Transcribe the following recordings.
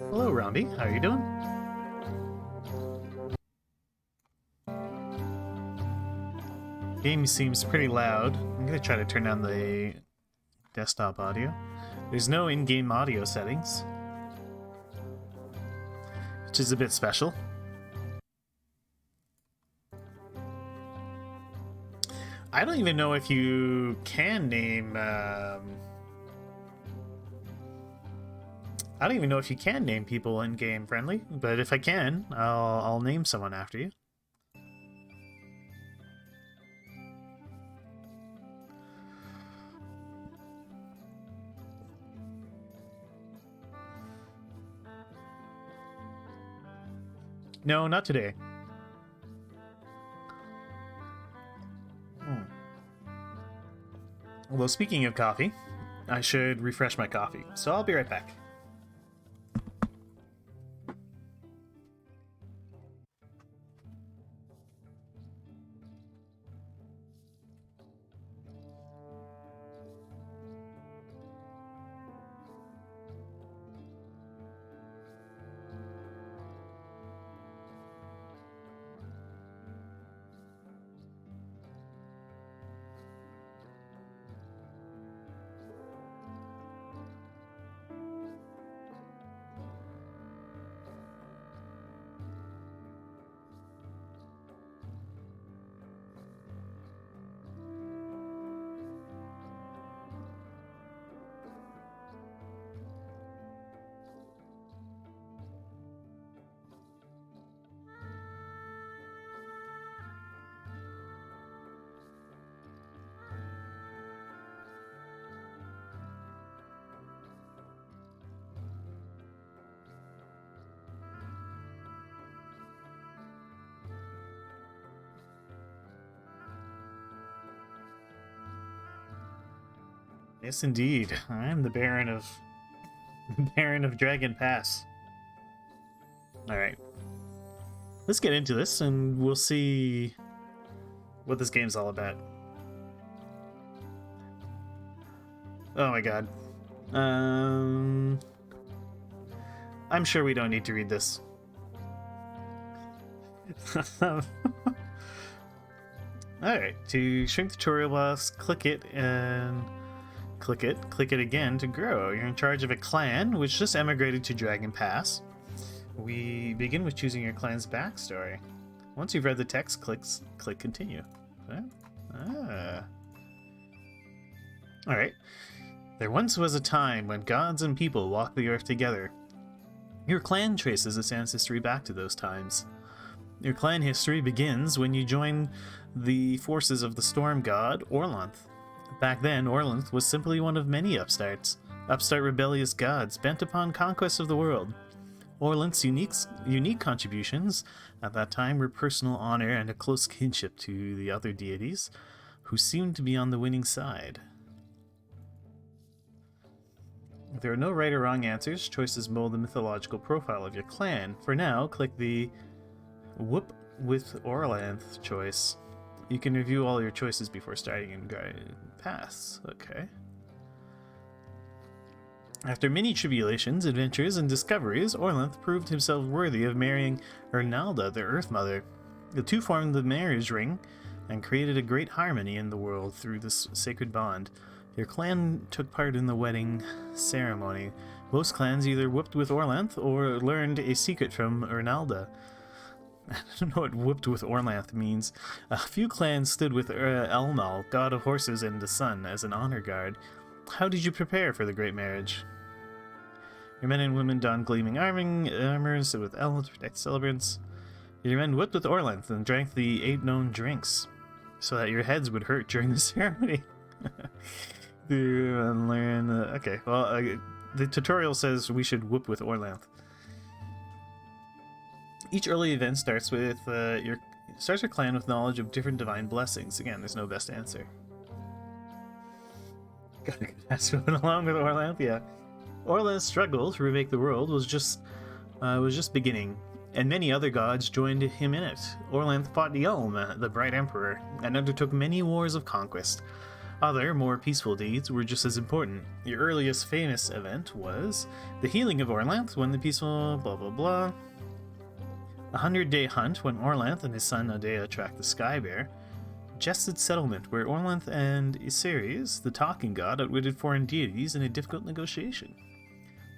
Hello, Roundy. How are you doing? Game seems pretty loud. I'm gonna try to turn down the desktop audio. There's no in-game audio settings, which is a bit special. I don't even know if you can name... I don't even know if you can name people in-game friendly, but if I can, I'll name someone after you. No, not today. Although, speaking of coffee, I should refresh my coffee, so I'll be right back. Yes, indeed. I am the Baron of Dragon Pass. All right, let's get into this, and we'll see what this game's all about. Oh my god. I'm sure we don't need to read this. Alright, to shrink the tutorial box, click it and click it again to grow. You're in charge of a clan which just emigrated to Dragon Pass. We begin with choosing your clan's backstory. Once you've read the text, click continue. Alright. There once was a time when gods and people walked the earth together. Your clan traces its ancestry back to those times. Your clan history begins when you join the forces of the storm god, Orlanth. Back then, Orlanth was simply one of many upstart rebellious gods bent upon conquest of the world. Orlanth's unique contributions at that time were personal honor and a close kinship to the other deities, who seemed to be on the winning side. There are no right or wrong answers. Choices mold the mythological profile of your clan. For now, click the Whoop with Orlanth choice. You can review all your choices before starting in Pass. Okay. After many tribulations, adventures, and discoveries, Orlanth proved himself worthy of marrying Ernalda, the Earth Mother. The two formed the marriage ring and created a great harmony in the world through this sacred bond. Your clan took part in the wedding ceremony. Most clans either whooped with Orlanth or learned a secret from Ernalda. I don't know what whooped with Orlanth means. A few clans stood with Elmal, god of horses and the sun, as an honor guard. How did you prepare for the great marriage? Your men and women donned gleaming armors with Elmal to protect celebrants. Your men whipped with Orlanth and drank the 8 known drinks, so that your heads would hurt during the ceremony. Okay, well, the tutorial says we should whoop with Orlanth. Each early event starts with your clan with knowledge of different divine blessings. Again, there's no best answer. Gotta get fast moving along with Orlanth, yeah. Orlanth's struggle to remake the world was just beginning, and many other gods joined him in it. Orlanth fought Yelm, the Bright Emperor, and undertook many wars of conquest. Other, more peaceful deeds were just as important. Your earliest famous event was the healing of Orlanth when the peaceful blah blah blah. A 100-day hunt when Orlanth and his son Adea tracked the Sky Bear. Jested settlement where Orlanth and Isseres, the talking god, outwitted foreign deities in a difficult negotiation.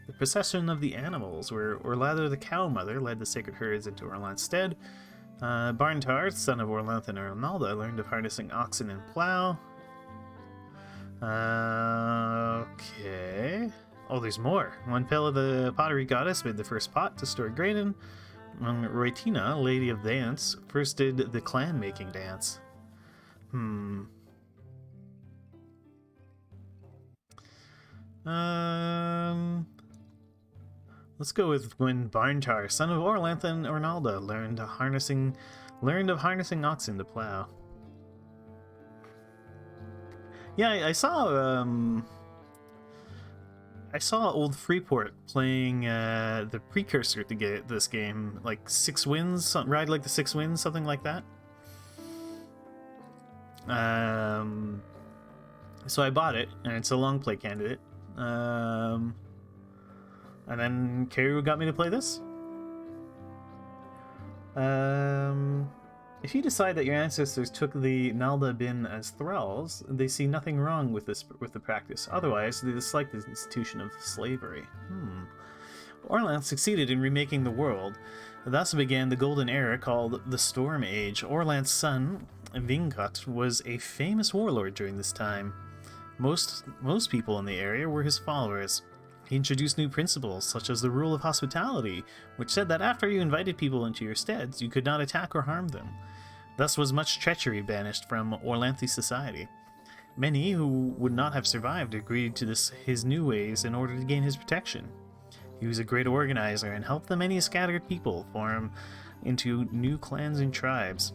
The procession of the animals, where Orlatha the cow mother led the sacred herds into Orlanth's stead. Barntar, son of Orlanth and Arnalda, learned of harnessing oxen and plow. Okay. Oh, there's more. When Pella the pottery goddess made the first pot to store grain in. Roitina, lady of dance, first did the clan making dance. Let's go with when Barntar, son of Orlanth and Ornalda, learned of harnessing oxen to plow. Yeah, I saw old Freeport playing the precursor to get this game, like Six Winds, Ride Like the Six Winds, something like that. So I bought it, and it's a long play candidate. And then Keriew got me to play this. If you decide that your ancestors took the Nalda Bin as thralls, they see nothing wrong with the practice. Otherwise, they dislike the institution of slavery. Orlanth succeeded in remaking the world. Thus began the golden era called the Storm Age. Orlanth's son, Vinkat, was a famous warlord during this time. Most people in the area were his followers. He introduced new principles, such as the rule of hospitality, which said that after you invited people into your steads, you could not attack or harm them. Thus was much treachery banished from Orlanthy society. Many who would not have survived agreed to his new ways in order to gain his protection. He was a great organizer and helped the many scattered people form into new clans and tribes.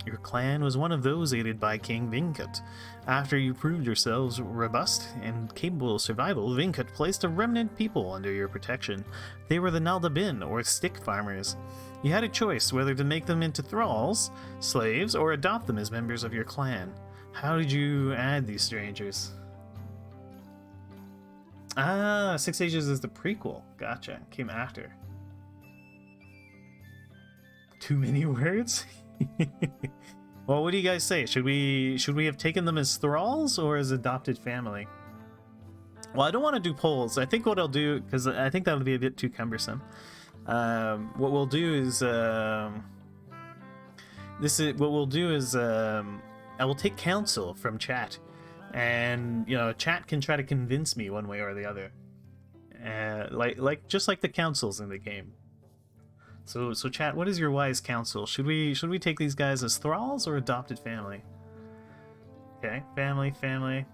Your clan was one of those aided by King Vinkat. After you proved yourselves robust and capable of survival, Vinkat placed a remnant people under your protection. They were the Nalda Bin, or stick farmers. You had a choice whether to make them into thralls, slaves, or adopt them as members of your clan. How did you add these strangers? Ah, Six Ages is the prequel. Gotcha. Came after. Too many words? Well, what do you guys say? Should we have taken them as thralls or as adopted family? Well, I don't want to do polls. I think what I'll do, because I think that'll be a bit too cumbersome. What we'll do is I will take counsel from chat, and chat can try to convince me one way or the other, just like the councils in the game. So chat, what is your wise counsel? Should we take these guys as thralls or adopted family? Okay, family.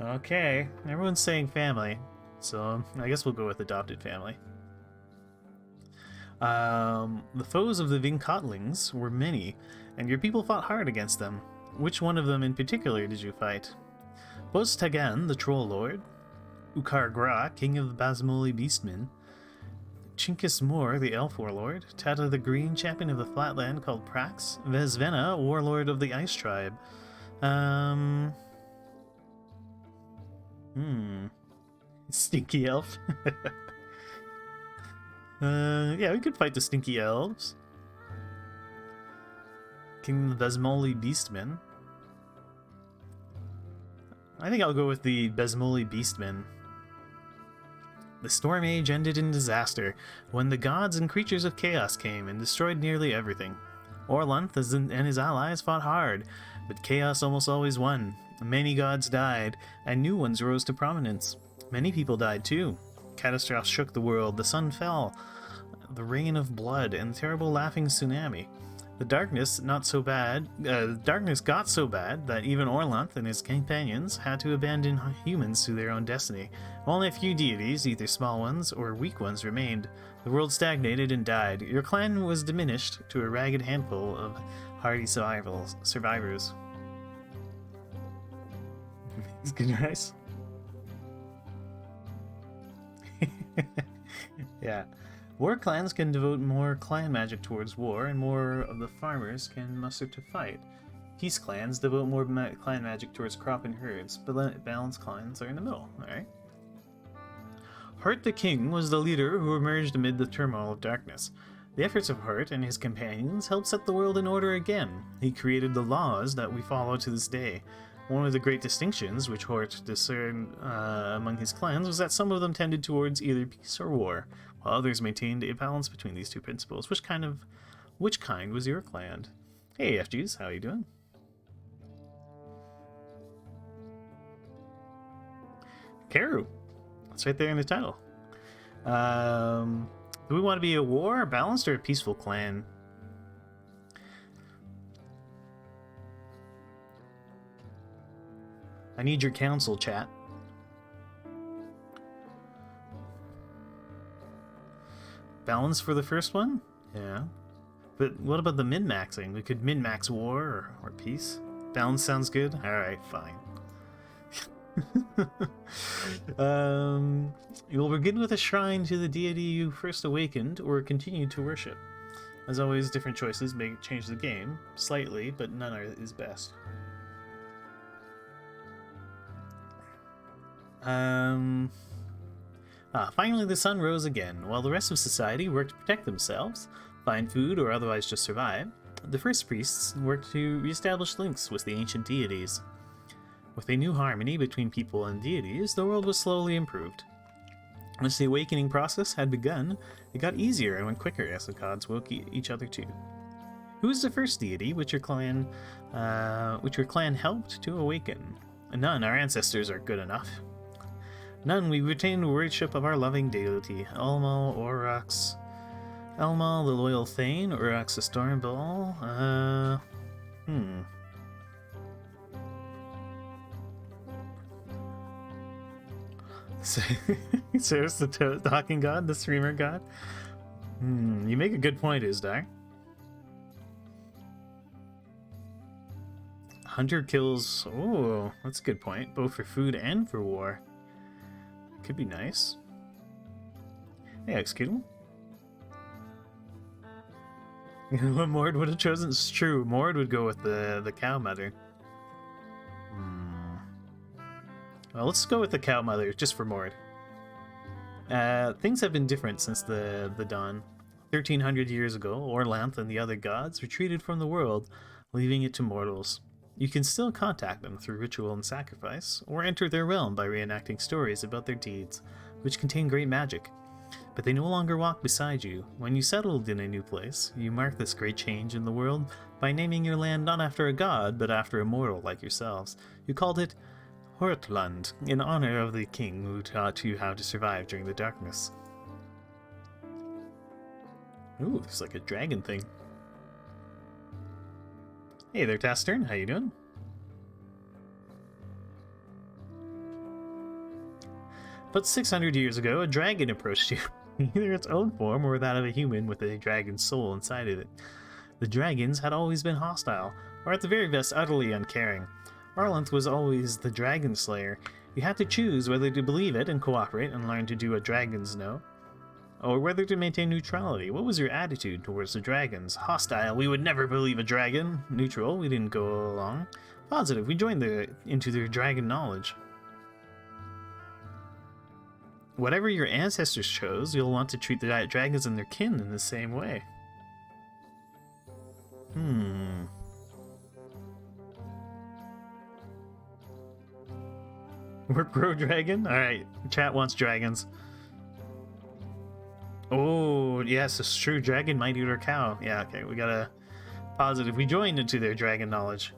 Okay, everyone's saying family, so I guess we'll go with adopted family. The foes of the Vinkotlings were many, and your people fought hard against them. Which one of them in particular did you fight? Bos Tagan, the Troll Lord, Ukar Gra, king of the Basmoli Beastmen, Chinkis Moor, the Elf Warlord, Tata the Green, champion of the Flatland called Prax, Vezvena, warlord of the Ice Tribe. Stinky Elf. Yeah, we could fight the Stinky Elves. King of the Basmoli Beastmen. I think I'll go with the Basmoli Beastmen. The Storm Age ended in disaster, when the gods and creatures of chaos came and destroyed nearly everything. Orlanth and his allies fought hard, but chaos almost always won. Many gods died, and new ones rose to prominence. Many people died too. Catastrophe shook the world, the sun fell, the rain of blood, and the terrible laughing tsunami. The darkness got so bad that even Orlanth and his companions had to abandon humans to their own destiny. Only a few deities, either small ones or weak ones, remained. The world stagnated and died. Your clan was diminished to a ragged handful of hardy survivors. It's good, nice. Yeah. War clans can devote more clan magic towards war, and more of the farmers can muster to fight. Peace clans devote more clan magic towards crop and herds, but balanced clans are in the middle. Alright. Hart the King was the leader who emerged amid the turmoil of darkness. The efforts of Hart and his companions helped set the world in order again. He created the laws that we follow to this day. One of the great distinctions which Hart discerned among his clans was that some of them tended towards either peace or war, while others maintained a balance between these two principles. Which kind was your clan? Hey FGs, how you doing? Keriew. It's right there in the title. Do we want to be a war, balanced, or a peaceful clan? I need your counsel, chat. Balance for the first one? Yeah. But what about the min-maxing? We could min-max war or peace. Balance sounds good? Alright, fine. You'll begin with a shrine to the deity you first awakened or continue to worship. As always, different choices may change the game slightly, but none is best. Finally the sun rose again. While the rest of society worked to protect themselves, find food, or otherwise just survive, the first priests worked to reestablish links with the ancient deities. With a new harmony between people and deities, the world was slowly improved. Once the awakening process had begun, it got easier and went quicker as the gods woke each other too. Who is the first deity which your clan helped to awaken? None, our ancestors are good enough. None, we retain worship of our loving deity, Elmal, Aurochs. Elmal, the loyal Thane, Aurochs, the Stormball. Ceres, the talking god, the streamer god. You make a good point, Isdar. Hunter kills. Oh, that's a good point. Both for food and for war. Could be nice. Hey, executable. What Mord would have chosen? It's true. Mord would go with the cow mother. Well, let's go with the cow mother, just for Mord. Things have been different since the dawn. 1300 years ago, Orlanth and the other gods retreated from the world, leaving it to mortals. You can still contact them through ritual and sacrifice, or enter their realm by reenacting stories about their deeds, which contain great magic. But they no longer walk beside you. When you settled in a new place, you marked this great change in the world by naming your land not after a god, but after a mortal like yourselves. You called it Hortland, in honor of the king who taught you how to survive during the darkness. Ooh, there's like a dragon thing. Hey there, Tastern, how you doing? About 600 years ago, a dragon approached you, either its own form or that of a human with a dragon's soul inside of it. The dragons had always been hostile, or at the very best utterly uncaring. Orlanth was always the dragon slayer. You had to choose whether to believe it and cooperate and learn to do what dragons know, or whether to maintain neutrality. What was your attitude towards the dragons? Hostile, we would never believe a dragon. Neutral, we didn't go along. Positive, we joined into their dragon knowledge. Whatever your ancestors chose, you'll want to treat the dragons and their kin in the same way. We're pro-dragon? Alright, chat wants dragons. Oh, yes, it's true. Dragon might eat our cow. Yeah, okay, we got a positive. We joined into their dragon knowledge.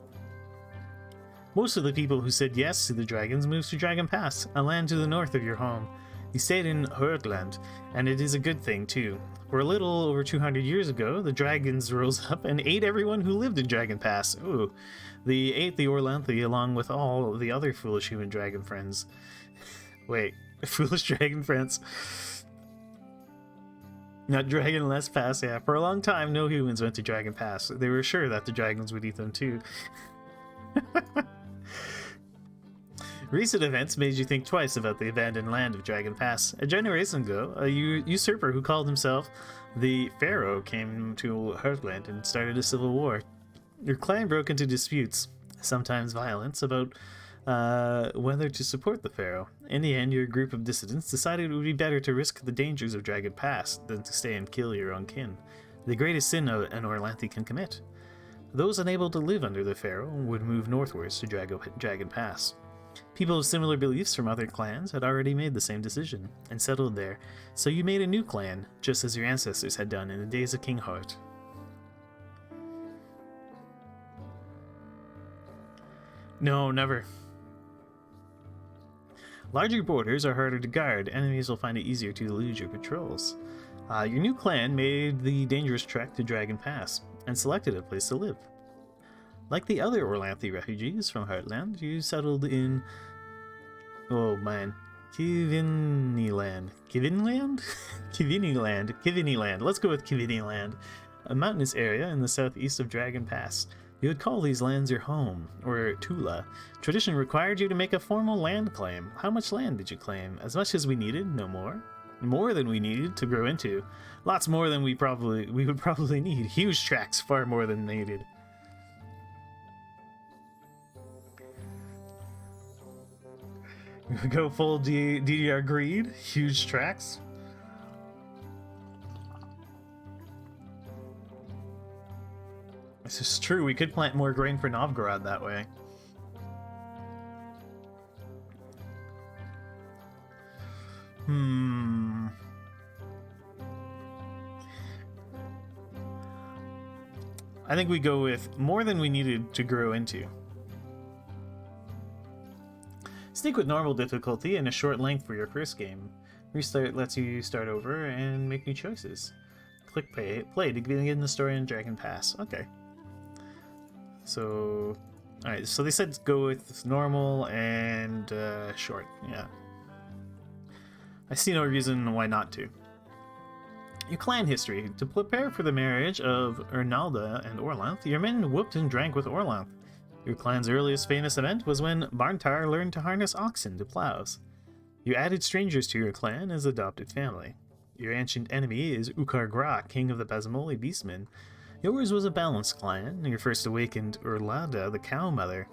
Most of the people who said yes to the dragons moved to Dragon Pass, a land to the north of your home. You stayed in Herdland, and it is a good thing, too. For a little over 200 years ago, the dragons rose up and ate everyone who lived in Dragon Pass. Ooh, they ate the Orlanthi along with all the other foolish human dragon friends. Wait, foolish dragon friends? Not Dragonless Pass, yeah. For a long time, no humans went to Dragon Pass. They were sure that the dragons would eat them too. Recent events made you think twice about the abandoned land of Dragon Pass. A generation ago, a usurper who called himself the Pharaoh came to Heartland and started a civil war. Your clan broke into disputes, sometimes violence, about whether to support the pharaoh. In the end, your group of dissidents decided it would be better to risk the dangers of Dragon Pass than to stay and kill your own kin. The greatest sin an Orlanthi can commit. Those unable to live under the pharaoh would move northwards to Dragon Pass. People of similar beliefs from other clans had already made the same decision and settled there, so you made a new clan, just as your ancestors had done in the days of King Hart. No, never. Larger borders are harder to guard. Enemies will find it easier to elude your patrols. Your new clan made the dangerous trek to Dragon Pass and selected a place to live. Like the other Orlanthi refugees from Heartland, you settled in... oh man. Kiviniland. Kiviniland? Kiviniland. Kiviniland. Let's go with Kiviniland. A mountainous area in the southeast of Dragon Pass. You would call these lands your home, or Tula. Tradition required you to make a formal land claim. How much land did you claim? As much as we needed, no more. More than we needed to grow into. Lots more than we would probably need. Huge tracts, far more than needed. Go full DDR greed. Huge tracts. This is true. We could plant more grain for Novgorod that way. I think we go with more than we needed to grow into. Sneak with normal difficulty and a short length for your first game. Restart lets you start over and make new choices. Click play to begin the story in Dragon Pass. Okay. So, alright, so they said go with normal and short. Yeah. I see no reason why not to. Your clan history. To prepare for the marriage of Ernalda and Orlanth, your men whooped and drank with Orlanth. Your clan's earliest famous event was when Barntar learned to harness oxen to plows. You added strangers to your clan as adopted family. Your ancient enemy is Ukar Gra, king of the Bazamoli Beastmen. Yours was a balanced clan. Your first awakened Urlada, the cow mother.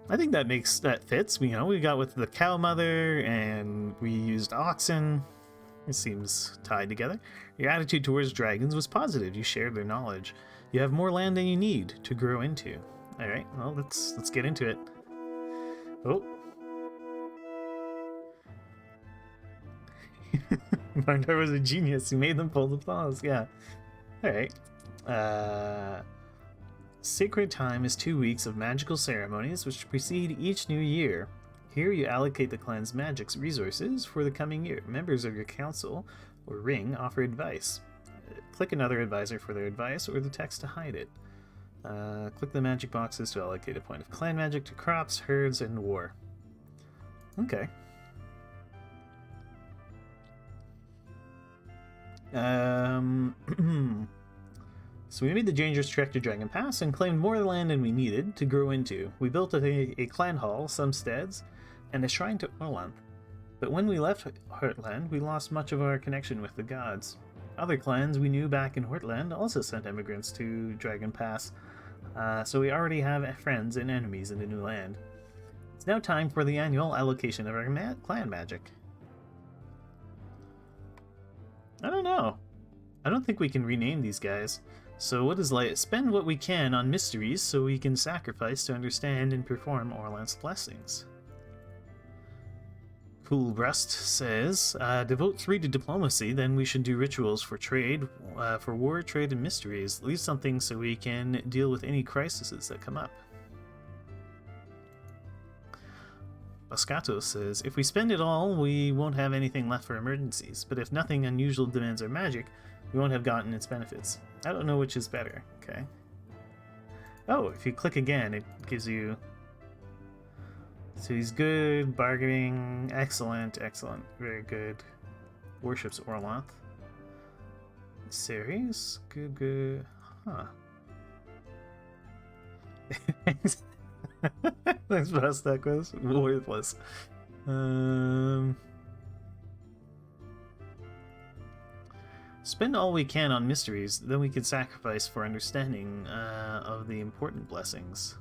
I think that fits. You know, we got with the cow mother and we used oxen. It seems tied together. Your attitude towards dragons was positive. You shared their knowledge. You have more land than you need to grow into. All right, well, let's get into it. Oh. Barndar was a genius. He made them pull the plows. Yeah. All right. Sacred time is 2 weeks of magical ceremonies which precede each new year. Here you allocate the clan's magic's resources for the coming year. Members of your council or ring offer advice. Click another advisor for their advice or the text to hide it. Click the magic boxes to allocate a point of clan magic to crops, herds, and war. Okay. So we made the dangerous trek to Dragon Pass and claimed more land than we needed to grow into. We built a clan hall, some steads, and a shrine to Orlanth. But when we left Heartland, we lost much of our connection with the gods. Other clans we knew back in Heartland also sent immigrants to Dragon Pass, so we already have friends and enemies in the new land. It's now time for the annual allocation of our clan magic. I don't know. I don't think we can rename these guys. So what is like? Spend what we can on mysteries so we can sacrifice to understand and perform Orlanth's blessings. Cool Brust says, devote 3 to diplomacy, then we should do rituals for trade, for war, trade, and mysteries. Leave something so we can deal with any crises that come up. Boscato says, if we spend it all, we won't have anything left for emergencies, but if nothing unusual demands our magic, we won't have gotten its benefits. I don't know which is better, okay? Oh, if you click again, it gives you... So he's good, bargaining, excellent, excellent, very good. Worships Orlanth. Ceres, good, good, huh. Thanks for us, that was worthless. Spend all we can on mysteries, then we can sacrifice for understanding of the important blessings.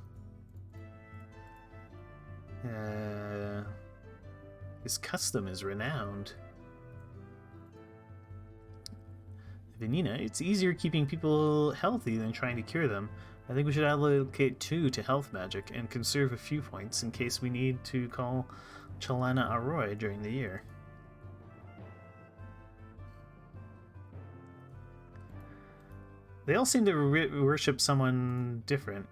His custom is renowned. Vanina, it's easier keeping people healthy than trying to cure them. I think we should allocate 2 to health magic and conserve a few points in case we need to call Chalana Arroy during the year. They all seem to worship someone different.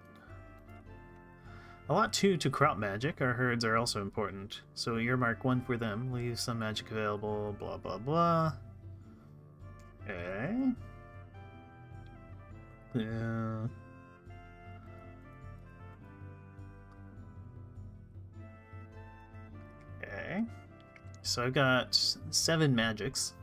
Allot 2 to crop magic. Our herds are also important. So earmark 1 for them. Leave some magic available, blah blah blah. Okay. Yeah. Okay. So I've got 7 magics.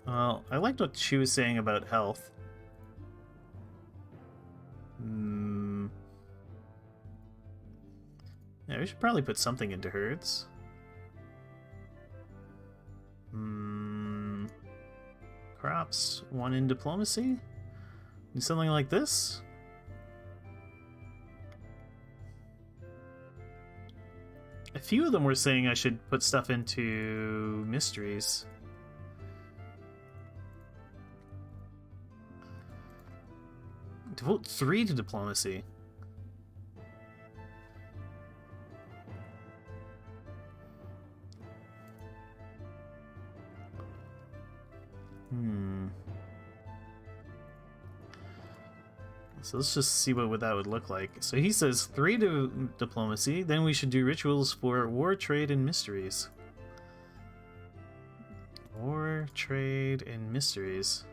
Well, I liked what she was saying about health. Yeah, we should probably put something into herds. Crops, 1 in diplomacy? Do something like this? A few of them were saying I should put stuff into mysteries. Devote 3 to diplomacy. So let's just see what that would look like. So he says 3 to diplomacy, then we should do rituals for war, trade, and mysteries. War, trade, and mysteries.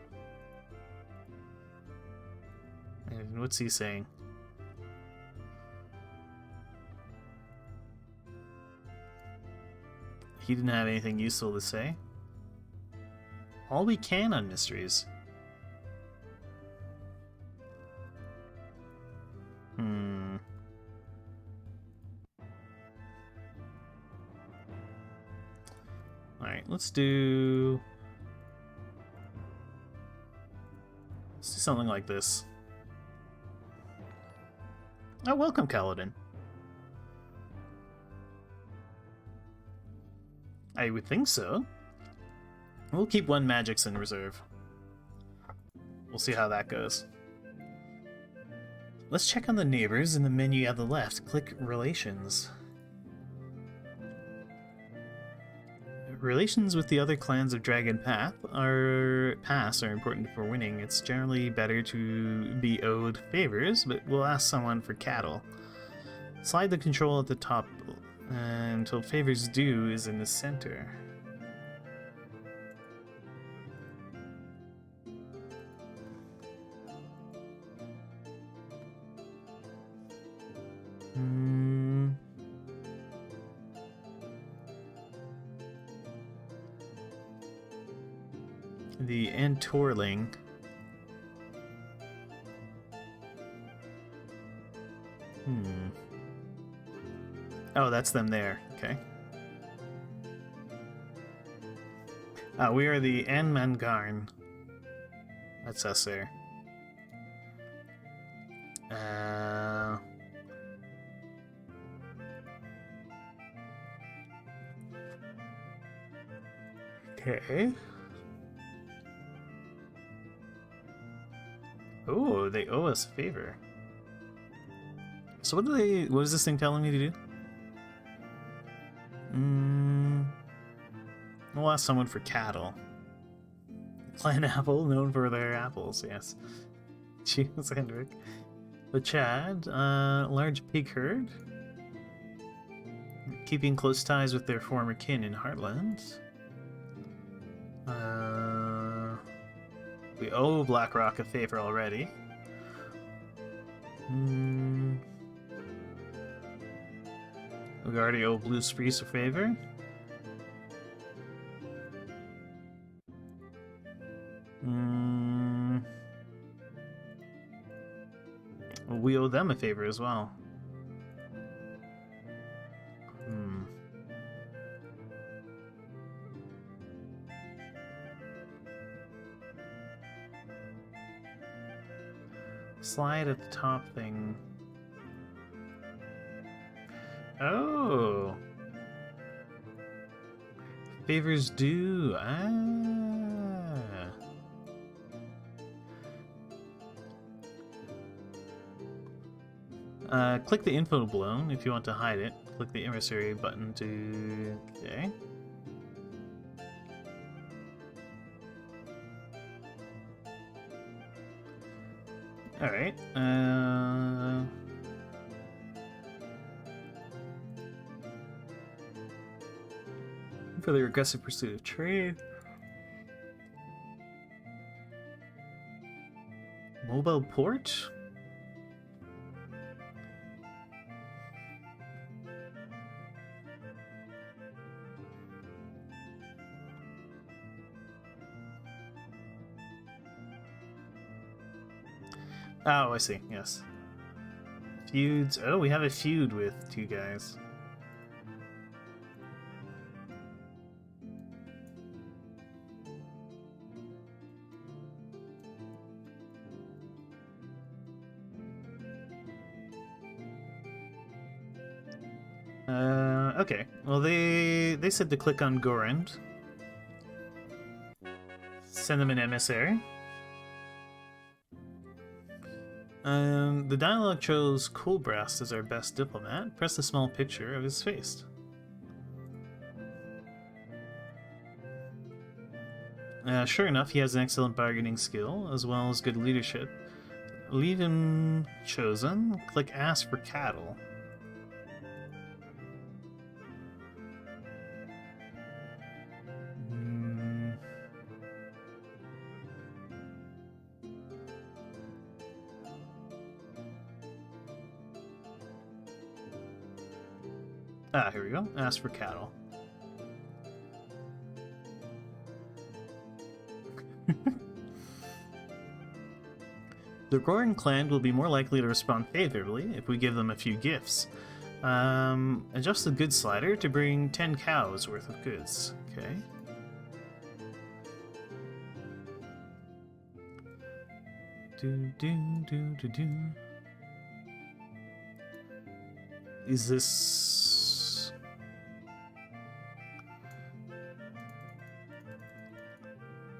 And what's he saying? He didn't have anything useful to say. All we can on mysteries. Alright, let's do something like this. Oh, welcome, Kaladin. I would think so. We'll keep 1 magics in reserve. We'll see how that goes. Let's check on the neighbors in the menu at the left. Click Relations. Relations with the other clans of Dragon Pass are important for winning. It's generally better to be owed favors, but we'll ask someone for cattle. Slide the control at the top until favors due is in the center. The Antorling. Oh, that's them there. Okay. We are the Anmangarn. That's us there. Okay. Oh, they owe us a favor. So what is this thing telling me to do? We'll ask someone for cattle. Clan Apple, known for their apples, yes. Cheers, Hendrik. The Chad, large pig herd. Keeping close ties with their former kin in Heartland. We owe Blackrock a favor already. We already owe Blue Spruce a favor. We owe them a favor as well. Hmm. Slide at the top thing. Oh! Favors due. Click the info balloon if you want to hide it. Click the emissary button to... Okay. Alright. For the aggressive pursuit of trade. Mobile port? Oh, I see, yes. Feuds. Oh, we have a feud with two guys. Okay. Well, they said to click on Gorend. Send them an emissary. The dialogue chose Coolbrast as our best diplomat. Press the small picture of his face. Sure enough, he has an excellent bargaining skill, as well as good leadership. Leave him chosen. Click Ask for Cattle. Ah, here we go. Ask for cattle. The Roaring Clan will be more likely to respond favorably if we give them a few gifts. Adjust the goods slider to bring 10 cows worth of goods. Okay. Is this...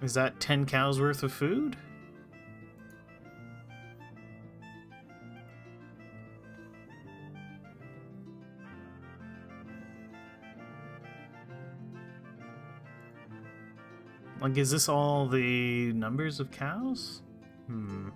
Is that 10 cows worth of food? Like, is this all the numbers of cows? Hmm.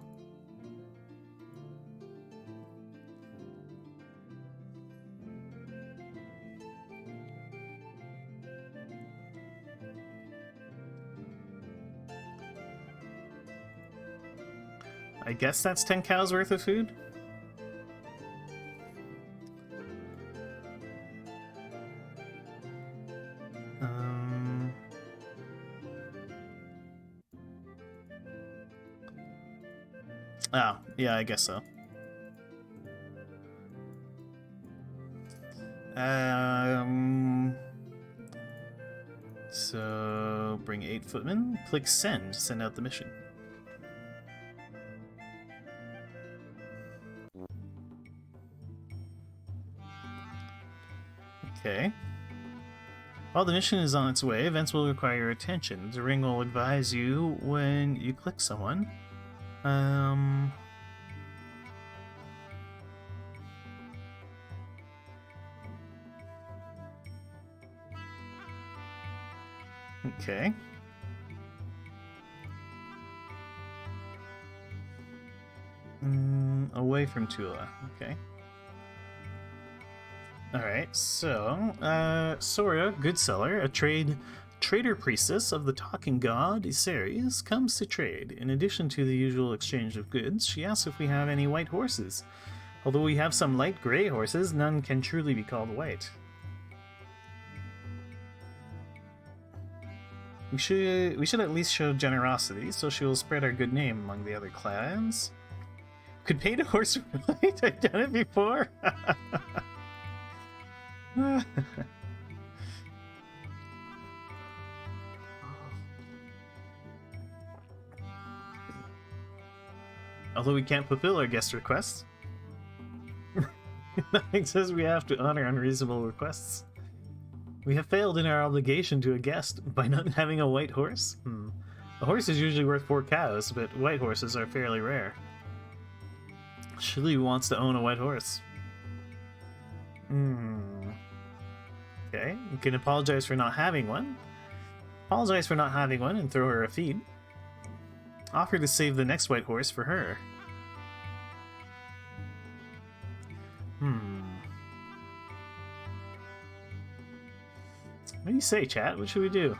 I guess that's 10 cows worth of food? Oh, yeah, I guess so. So bring 8 footmen. Click send to send out the mission. Okay. While the mission is on its way, events will require your attention. The ring will advise you when you click someone. Okay. Away from Tula. Okay. Alright, so, Sora, good seller, a trader priestess of the talking god Ceres, comes to trade. In addition to the usual exchange of goods, she asks if we have any white horses. Although we have some light gray horses, none can truly be called white. We should at least show generosity, so she will spread our good name among the other clans. Could paint a horse white? I've done it before. Although we can't fulfill our guest requests. Nothing says we have to honor unreasonable requests. We have failed in our obligation to a guest by not having a white horse. A horse is usually worth 4 cows, but white horses are fairly rare. Shirley wants to own a white horse. Okay, you can apologize for not having one. Apologize for not having one and throw her a feed. Offer to save the next white horse for her. What do you say, chat? What should we do?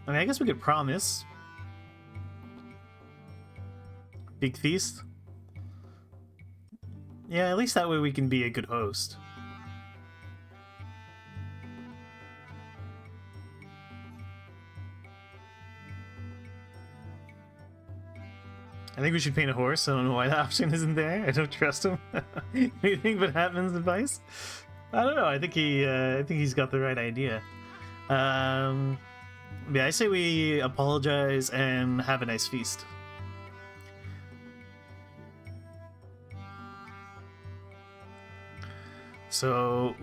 I mean, I guess we could promise. Big feast? Yeah, at least that way we can be a good host. I think we should paint a horse. I don't know why the option isn't there. I don't trust him. Anything but Hatman's advice. I don't know. I think he's got the right idea. Yeah, I say we apologize and have a nice feast. So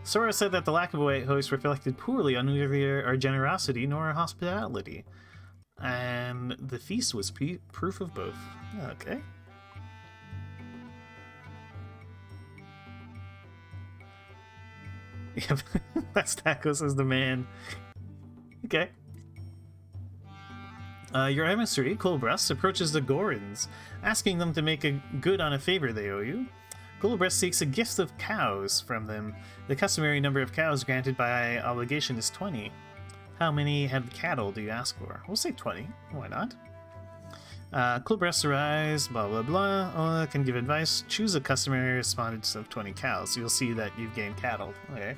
Sora said that the lack of a white host reflected poorly on neither our generosity nor our hospitality. And the feast was proof of both. Okay. Yep, that's Tacos as the man. Okay. Your emissary, Colbrus, approaches the Gorons, asking them to make a good on a favor they owe you. Colbrus seeks a gift of cows from them. The customary number of cows granted by obligation is 20. How many head of cattle do you ask for? We'll say 20. Why not? Colbrus arrives, blah blah blah. Ola can give advice. Choose a customary respondents of 20 cows. You'll see that you've gained cattle. Okay.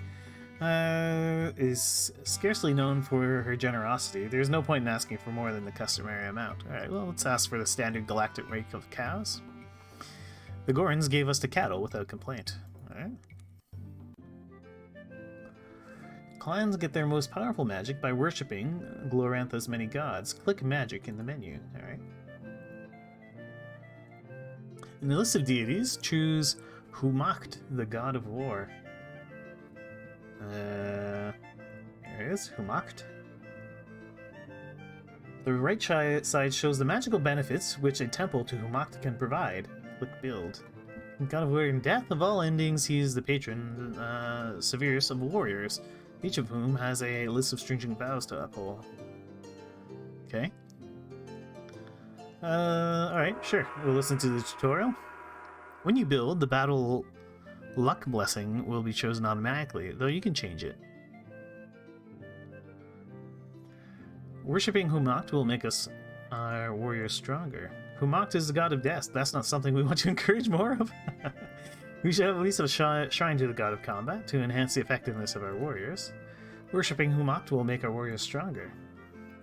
Is scarcely known for her generosity. There's no point in asking for more than the customary amount. Alright, well, let's ask for the standard galactic rate of cows. The Gorons gave us the cattle without complaint. Alright. Clans get their most powerful magic by worshipping Glorantha's many gods. Click magic in the menu. Alright. In the list of deities, choose Humacht, the god of war. There it is, Humacht. The right side shows the magical benefits which a temple to Humacht can provide. Click build. God of war and death of all endings, he is the patron, severest of warriors, each of whom has a list of stringent vows to uphold. Okay. Alright, sure. We'll listen to the tutorial. When you build, the battle luck blessing will be chosen automatically, though you can change it. Worshipping Humacht will make us our warriors stronger. Humacht is the god of death. That's not something we want to encourage more of. We should have at least a shrine to the god of combat to enhance the effectiveness of our warriors. Worshipping Humacht will make our warriors stronger.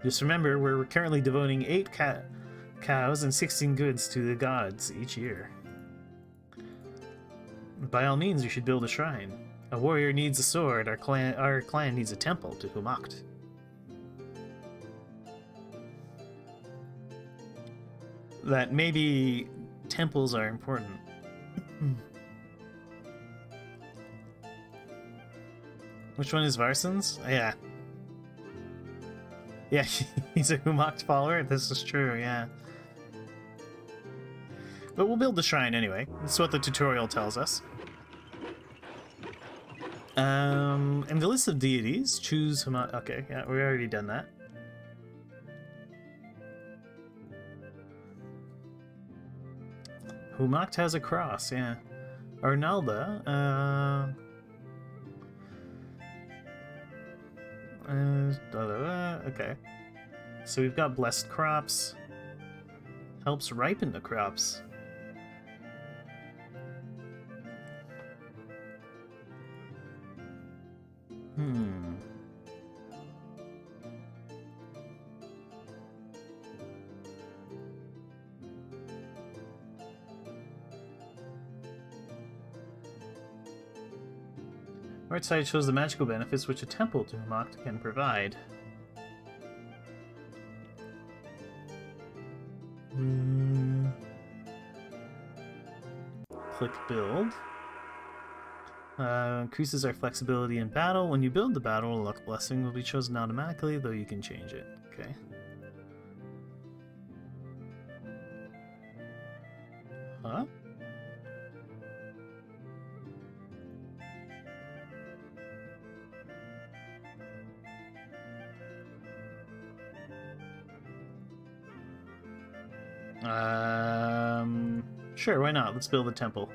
Just remember, we're currently devoting 8 cows and 16 goods to the gods each year. By all means, we should build a shrine. A warrior needs a sword, our clan needs a temple to Humacht. That maybe temples are important. Which one is Varson's? Yeah. Yeah, he's a Humacht follower. This is true, yeah. But we'll build the shrine anyway. That's what the tutorial tells us. In the list of deities, choose Humacht. Okay, yeah, we've already done that. Humacht has a cross, yeah. Arnalda, okay. So we've got blessed crops. Helps ripen the crops. Right side shows the magical benefits which a temple to Hamak can provide. Click build. Increases our flexibility in battle. When you build the battle, a luck blessing will be chosen automatically, though you can change it. Okay. Huh? Sure, why not? Let's build a temple.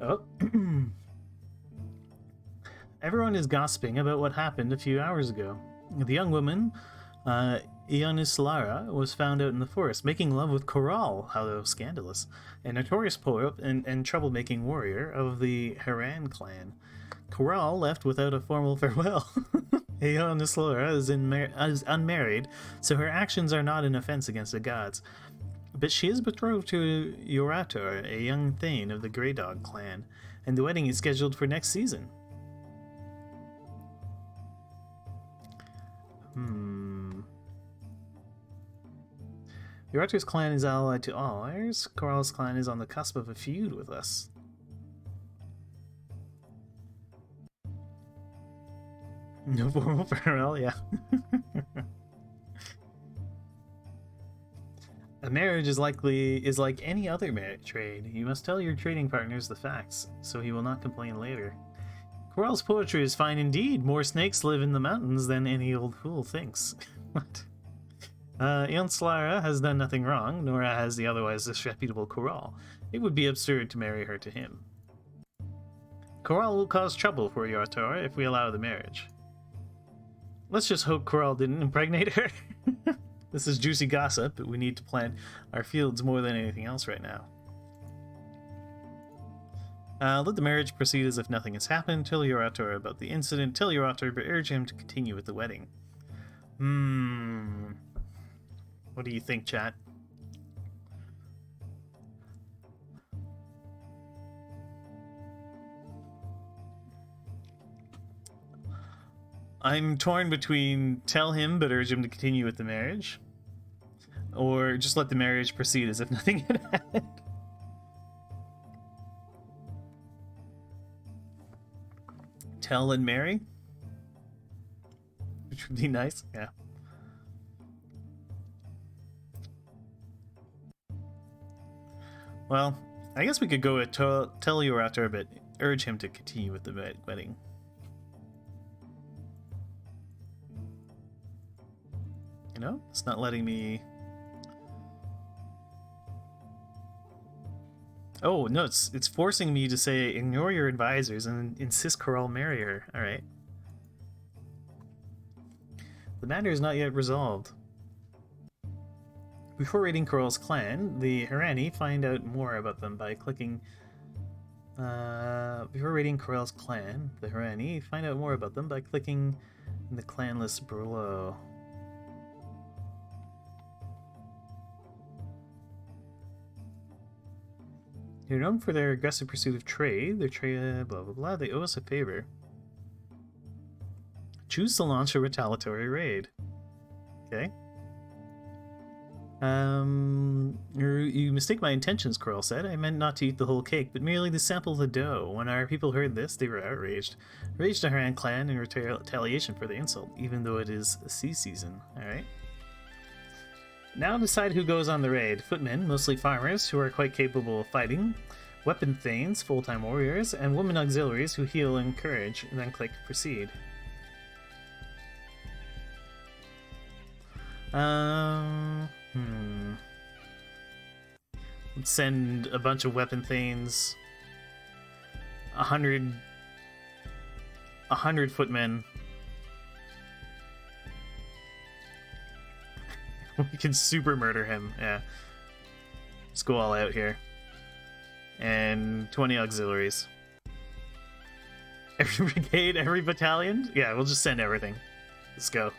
Oh. Everyone is gossiping about what happened a few hours ago. The young woman, Ionislara, was found out in the forest, making love with Corral, how scandalous, a notorious poet and troublemaking warrior of the Haran clan. Corral left without a formal farewell. Ionislara is unmarried, so her actions are not an offense against the gods. But she is betrothed to Yorator, a young thane of the Grey Dog clan, and the wedding is scheduled for next season. Yorator's clan is allied to all ours. Corral's clan is on the cusp of a feud with us. No formal farewell, yeah. A marriage is like any other trade. You must tell your trading partners the facts, so he will not complain later. Corral's poetry is fine indeed. More snakes live in the mountains than any old fool thinks. What? Ionislara has done nothing wrong, nor has the otherwise disreputable Corral. It would be absurd to marry her to him. Corral will cause trouble for Yorator if we allow the marriage. Let's just hope Corral didn't impregnate her. This is juicy gossip, but we need to plant our fields more than anything else right now. Let the marriage proceed as if nothing has happened. Tell Yorator about the incident. Tell Yorator, but urge him to continue with the wedding. What do you think, chat? I'm torn between tell him but urge him to continue with the marriage, or just let the marriage proceed as if nothing had happened. Tell and marry? Which would be nice, yeah. Well, I guess we could go with tell Yorator but urge him to continue with the wedding. You know, it's not letting me... Oh, no, it's forcing me to say ignore your advisors and insist Corral marry her. Alright. The matter is not yet resolved. Before raiding Corral's clan, the Harani find out more about them by clicking... before raiding Corral's clan, the Harani find out more about them by clicking in the clan list below. They're known for their aggressive pursuit of trade. Their trade, blah blah blah. They owe us a favor. Choose to launch a retaliatory raid. Okay. You mistake my intentions, Corral said. I meant not to eat the whole cake, but merely to sample the dough. When our people heard this, they were outraged. Raged the Haran clan in retaliation for the insult, even though it is sea season. Alright. Now decide who goes on the raid. Footmen, mostly farmers, who are quite capable of fighting. Weapon thanes, full-time warriors. And women auxiliaries who heal and encourage. And then click proceed. Let's send a bunch of weapon thanes. 100 footmen. We can super murder him, yeah. Let's go all out here. And 20 auxiliaries. Every brigade, every battalion? Yeah, we'll just send everything. Let's go.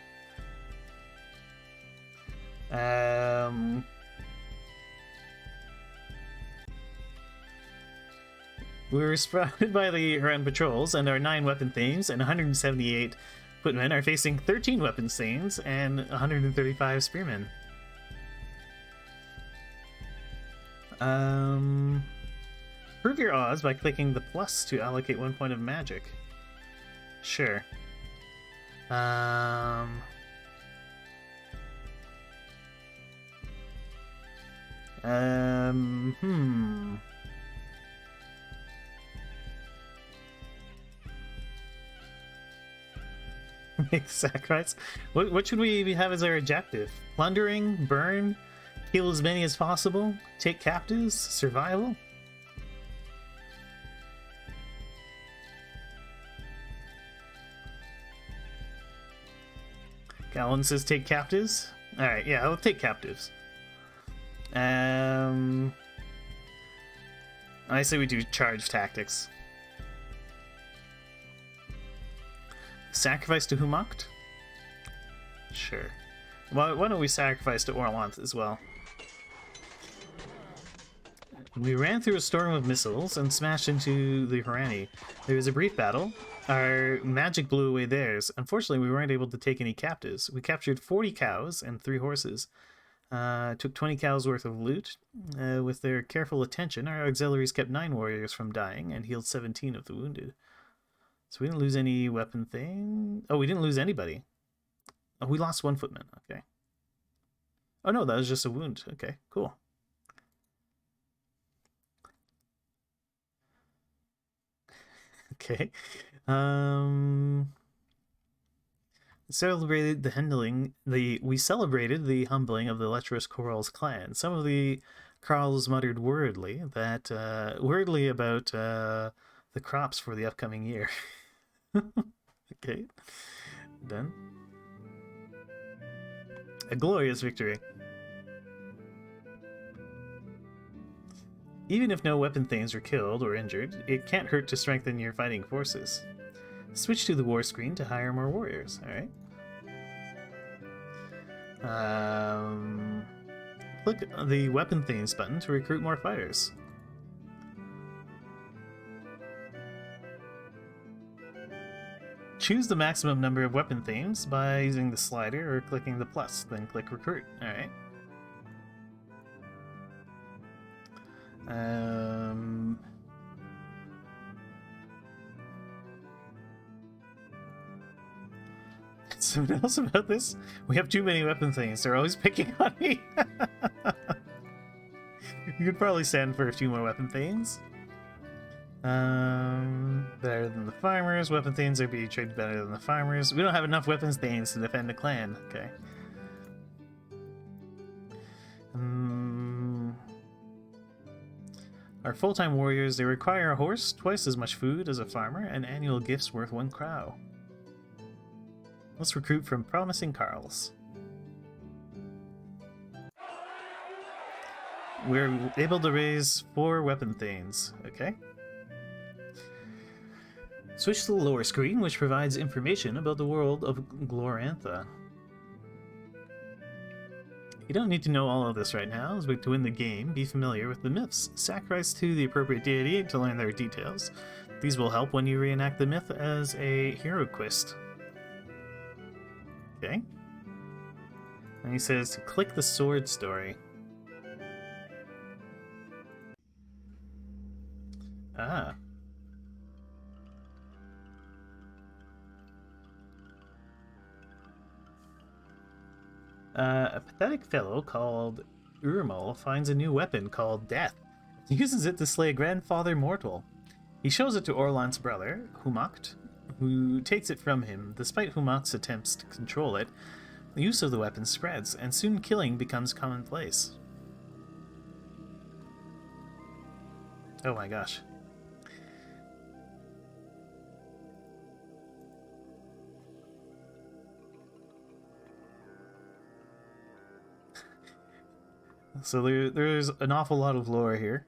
We were spotted by the Huron patrols, and our 9 weapon thanes and 178 footmen are facing 13 weapon thanes and 135 spearmen. Prove your odds by clicking the plus to allocate 1 point of magic. Sure. Make sacrifice. What should we have as our objective? Plundering, burn, kill as many as possible, take captives, survival? Gallon says take captives. Alright, yeah, I'll take captives. I say we do charge tactics. Sacrifice to Humacht? Sure. Well, why don't we sacrifice to Orlanth as well? We ran through a storm of missiles and smashed into the Harani. There was a brief battle. Our magic blew away theirs. Unfortunately, we weren't able to take any captives. We captured 40 cows and 3 horses. Took 20 cows worth of loot. With their careful attention, our auxiliaries kept 9 warriors from dying and healed 17 of the wounded. So we didn't lose any weapon thing. Oh, we didn't lose anybody. Oh, we lost 1 footman. Okay. Oh no, that was just a wound. Okay, cool. Okay. Celebrated the we celebrated the humbling of the lecherous Corals clan. Some of the Carls muttered wordly about the crops for the upcoming year. Okay, done. A glorious victory. Even if no weapon thanes were killed or injured, it can't hurt to strengthen your fighting forces. Switch to the war screen to hire more warriors, alright? Click the weapon thanes button to recruit more fighters. Choose the maximum number of weapon thanes by using the slider or clicking the plus, then click recruit, alright? Someone else about this? We have too many weapon things. They're always picking on me. You could probably stand for a few more weapon things. Better than the farmers. Weapon things are being treated better than the farmers. We don't have enough weapons things to defend the clan. Okay. Our full-time warriors, they require a horse, twice as much food as a farmer, and annual gifts worth 1 crow. Let's recruit from promising Carls. We're able to raise 4 weapon thanes. Okay. Switch to the lower screen, which provides information about the world of Glorantha. You don't need to know all of this right now, as to win the game, be familiar with the myths. Sacrifice to the appropriate deity to learn their details. These will help when you reenact the myth as a hero quest. Okay. And he says to click the sword story. Ah. A pathetic fellow called Urmal finds a new weapon called Death. He uses it to slay a grandfather mortal. He shows it to Orlan's brother, Humacht, who takes it from him. Despite Humacht's attempts to control it, the use of the weapon spreads, and soon killing becomes commonplace. Oh my gosh. So there's an awful lot of lore here.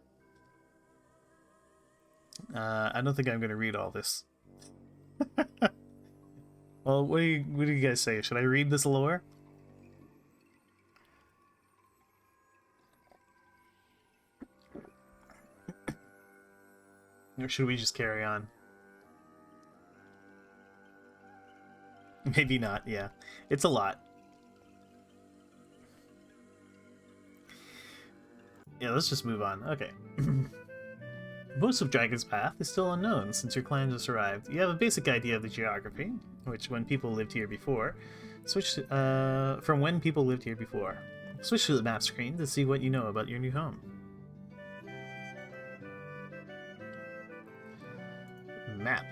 I don't think I'm going to read all this. Well, what do you guys say? Should I read this lore? Or should we just carry on? Maybe not, yeah. It's a lot. Yeah, let's just move on. Okay. Most of Dragon's Path is still unknown since your clan just arrived. You have a basic idea of the geography, which when people lived here before. From when people lived here before. Switch to the map screen to see what you know about your new home. Map.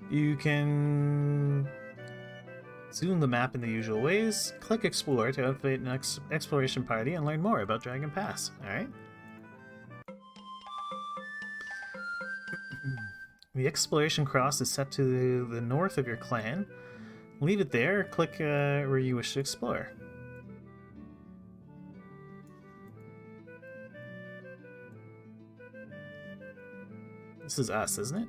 You can zoom the map in the usual ways. Click Explore to outfit an exploration party and learn more about Dragon Pass. Alright. The exploration cross is set to the north of your clan. Leave it there. Click where you wish to explore. This is us, isn't it?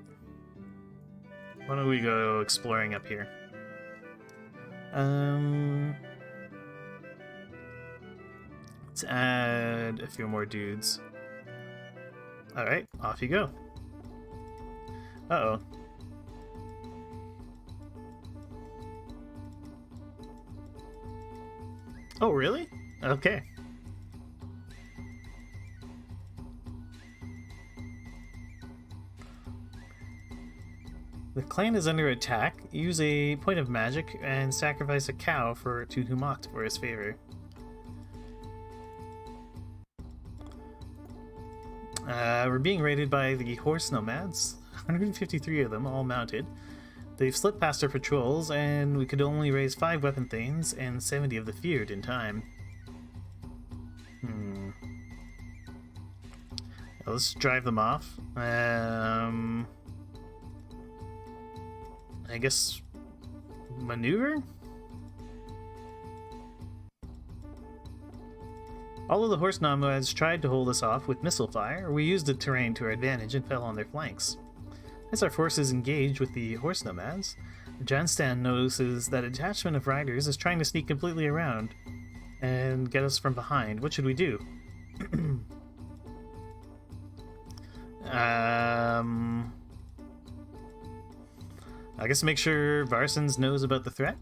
Why don't we go exploring up here? Let's add a few more dudes. Alright, off you go. Uh-oh. Oh, really? Okay. The clan is under attack. Use a point of magic and sacrifice a cow to Humoct for his favor. We're being raided by the horse nomads. 153 of them, all mounted. They've slipped past our patrols, and we could only raise 5 weapon thanes and 70 of the feared in time. Let's drive them off. I guess maneuver? All of the horse nomads tried to hold us off with missile fire. We used the terrain to our advantage and fell on their flanks. As our forces engage with the horse nomads, Janstan notices that a detachment of riders is trying to sneak completely around and get us from behind. What should we do? I guess make sure Varsons knows about the threat.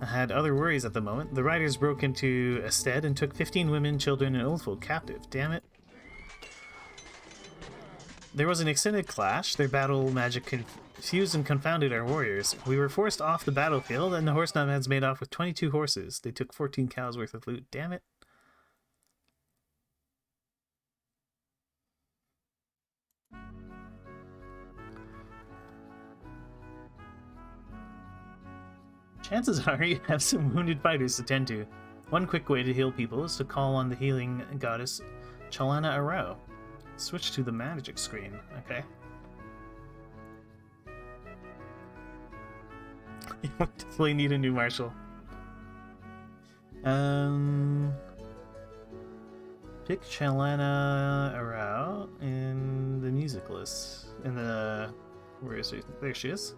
I had other worries at the moment. The riders broke into a stead and took 15 women, children, and old folk captive. Damn it. There was an extended clash. Their battle magic confused and confounded our warriors. We were forced off the battlefield, and the horse nomads made off with 22 horses. They took 14 cows worth of loot. Damn it. Chances are you have some wounded fighters to tend to. One quick way to heal people is to call on the healing goddess Chalana Arao. Switch to the magic screen. Okay. You definitely need a new marshal. Pick Chalana Arao in the music list. In the... Where is she? There she is.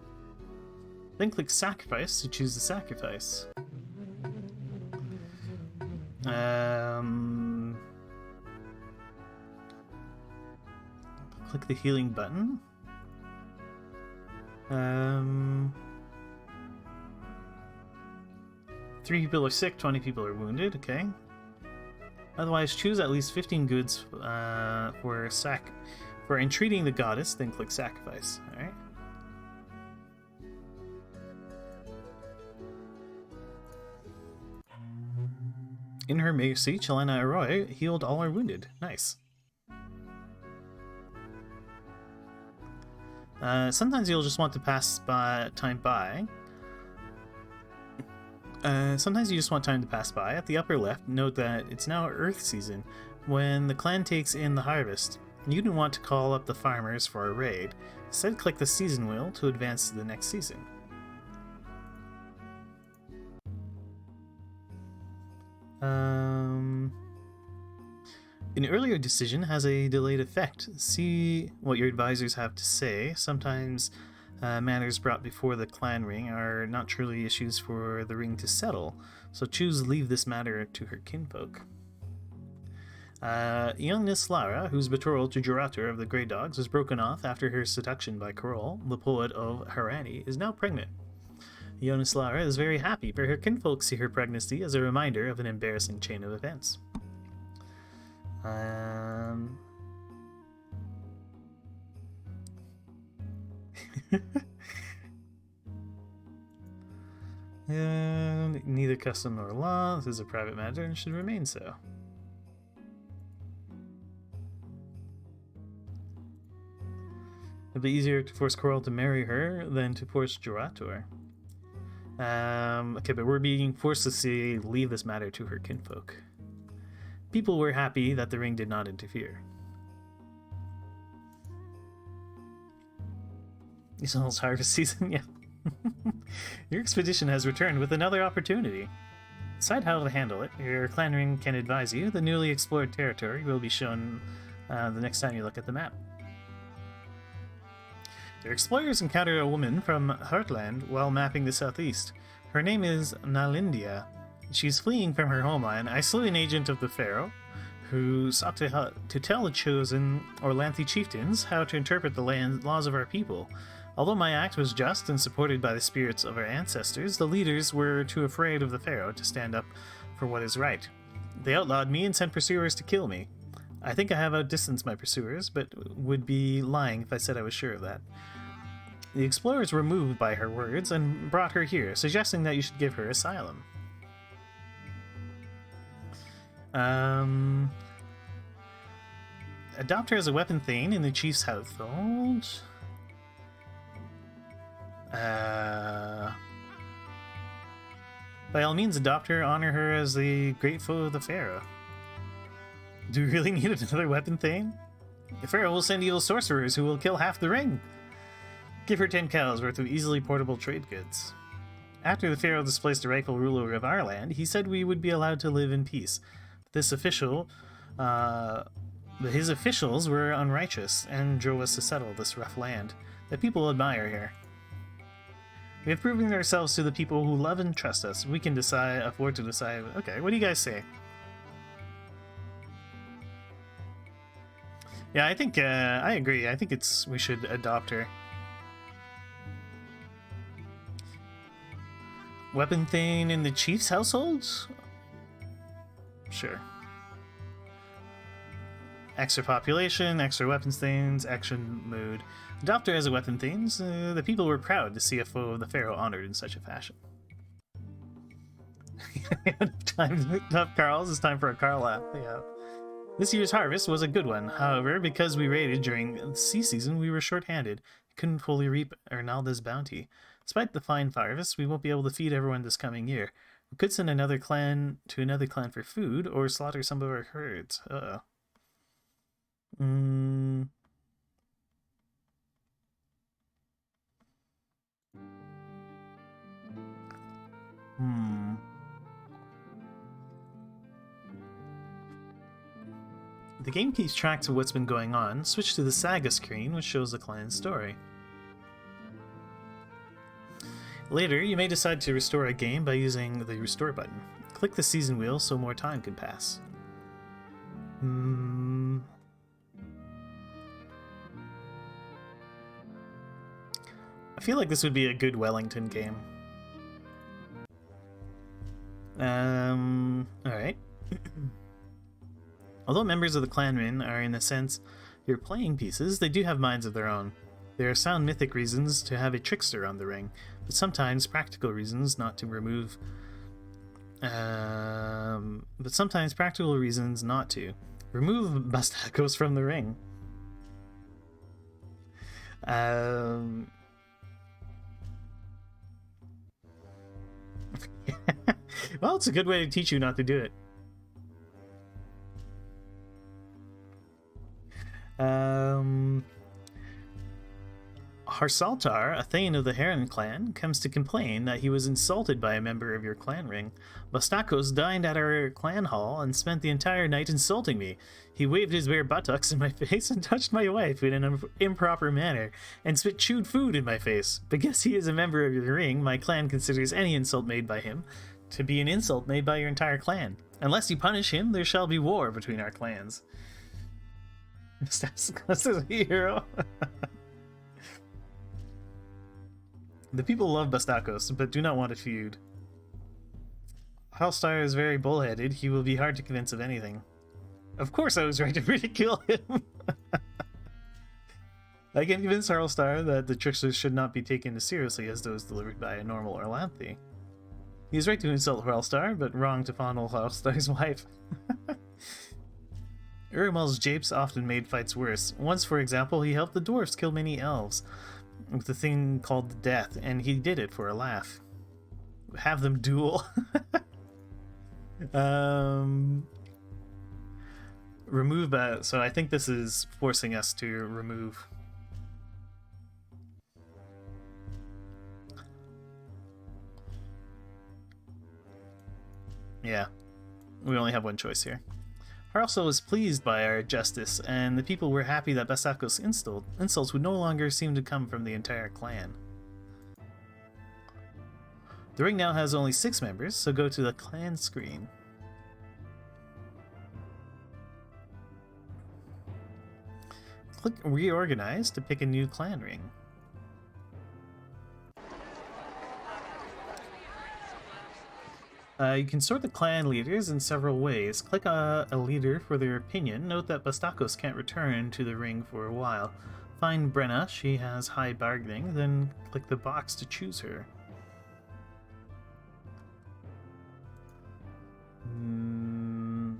Then click Sacrifice to choose the sacrifice. Click the healing button. 3 people are sick, 20 people are wounded, okay. Otherwise, choose at least 15 goods for entreating the goddess, then click Sacrifice, alright. In her mercy, Chalana Arroy healed all our wounded. Nice. Sometimes you'll just want to pass time by. Sometimes you just want time to pass by. At the upper left, note that it's now Earth season, when the clan takes in the harvest. You don't want to call up the farmers for a raid. Instead, click the season wheel to advance to the next season. An earlier decision has a delayed effect. See what your advisors have to say. Sometimes matters brought before the clan ring are not truly issues for the ring to settle, so choose leave this matter to her kinfolk. Young Nislara, who's betrothed to Juratur of the Grey Dogs, was broken off after her seduction by Karol, the poet of Harani, is now pregnant. Young Nislara is very happy, but her kinfolk see her pregnancy as a reminder of an embarrassing chain of events. Neither custom nor law. This is a private matter and should remain so. It'd be easier to force Karol to marry her than to force Juratur. Okay, but we're being forced to leave this matter to her kinfolk. People were happy that the ring did not interfere. It's almost harvest season, yeah. Your expedition has returned with another opportunity. Decide how to handle it. Your clan ring can advise you. The newly explored territory will be shown the next time you look at the map. Your explorers encounter a woman from Heartland while mapping the southeast. Her name is Nalindia. She's fleeing from her homeland. I slew an agent of the Pharaoh, who sought to tell the chosen Orlanthi chieftains how to interpret the laws of our people. Although my act was just and supported by the spirits of our ancestors, the leaders were too afraid of the Pharaoh to stand up for what is right. They outlawed me and sent pursuers to kill me. I think I have outdistanced my pursuers, but would be lying if I said I was sure of that. The explorers were moved by her words and brought her here, suggesting that you should give her asylum. Adopt her as a weapon thane in the chief's household. By all means, adopt her, honor her as the great foe of the Pharaoh. Do we really need another weapon thane? The Pharaoh will send evil sorcerers who will kill half the ring. Give her 10 cows worth of easily portable trade goods. After the Pharaoh displaced the rightful ruler of our land, he said we would be allowed to live in peace. His officials were unrighteous and drove us to settle this rough land that people admire here. We have proven ourselves to the people who love and trust us. We can afford to decide. Okay, what do you guys say? Yeah, I think I agree. I think we should adopt her. Weapon thane in the chief's household? Sure. Extra population, extra weapons thanes, action mood. Adopt her as a weapon thanes. The people were proud to see a foe of the Pharaoh honored in such a fashion. Enough Carls, it's time for a Carl laugh. Yeah. This year's harvest was a good one. However, because we raided during the sea season, we were short-handed. Couldn't fully reap Ernalda's bounty. Despite the fine harvest, we won't be able to feed everyone this coming year. We could send another clan to another clan for food, or slaughter some of our herds. The game keeps track of what's been going on. Switch to the saga screen, which shows the clan's story. Later, you may decide to restore a game by using the restore button. Click the season wheel so more time can pass. I feel like this would be a good Wellington game. Alright. Although members of the clanmen are, in a sense, your playing pieces, they do have minds of their own. There are sound mythic reasons to have a trickster on the ring, but sometimes practical reasons not to remove... Remove Bastakos from the ring. Well, it's a good way to teach you not to do it. Harsaltar, a thane of the Heron clan, comes to complain that he was insulted by a member of your clan ring. Bastakos dined at our clan hall and spent the entire night insulting me. He waved his bare buttocks in my face and touched my wife in an improper manner, and spit chewed food in my face. Because he is a member of your ring, my clan considers any insult made by him to be an insult made by your entire clan. Unless you punish him, there shall be war between our clans. This is a hero. The people love Bastakos, but do not want a feud. Hellstar is very bullheaded. He will be hard to convince of anything. Of course I was right to ridicule him. I can convince Harlstar that the tricksters should not be taken as seriously as those delivered by a normal Orlanthe. He is right to insult Harlstar, but wrong to fondle Harlstar's wife. Urimel's japes often made fights worse. Once, for example, he helped the dwarves kill many elves with a thing called death, and he did it for a laugh. Have them duel. Remove that. So I think this is forcing us to remove. Yeah, we only have one choice here. Haralso was pleased by our justice, and the people were happy that Basakos' insults would no longer seem to come from the entire clan. The ring now has only 6 members, so go to the clan screen. Click Reorganize to pick a new clan ring. You can sort the clan leaders in several ways. Click a leader for their opinion. Note that Bastakos can't return to the ring for a while. Find Brenna, she has high bargaining, then click the box to choose her.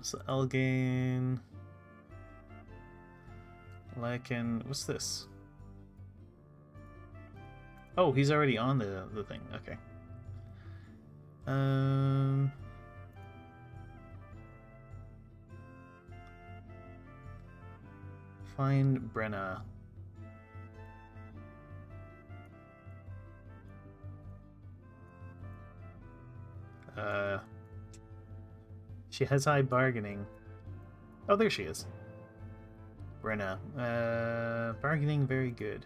So Elgain... Lycan... What's this? Oh, he's already on the thing. Okay. Find Brenna. She has high bargaining. Oh, there she is. Brenna. Bargaining, very good.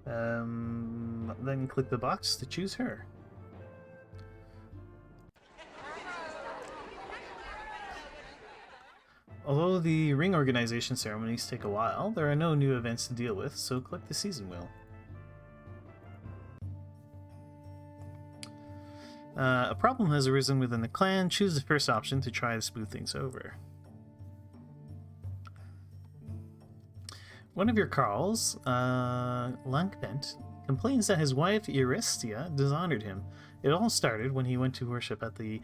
Then click the box to choose her. Although the ring organization ceremonies take a while, there are no new events to deal with, so click the season wheel. A problem has arisen within the clan. Choose the first option to try to smooth things over. One of your Carls, Lankbent, complains that his wife Euristia dishonored him. It all started when he went to worship at the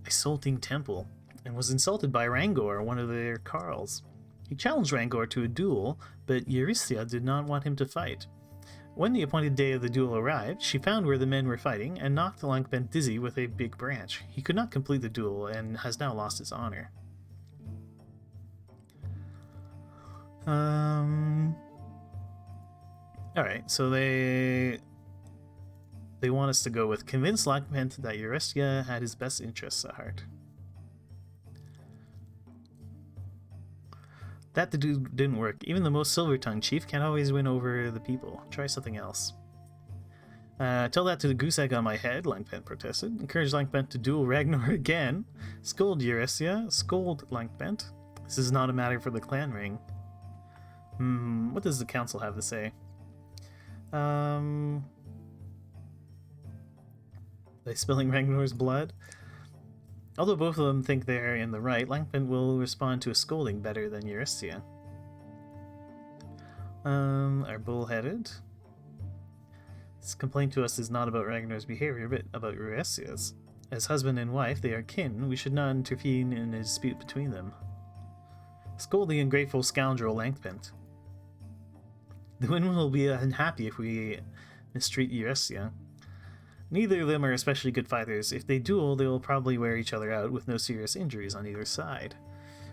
Isolting Temple and was insulted by Rangor, one of their Carls. He challenged Rangor to a duel, but Euristia did not want him to fight. When the appointed day of the duel arrived, she found where the men were fighting and knocked Lankbent dizzy with a big branch. He could not complete the duel and has now lost his honor. Alright, so they want us to go with convince Lankbent that Euristia had his best interests at heart. That didn't work. Even the most silver-tongued chief can't always win over the people. Try something else. Tell that to the goose egg on my head, Lankbent protested. Encourage Lankbent to duel Ragnar again. Scold Euristia. Scold Lankbent. This is not a matter for the clan ring. What does the council have to say? By spilling Ragnar's blood? Although both of them think they're in the right, Lankbent will respond to a scolding better than Euristia. Are bullheaded. This complaint to us is not about Ragnar's behavior, but about Euristia's. As husband and wife, they are kin. We should not intervene in a dispute between them. Scold the ungrateful scoundrel Lankbent. The women will be unhappy if we mistreat Euristia. Neither of them are especially good fighters. If they duel, they will probably wear each other out with no serious injuries on either side.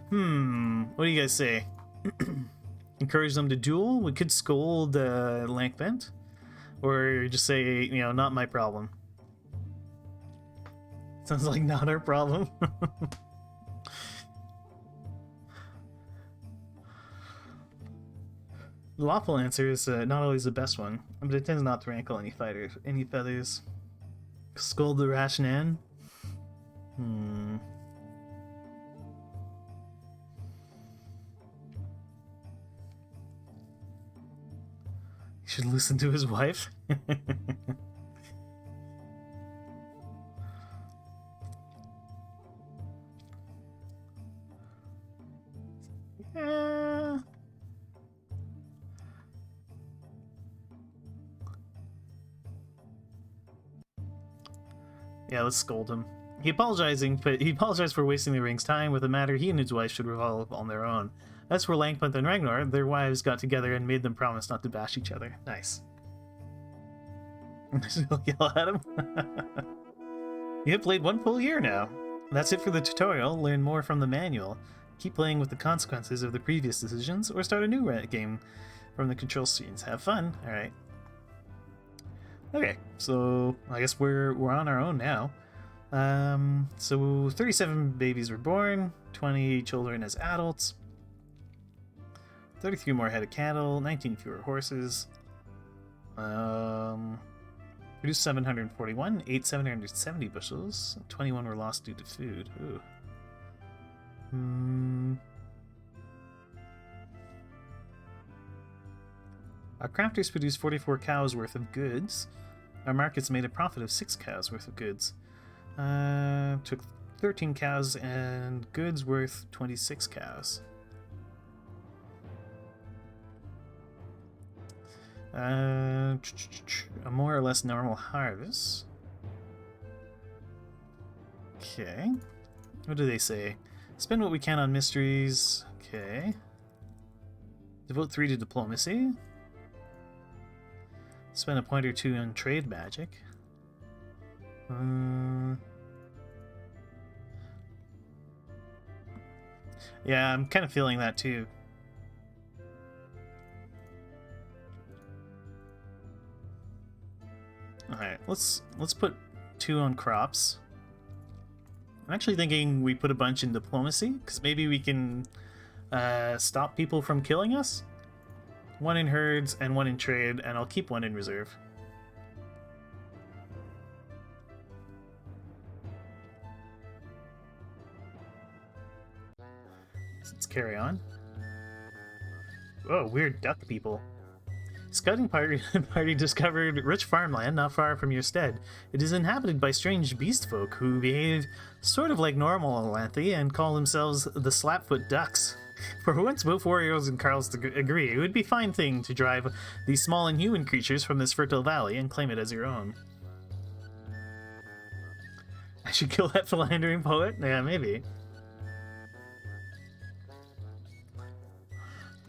What do you guys say? Encourage them to duel? We could scold Lankbent? Or just say, you know, not my problem. Sounds like not our problem. The lawful answer is not always the best one, but it tends not to rankle any feathers. Scold the Rashnan. Hmm. He should listen to his wife. Yeah, let's scold him. He apologized for wasting the ring's time with a matter he and his wife should resolve on their own. As for Langpant and Ragnar, their wives got together and made them promise not to bash each other. Nice. He'll yell at him. You have played 1 full year now. That's it for the tutorial. Learn more from the manual. Keep playing with the consequences of the previous decisions, or start a new game from the control screens. Have fun. All right. Okay, so I guess we're on our own now. So 37 babies were born, 20 children as adults, 33 more head of cattle, 19 fewer horses. Produced 741, ate 770 bushels, 21 were lost due to food. Ooh. Our crafters produced 44 cows worth of goods. Our markets made a profit of 6 cows worth of goods. Took 13 cows and goods worth 26 cows. A more or less normal harvest. Okay. What do they say? Spend what we can on mysteries. Okay. Devote 3 to diplomacy. Spend a point or 2 on trade magic. Yeah, I'm kind of feeling that too. Alright, let's put 2 on crops. I'm actually thinking we put a bunch in diplomacy, because maybe we can stop people from killing us. 1 in herds and 1 in trade, and I'll keep 1 in reserve. Let's carry on. Oh, weird duck people. Scouting party discovered rich farmland not far from your stead. It is inhabited by strange beast folk who behave sort of like normal Atlanthi and call themselves the Slapfoot Ducks. For once both warriors and Carls agree, it would be a fine thing to drive these small inhuman creatures from this fertile valley and claim it as your own. I should kill that philandering poet? Yeah, maybe.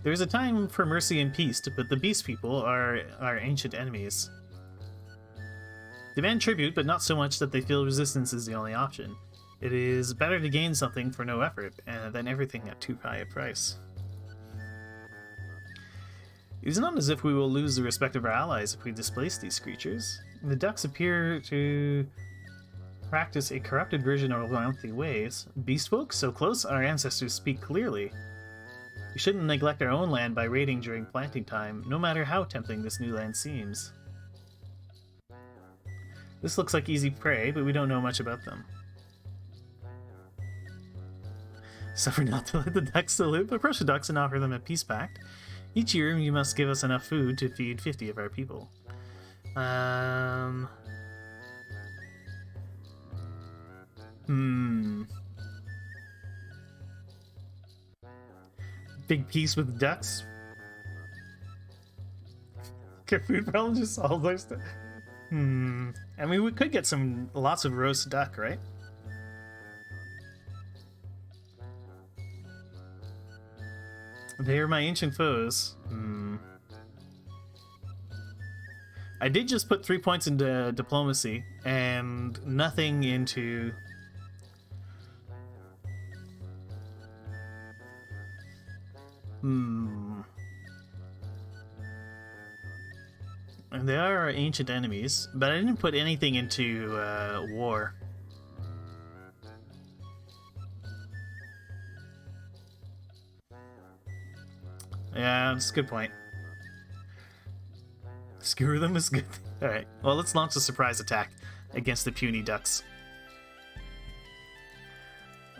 There is a time for mercy and peace, but the beast people are our ancient enemies. Demand tribute, but not so much that they feel resistance is the only option. It is better to gain something for no effort than everything at too high a price. It is not as if we will lose the respect of our allies if we displace these creatures. The ducks appear to practice a corrupted version of Atlanthi ways. Beast folk, so close, our ancestors speak clearly. We shouldn't neglect our own land by raiding during planting time, no matter how tempting this new land seems. This looks like easy prey, but we don't know much about them. Suffer not to let the ducks still live. Approach the ducks and offer them a peace pact. Each year you must give us enough food to feed 50 of our people. Big peace with the ducks. Get food problems just solve our stuff. I mean, we could get lots of roast duck, right? They are my ancient foes. I did just put 3 points into diplomacy and nothing into... They are our ancient enemies, but I didn't put anything into war. Yeah, that's a good point. Screw them is good. Alright, well, let's launch a surprise attack. against the puny ducks.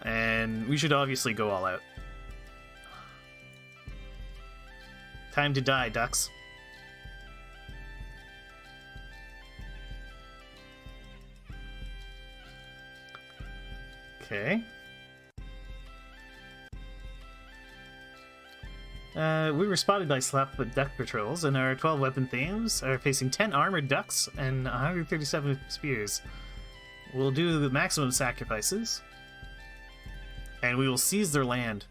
And we should obviously go all out. Time to die, ducks. Okay. We were spotted by Slapfoot duck patrols, and our 12 weapon themes are facing 10 armored ducks and 137 spears. We'll do the maximum sacrifices, and we will seize their land.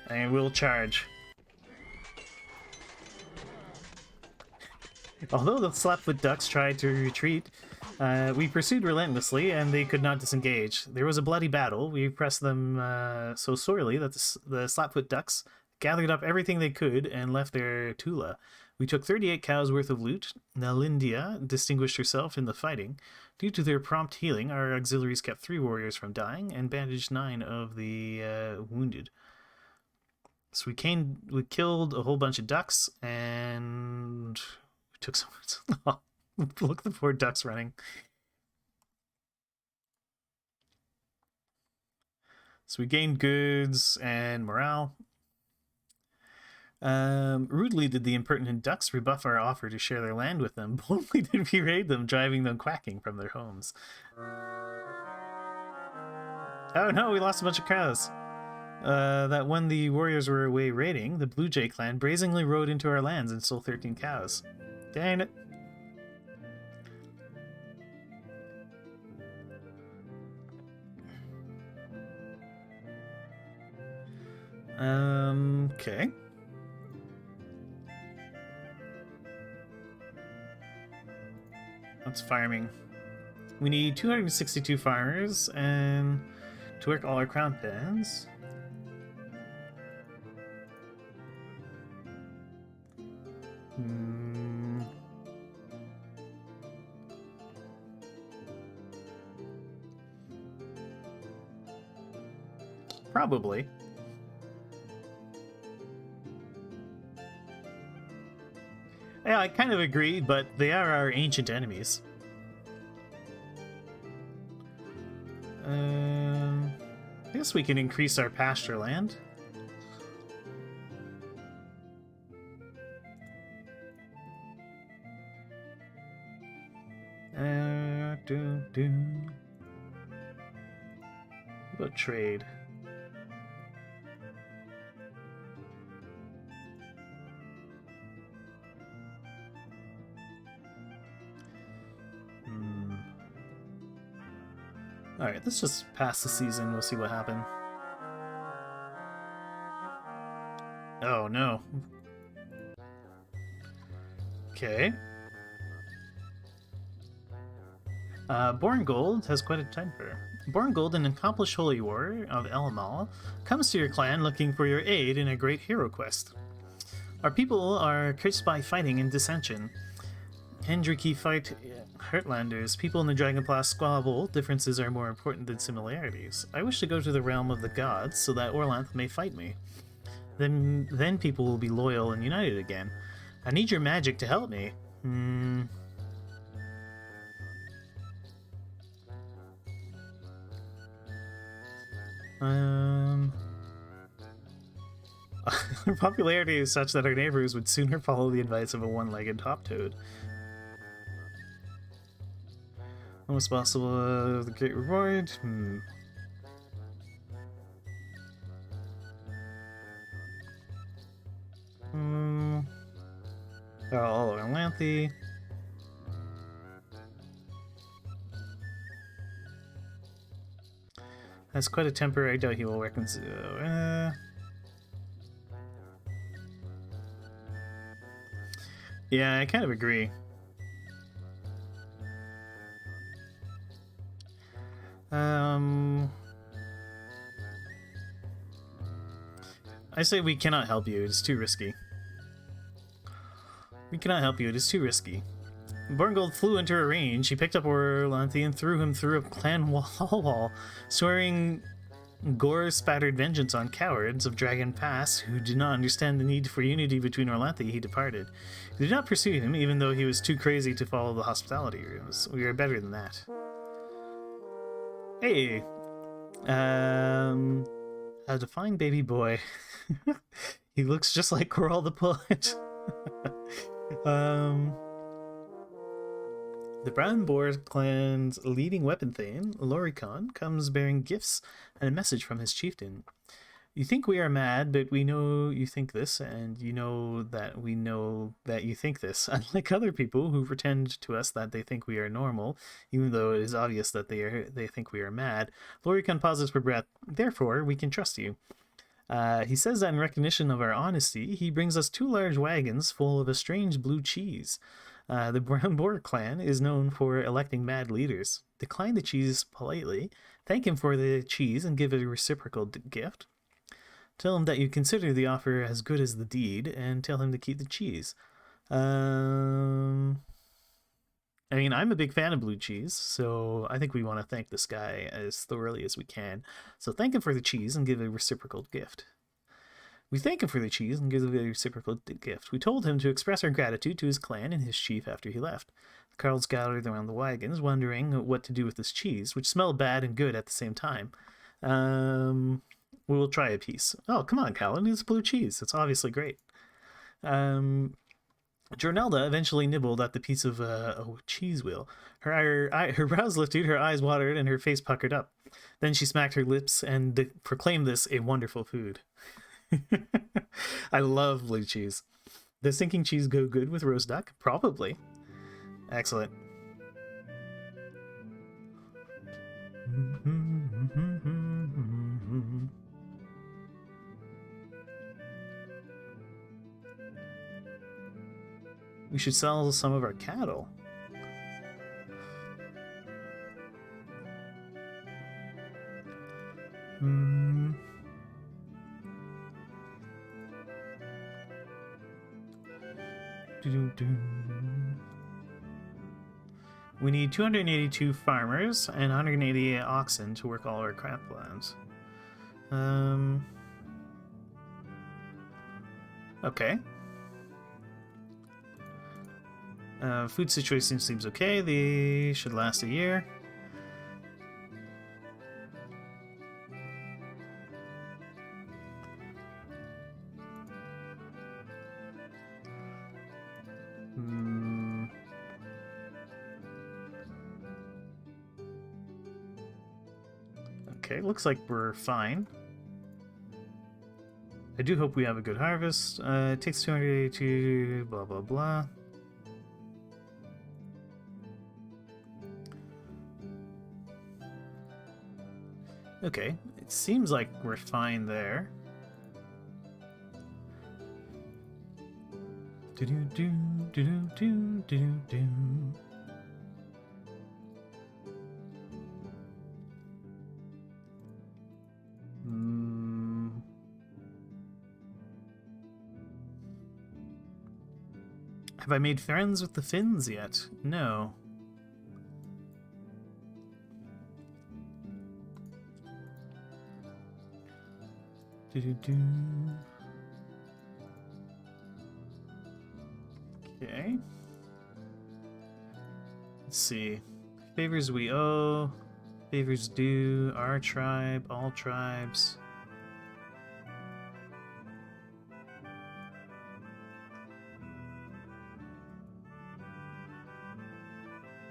And we'll charge. Although the Slapfoot ducks tried to retreat, we pursued relentlessly, and they could not disengage. There was a bloody battle. We pressed them so sorely that the Slapfoot ducks gathered up everything they could and left their Tula. We took 38 cows worth of loot. Nalindia distinguished herself in the fighting. Due to their prompt healing, our auxiliaries kept 3 warriors from dying and bandaged 9 of the wounded. So we killed a whole bunch of ducks, and we took some... Oh, look at the poor ducks running. So we gained goods and morale. Rudely did the impertinent ducks rebuff our offer to share their land with them. Boldly did we raid them, driving them quacking from their homes. Oh no, we lost a bunch of cows. That when the warriors were away raiding, the Blue Jay clan brazenly rode into our lands and stole 13 cows. Dang it. Okay. That's farming. We need 262 farmers and to work all our crown pens. Probably. Yeah, I kind of agree, but they are our ancient enemies. I guess we can increase our pasture land. What about trade? Alright, let's just pass the season. We'll see what happens. Oh, no. Okay. Born Gold has quite a temper. Born Gold, an accomplished holy warrior of Elamal, comes to your clan looking for your aid in a great hero quest. Our people are cursed by fighting and dissension. Hendriki fight Heartlanders. People in the Dragonpass squabble. Differences are more important than similarities. I wish to go to the realm of the gods so that Orlanth may fight me. Then people will be loyal and united again. I need your magic to help me. Our popularity is such that our neighbors would sooner follow the advice of a one-legged top toad. Almost possible of the great reward. All over Lanthy. That's quite a temper. I doubt he will reconcile. Yeah, I kind of agree. I say we cannot help you. It is too risky. We cannot help you. It is too risky. Borngold flew into a range. He picked up Orlanthi and threw him through a clan wall, swearing Gore spattered vengeance on cowards of Dragon Pass who did not understand the need for unity between Orlanthe. He departed. We did not pursue him, even though he was too crazy to follow the hospitality rules. We are better than that. Hey, a defined baby boy. He looks just like Coral the Poet. The Brown Boar clan's leading weapon thane, Loricon, comes bearing gifts and a message from his chieftain. You think we are mad, but we know you think this, and you know that we know that you think this. Unlike other people who pretend to us that they think we are normal, even though it is obvious that they think we are mad, Loricon pauses for breath. Therefore, we can trust you. He says that in recognition of our honesty, he brings us 2 large wagons full of a strange blue cheese. The Brown Boar clan is known for electing mad leaders. Decline the cheese politely, thank him for the cheese, and give it a reciprocal gift. Tell him that you consider the offer as good as the deed, and tell him to keep the cheese. I mean, I'm a big fan of blue cheese, so I think we want to thank this guy as thoroughly as we can. So thank him for the cheese and give a reciprocal gift. We thank him for the cheese and give a reciprocal gift. We told him to express our gratitude to his clan and his chief after he left. The carls gathered around the wagons, wondering what to do with this cheese, which smelled bad and good at the same time. We will try a piece. Oh, come on, Callan, it's blue cheese. It's obviously great. Jornelda eventually nibbled at the piece of a cheese wheel. Her brows lifted, her eyes watered, and her face puckered up. Then she smacked her lips and proclaimed this a wonderful food. I love blue cheese. Does sinking cheese go good with roast duck? Probably. Excellent. We should sell some of our cattle. We need 282 farmers and 188 oxen to work all our croplands. Okay. Food situation seems okay. They should last a year. Okay, looks like we're fine. I do hope we have a good harvest. It takes 282, blah blah blah. Okay, it seems like we're fine there. Have I made friends with the Finns yet? No. Okay. Let's see. Favors we owe. Favors due. Our tribe. All tribes.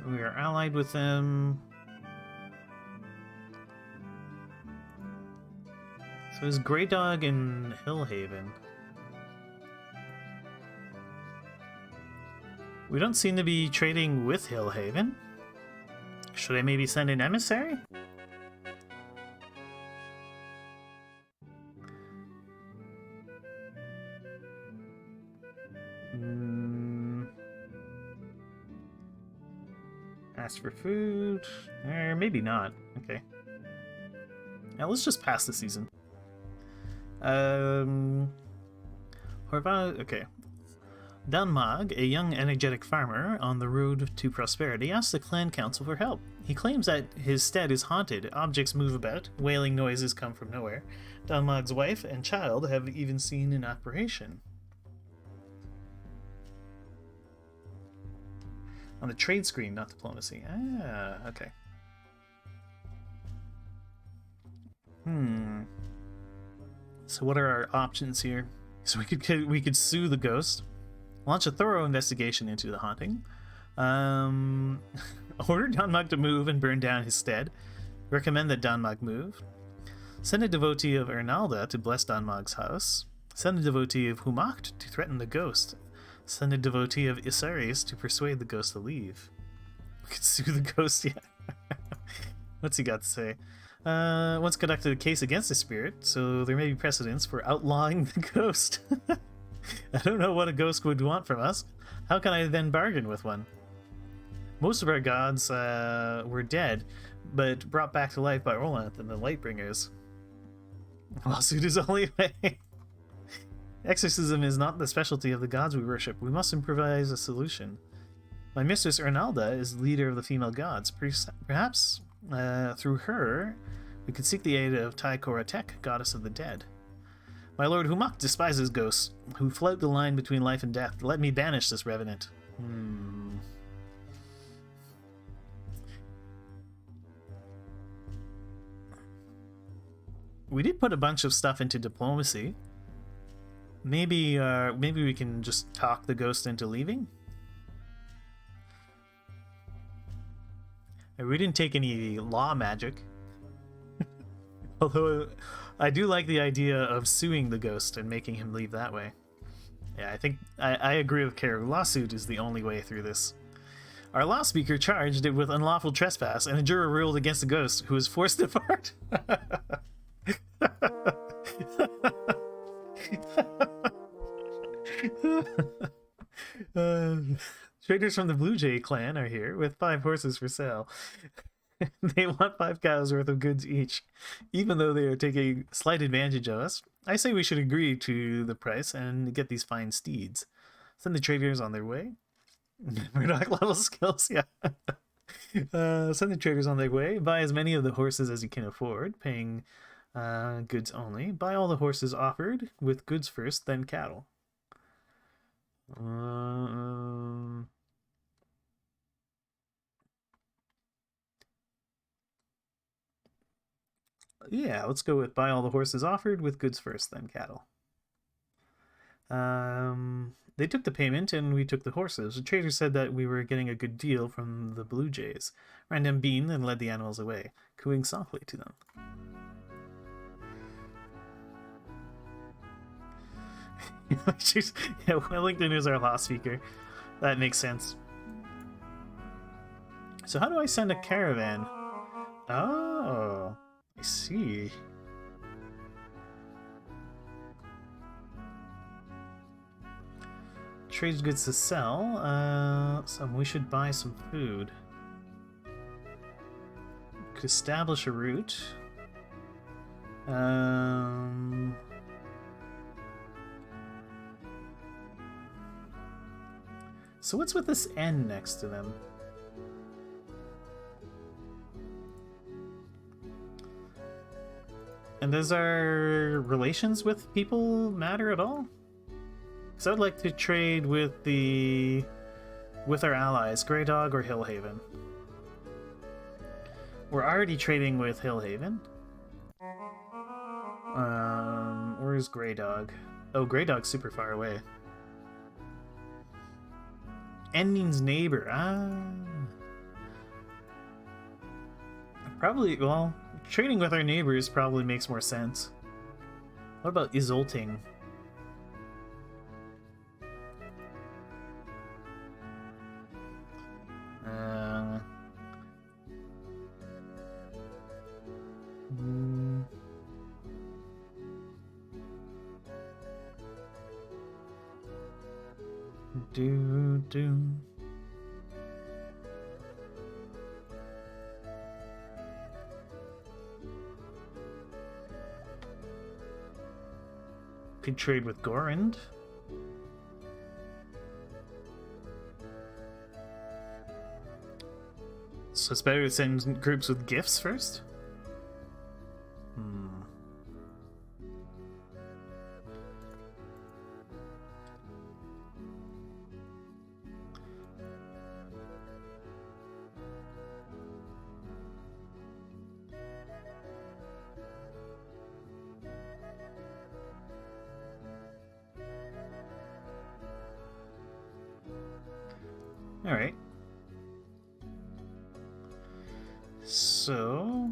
We are allied with them. So is Grey Dog in Hillhaven? We don't seem to be trading with Hillhaven. Should I maybe send an emissary? Ask for food. Or maybe not. Okay. Now let's just pass the season. Horvath, okay. Dunmog, a young energetic farmer on the road to prosperity, asks the clan council for help. He claims that his stead is haunted, objects move about, wailing noises come from nowhere. Dunmog's wife and child have even seen an apparition. On the trade screen, not diplomacy. Ah, okay. So what are our options here? So we could sue the ghost, launch a thorough investigation into the haunting, order Dunmog to move and burn down his stead, recommend that Dunmog move, send a devotee of Ernalda to bless Dunmog's house, send a devotee of Humacht to threaten the ghost, send a devotee of Isaris to persuade the ghost to leave. We could sue the ghost, yeah. What's he got to say? Once conducted a case against the spirit, so there may be precedents for outlawing the ghost. I don't know what a ghost would want from us. How can I then bargain with one? Most of our gods were dead, but brought back to life by Orlanth and the Lightbringers. Lawsuit is only way. Exorcism is not the specialty of the gods we worship. We must improvise a solution. My mistress Ernalda is the leader of the female gods. Perhaps through her, we could seek the aid of Taikoratek, goddess of the dead. My lord Humak despises ghosts, who float the line between life and death. Let me banish this revenant. We did put a bunch of stuff into diplomacy. Maybe we can just talk the ghost into leaving? We didn't take any law magic. Although I do like the idea of suing the ghost and making him leave that way. Yeah, I think I agree with Keriew. Lawsuit is the only way through this. Our law speaker charged it with unlawful trespass, and a juror ruled against the ghost, who was forced to depart. Traders from the Blue Jay clan are here with 5 horses for sale. They want 5 cows worth of goods each, even though they are taking slight advantage of us. I say we should agree to the price and get these fine steeds. Send the traders on their way. Murdoch level skills, yeah. Send the traders on their way. Buy as many of the horses as you can afford, paying goods only. Buy all the horses offered, with goods first, then cattle. Yeah, let's go with buy all the horses offered, with goods first, then cattle. They took the payment and we took the horses. The trader said that we were getting a good deal from the Blue Jays. Random beamed and led the animals away, cooing softly to them. Yeah, Wellington is our law speaker. That makes sense. So how do I send a caravan? Oh, I see. Trades goods to sell. So we should buy some food. Could establish a route. So what's with this N next to them? And does our relations with people matter at all? Because I'd like to trade with our allies, Grey Dog or Hillhaven. We're already trading with Hillhaven. Where's Grey Dog? Oh, Grey Dog's super far away. N means neighbor. Probably, well, trading with our neighbors probably makes more sense. What about Isolting? Could trade with Gorand. So it's better to send groups with gifts first? Hmm. Alright. So...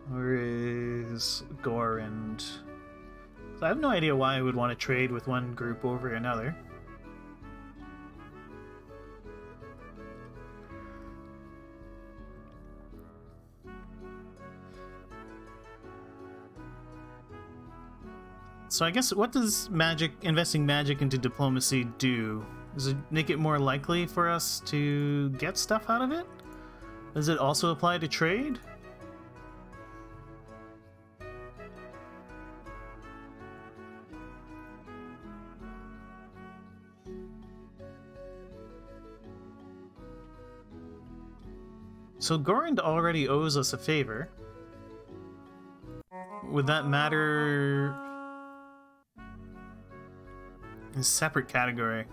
Where is Gorand? So I have no idea why I would want to trade with one group over another. So I guess, what does investing magic into diplomacy do? Does it make it more likely for us to get stuff out of it? Does it also apply to trade? So Gorand already owes us a favor. Would that matter? A separate category.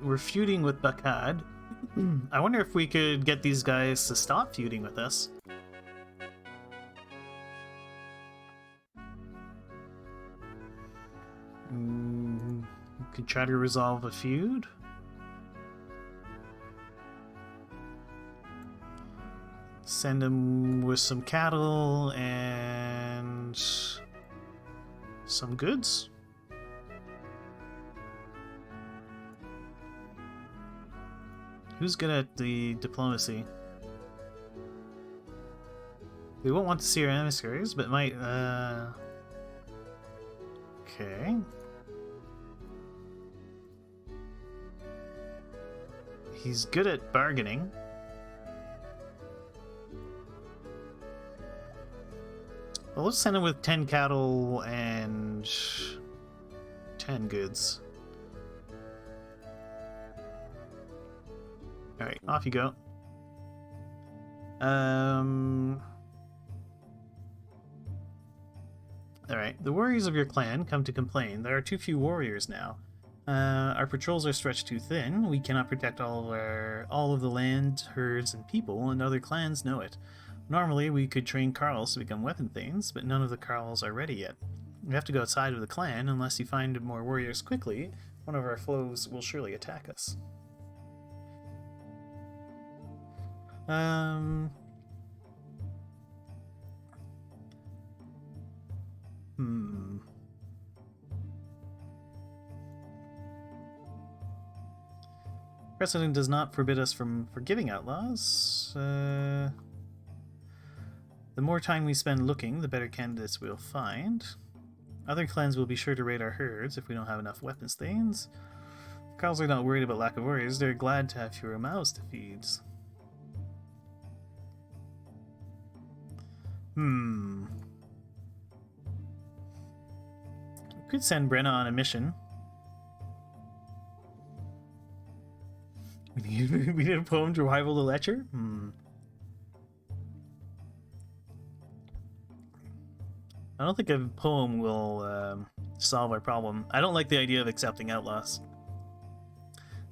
We're feuding with Bakad. I wonder if we could get these guys to stop feuding with us. Could try to resolve a feud. Send him with some cattle and some goods. Who's good at the diplomacy? We won't want to see our emissaries, but might, okay. He's good at bargaining. Well, let's send him with 10 cattle and 10 goods. Alright, off you go. Alright, the warriors of your clan come to complain. There are too few warriors now. Our patrols are stretched too thin. We cannot protect all of the land, herds, and people, and other clans know it. Normally, we could train Carls to become weapon thanes, but none of the Carls are ready yet. We have to go outside of the clan. Unless you find more warriors quickly, one of our foes will surely attack us. Precedent does not forbid us from forgiving outlaws. The more time we spend looking, the better candidates we'll find. Other clans will be sure to raid our herds if we don't have enough weapons thanes. Carls are not worried about lack of warriors. They're glad to have fewer mouths to feed. We could send Brenna on a mission. We need a poem to rival the Lecher? I don't think a poem will solve our problem. I don't like the idea of accepting outlaws.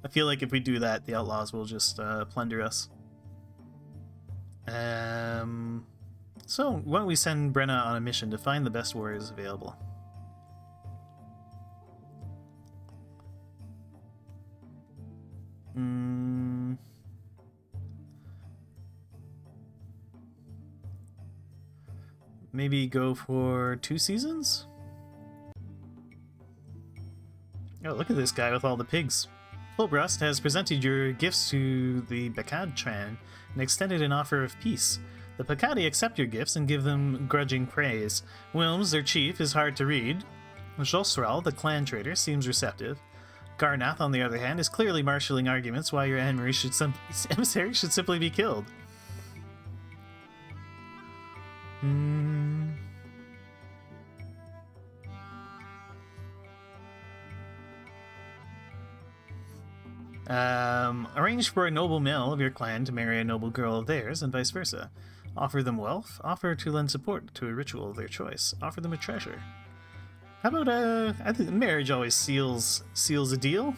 I feel like if we do that, the outlaws will just plunder us. So, why don't we send Brenna on a mission to find the best warriors available? Maybe go for 2 seasons? Oh, look at this guy with all the pigs. Fulbrust has presented your gifts to the Bakad Tran and extended an offer of peace. The Pakadi accept your gifts and give them grudging praise. Wilms, their chief, is hard to read. Josral, the clan trader, seems receptive. Garnath, on the other hand, is clearly marshalling arguments why your emissary should simply be killed. Arrange for a noble male of your clan to marry a noble girl of theirs, and vice versa. Offer them wealth. Offer to lend support to a ritual of their choice. Offer them a treasure. How about I think marriage always seals a deal.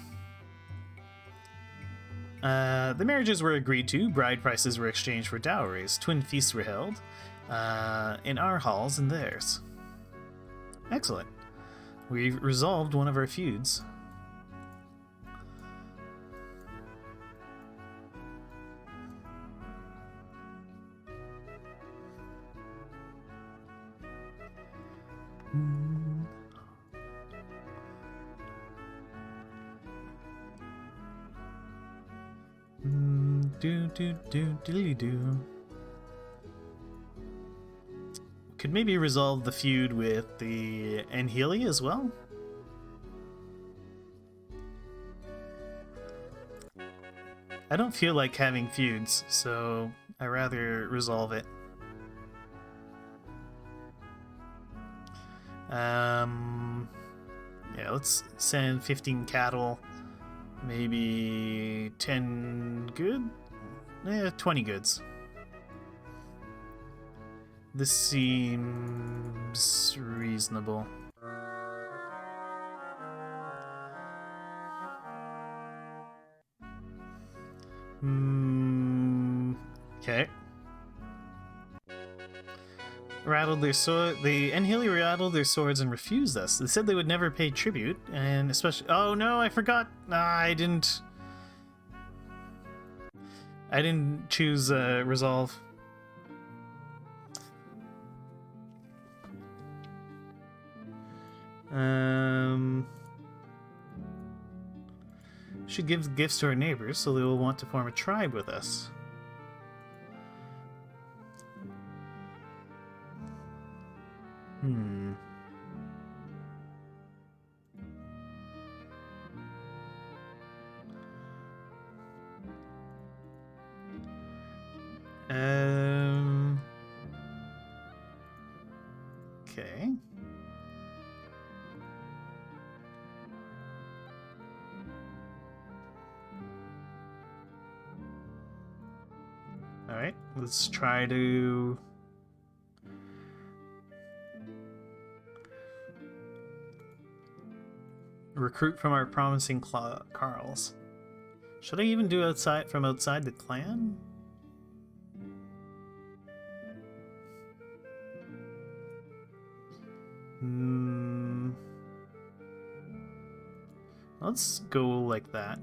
The marriages were agreed to. Bride prices were exchanged for dowries. Twin feasts were held in our halls and theirs. Excellent. We've resolved one of our feuds. Do. Could maybe resolve the feud with the Anheli as well? I don't feel like having feuds, so I rather resolve it. Yeah, let's send 15 cattle, maybe 10 good? Yeah, 20 goods. This seems reasonable. Okay. Rattled their sword. The Anheli rattled their swords and refused us. They said they would never pay tribute, and especially. Oh no, I forgot. I didn't choose resolve. Should give gifts to our neighbors, so they will want to form a tribe with us. Okay. All right, let's try to recruit from our promising Carls. Should I even do from outside the clan? Let's go like that.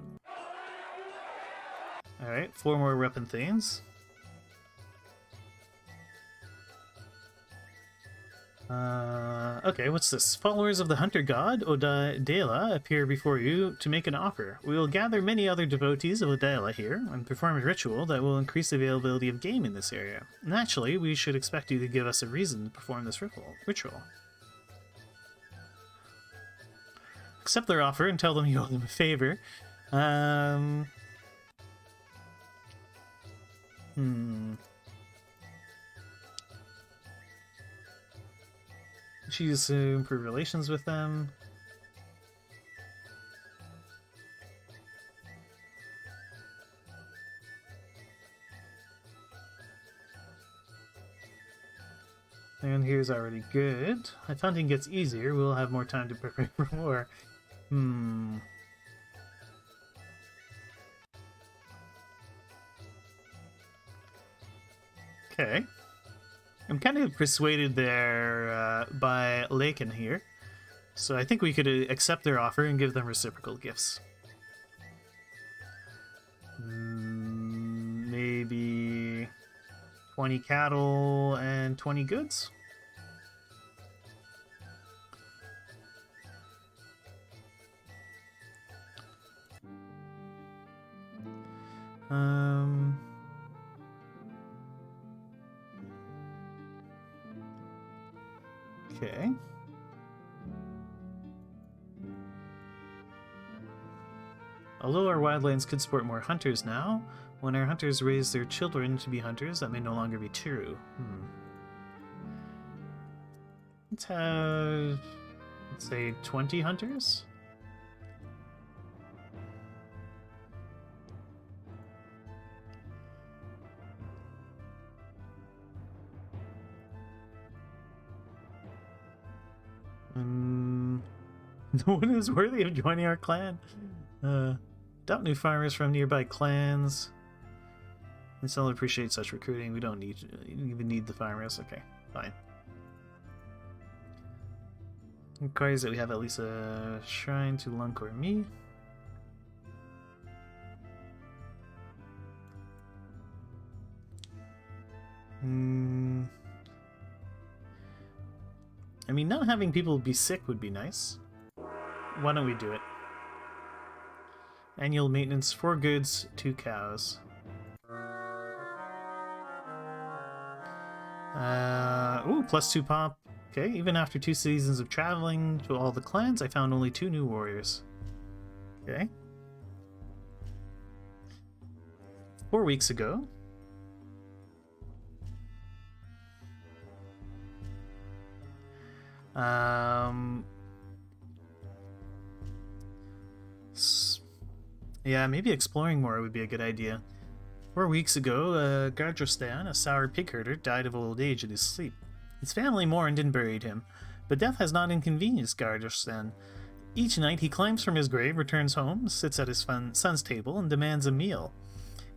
Alright, 4 more weapon things. Okay, what's this? Followers of the hunter god, Odadela, appear before you to make an offer. We will gather many other devotees of Odadela here and perform a ritual that will increase the availability of game in this area. Naturally, we should expect you to give us a reason to perform this ritual. Accept their offer and tell them you owe them a favor. Choose to improve relations with them. And here's already good. If hunting gets easier, we'll have more time to prepare for war. Okay. I'm kind of persuaded there by Laken here. So I think we could accept their offer and give them reciprocal gifts. Maybe 20 cattle and 20 goods? Um... Okay. Although our wildlands could support more hunters now, when our hunters raise their children to be hunters, that may no longer be true. Let's have, let's say, 20 hunters? No one is worthy of joining our clan. Adopt new farmers from nearby clans. We still appreciate such recruiting. We don't even need the farmers. Okay, fine. Requires that we have at least a shrine to Lunk or me. I mean, not having people be sick would be nice. Why don't we do it? Annual maintenance, 4 goods, 2 cows. Ooh, +2 pop. Okay, even after 2 seasons of traveling to all the clans, I found only 2 new warriors. Okay. 4 weeks ago. Yeah, maybe exploring more would be a good idea. 4 weeks ago, Gardrostan, a sour pig herder, died of old age in his sleep. His family mourned and buried him, but death has not inconvenienced Gardrostan. Each night he climbs from his grave, returns home, sits at his son's table, and demands a meal.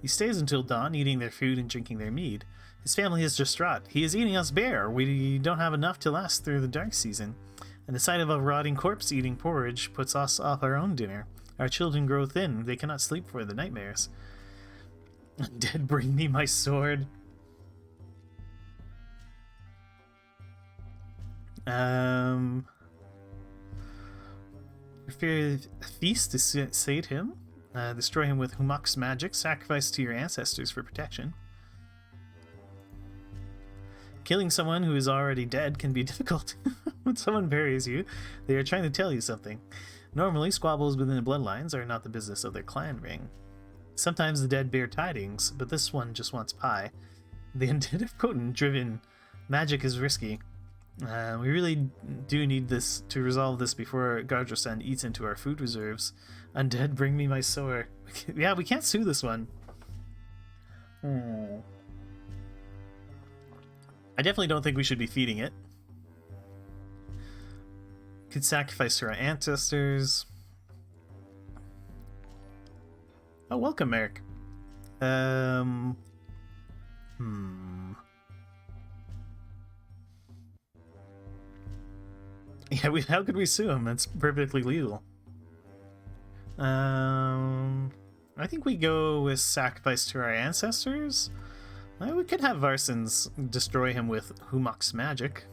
He stays until dawn, eating their food and drinking their mead. His family is distraught. He is eating us bare. We don't have enough to last through the dark season. And the sight of a rotting corpse eating porridge puts us off our own dinner. Our children grow thin. They cannot sleep for the nightmares. Undead, bring me my sword. Prepare a feast to sate him. Destroy him with Humok's magic. Sacrifice to your ancestors for protection. Killing someone who is already dead can be difficult. When someone buries you, they are trying to tell you something. Normally, squabbles within the bloodlines are not the business of their clan ring. Sometimes the dead bear tidings, but this one just wants pie. The undead are potent-driven. Magic is risky. We really do need this to resolve this before Gardrostan eats into our food reserves. Undead, bring me my sword. Yeah, we can't sue this one. I definitely don't think we should be feeding it. Could sacrifice to our ancestors. Oh, welcome, Merrick. Yeah, how could we sue him? It's perfectly legal. I think we go with sacrifice to our ancestors. We could have Varsons destroy him with Humok's magic.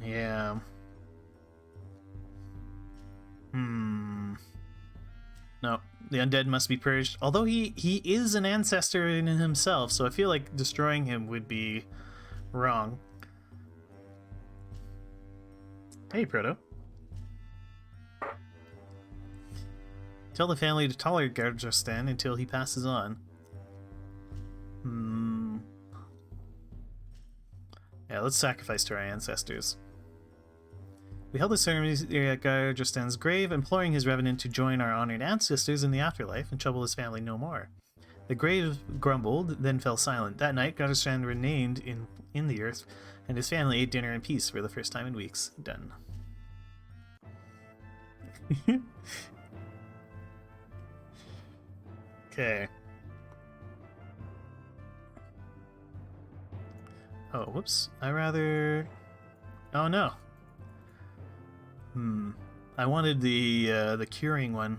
Yeah. No, the undead must be purged. Although he is an ancestor in himself, so I feel like destroying him would be wrong. Hey, Proto. Tell the family to tolerate Gardrostan until he passes on. Yeah, let's sacrifice to our ancestors. We held a ceremony at Gardrostan's grave, imploring his revenant to join our honored ancestors in the afterlife and trouble his family no more. The grave grumbled, then fell silent. That night, Gardrostan remained in the earth, and his family ate dinner in peace for the first time in weeks. Done. Okay. Oh, whoops. I rather... Oh, no. I wanted the curing one.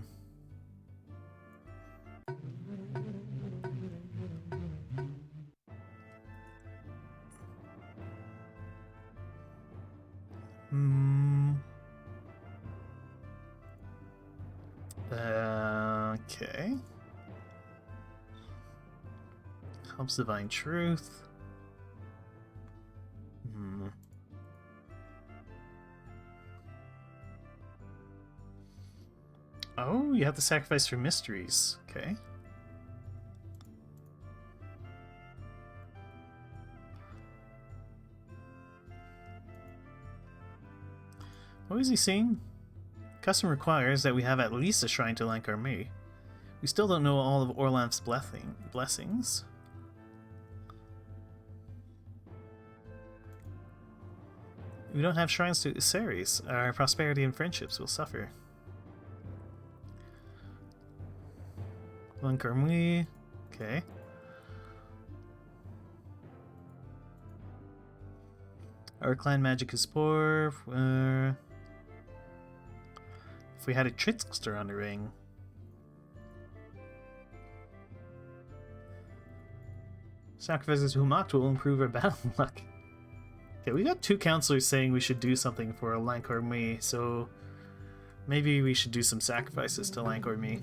Okay. Helps divine truth. Hmm. Oh, you have to sacrifice for mysteries. Okay. What is he saying? Custom requires that we have at least a shrine to Lankarmé. We still don't know all of Orlanth's blessings. We don't have shrines to Ceres. Our prosperity and friendships will suffer. Lankarmé. Okay. Our clan magic is poor. If we had a trickster on the ring. Sacrifices Humat will improve our battle luck. Okay, we got 2 counselors saying we should do something for Lankarmé, so maybe we should do some sacrifices to Lankarmé.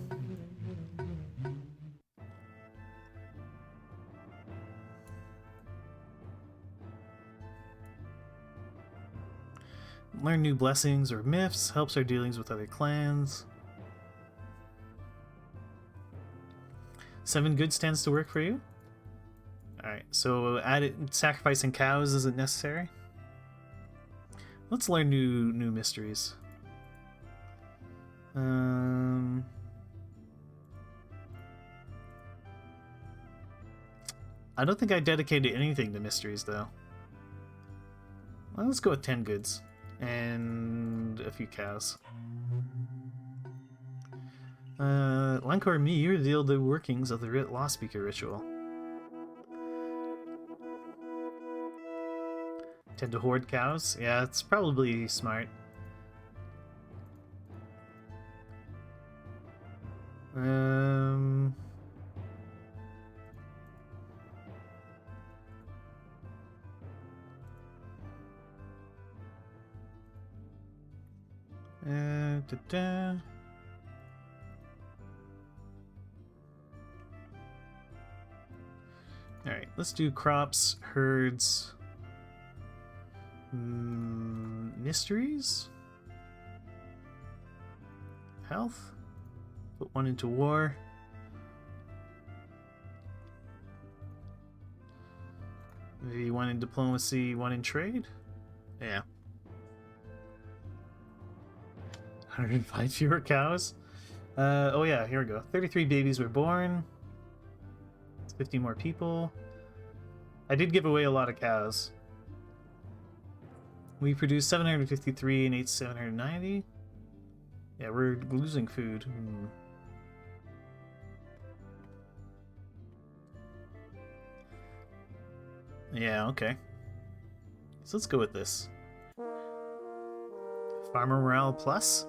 Learn new blessings or myths, helps our dealings with other clans. 7 good stands to work for you? Alright, so sacrificing cows isn't necessary. Let's learn new mysteries. I don't think I dedicated anything to mysteries though. Well, let's go with 10 goods. And a few cows. Lankarmé revealed the workings of the Law Speaker ritual. Tend to hoard cows? Yeah, it's probably smart. Alright, let's do crops, herds, mysteries, health, put 1 into war. Maybe 1 in diplomacy, 1 in trade? Yeah. 105 fewer cows? Oh yeah, here we go. 33 babies were born. 50 more people. I did give away a lot of cows. We produced 753 and ate 790. Yeah, we're losing food. Yeah, okay. So let's go with this. Farmer morale plus.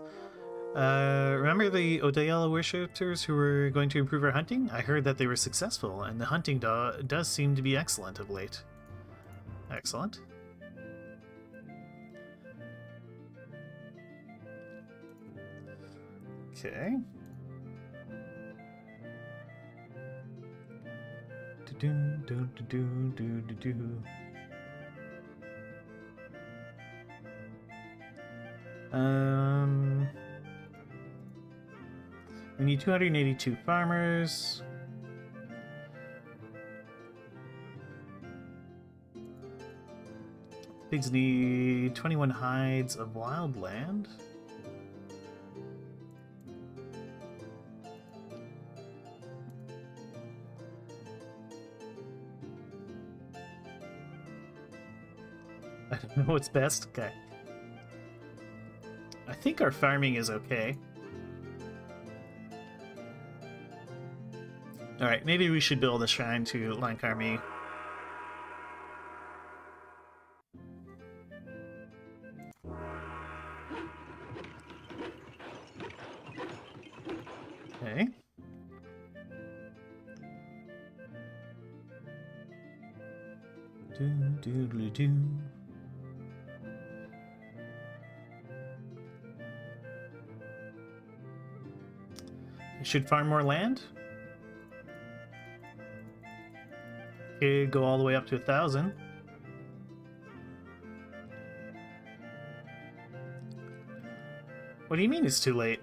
Remember the Odayala worshippers who were going to improve our hunting? I heard that they were successful, and the hunting does seem to be excellent of late. Excellent. Okay. We need 282 farmers. Pigs need 21 hides of wild land. I don't know what's best. Okay. I think our farming is okay. Alright, maybe we should build a shrine to Lankarmé. Okay. Do. You should farm more land. Okay, go all the way up to 1,000. What do you mean it's too late?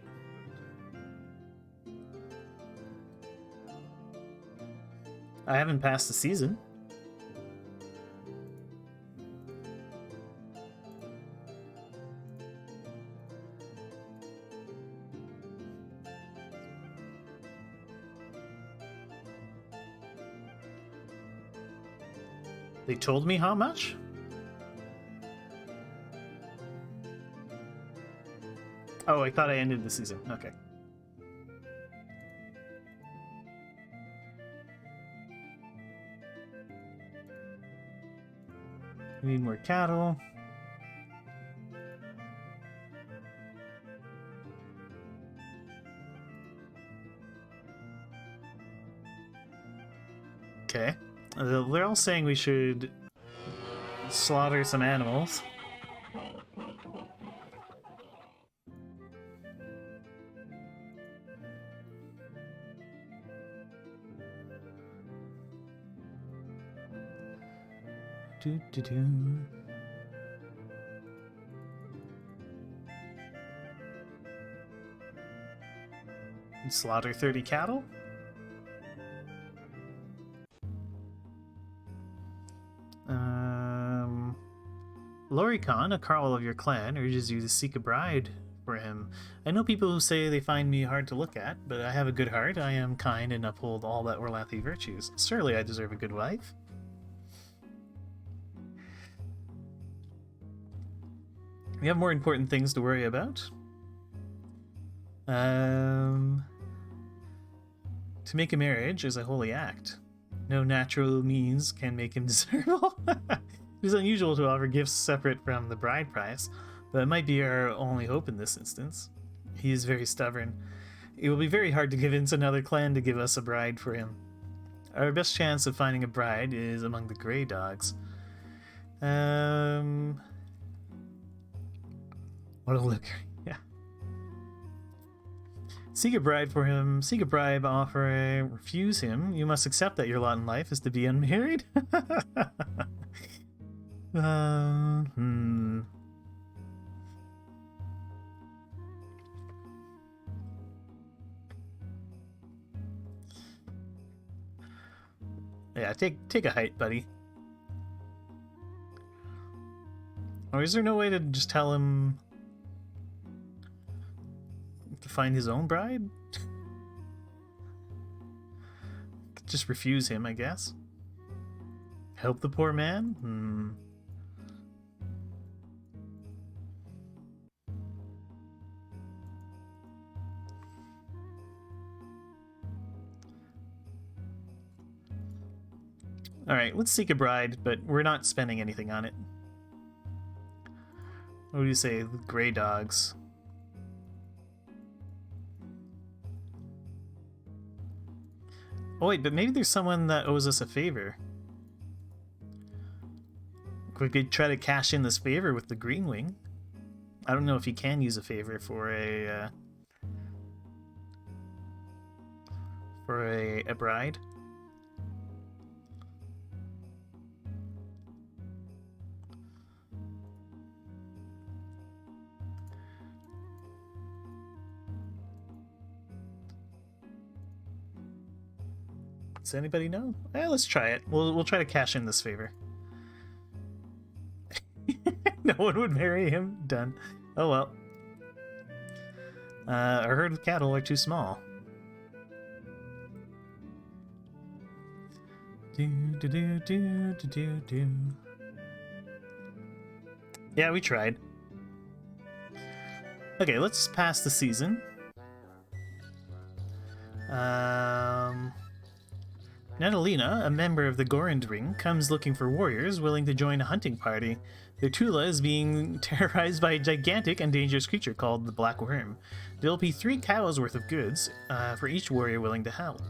I haven't passed the season. They told me how much? Oh, I thought I ended the season. Okay. We need more cattle. Okay. They're all saying we should slaughter some animals. Do. Slaughter 30 cattle? Loricon, a carl of your clan, urges you to seek a bride for him. I know people who say they find me hard to look at, but I have a good heart, I am kind, and uphold all that Orlathi virtues. Surely I deserve a good wife. We have more important things to worry about. To make a marriage is a holy act. No natural means can make him desirable. It is unusual to offer gifts separate from the bride price, but it might be our only hope in this instance. He is very stubborn. It will be very hard to convince another clan to give us a bride for him. Our best chance of finding a bride is among the Grey Dogs. What a look. Yeah. Seek a bride for him. Seek a bribe, offer, refuse him. You must accept that your lot in life is to be unmarried. Yeah, take a height, buddy. Or is there no way to just tell him to find his own bride? Just refuse him, I guess. Help the poor man? Alright, let's seek a bride, but we're not spending anything on it. What do you say? Grey Dogs. Oh wait, but maybe there's someone that owes us a favor. We could try to cash in this favor with the Green Wing. I don't know if you can use a favor for a bride. Does anybody know? Let's try it. We'll try to cash in this favor. No one would marry him. Done. Oh well. A herd of cattle are too small. Yeah, we tried. Okay, let's pass the season. Natalina, a member of the Gorand Ring, comes looking for warriors willing to join a hunting party. Their Tula is being terrorized by a gigantic and dangerous creature called the Black Worm. There'll be 3 cows worth of goods for each warrior willing to help.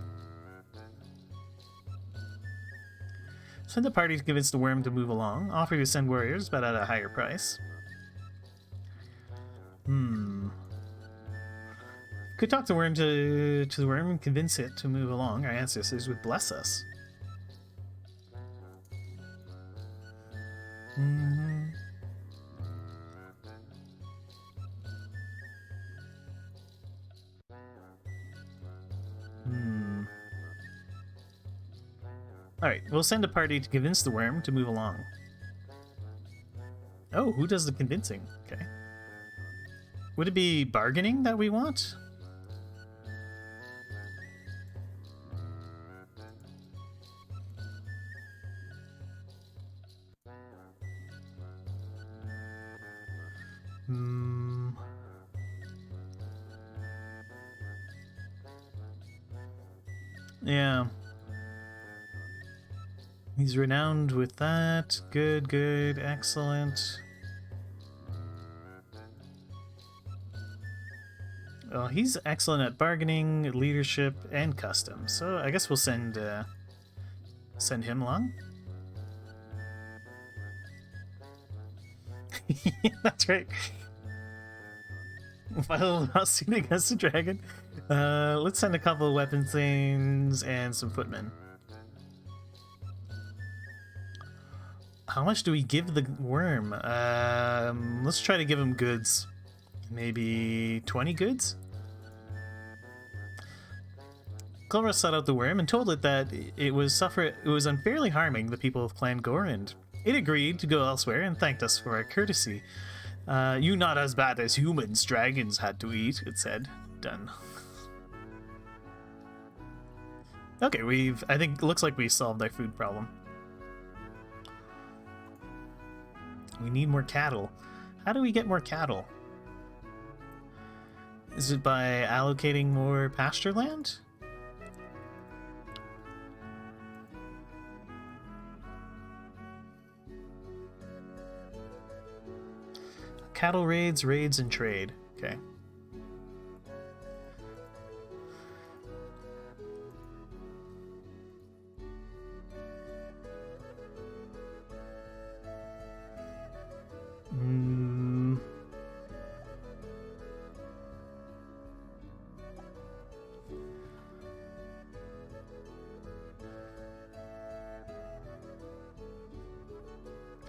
Send the party to convince the worm to move along. Offer to send warriors, but at a higher price. Could talk the worm to the worm and convince it to move along. Our ancestors would bless us. Alright, we'll send a party to convince the worm to move along. Oh, who does the convincing? Okay. Would it be bargaining that we want? Yeah. He's renowned with that. Good, good, excellent. Well, he's excellent at bargaining, leadership, and customs. So I guess we'll send him along. That's right. While lawsuit against the dragon. Let's send a couple of weapon things and some footmen. How much do we give the worm? Let's try to give him goods. Maybe 20 goods? Clover sought out the worm and told it that it was unfairly harming the people of Clan Gorand. It agreed to go elsewhere and thanked us for our courtesy. You not as bad as humans dragons had to eat, it said. Done. Okay, I think, looks like we solved our food problem. We need more cattle. How do we get more cattle? Is it by allocating more pasture land? Cattle raids, and trade. Okay.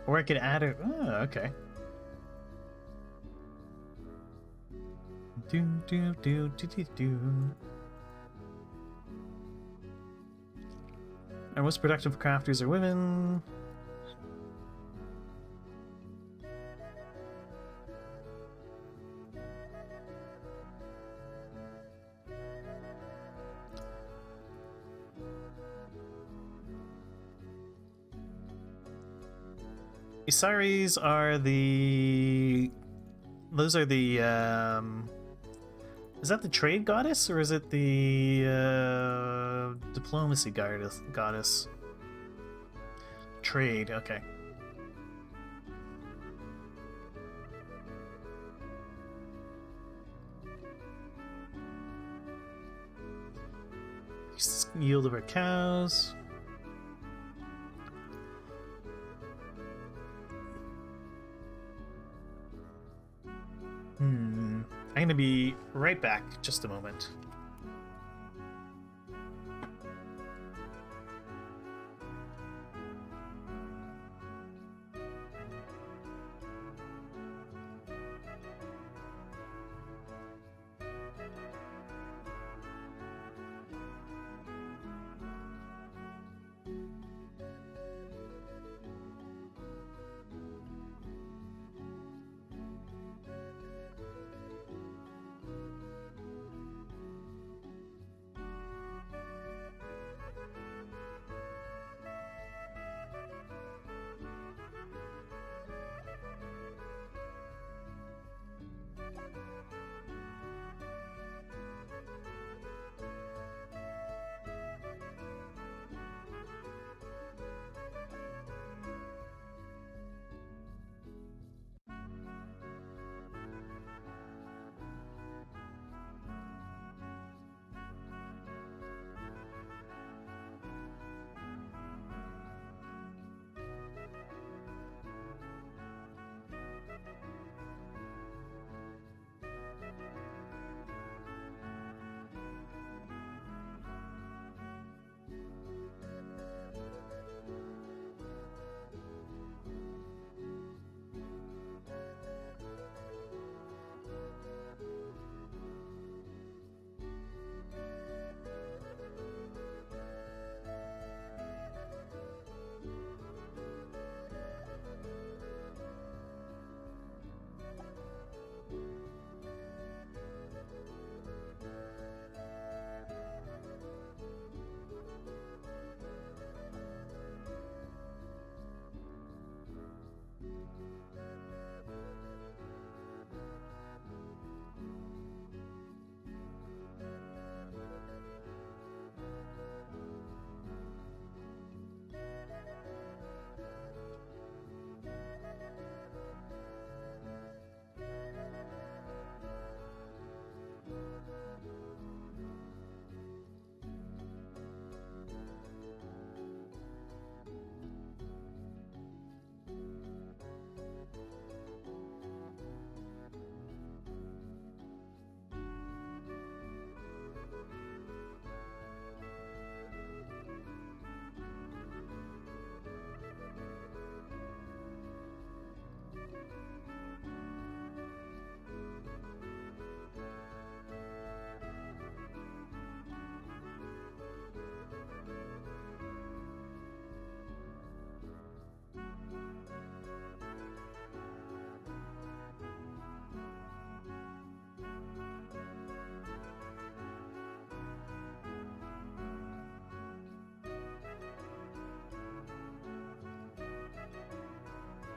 Or I could add a... Oh, okay. Our most productive crafters are women. Isaris are the... Those are the, Is that the trade goddess, or is it the, diplomacy goddess? Trade, okay. Yield of our cows. I'm gonna be right back, just a moment.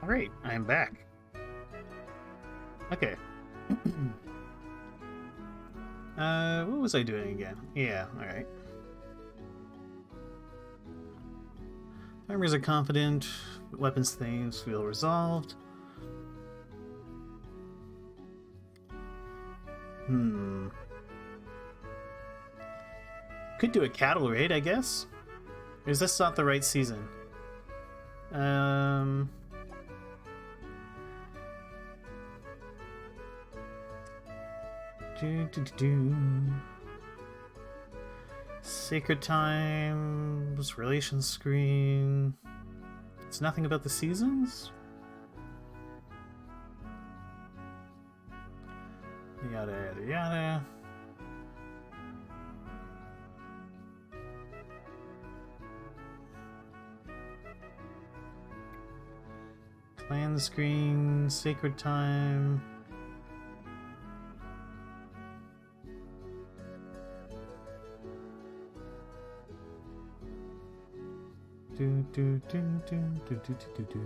Alright, I'm back. Okay. What was I doing again? Yeah, alright. Armors are confident, weapons things feel resolved. Could do a cattle raid, I guess? Or is this not the right season? Sacred times, relations screen. It's nothing about the seasons? Yada yada yada. Clan screen, sacred time. Do do do do do do do do.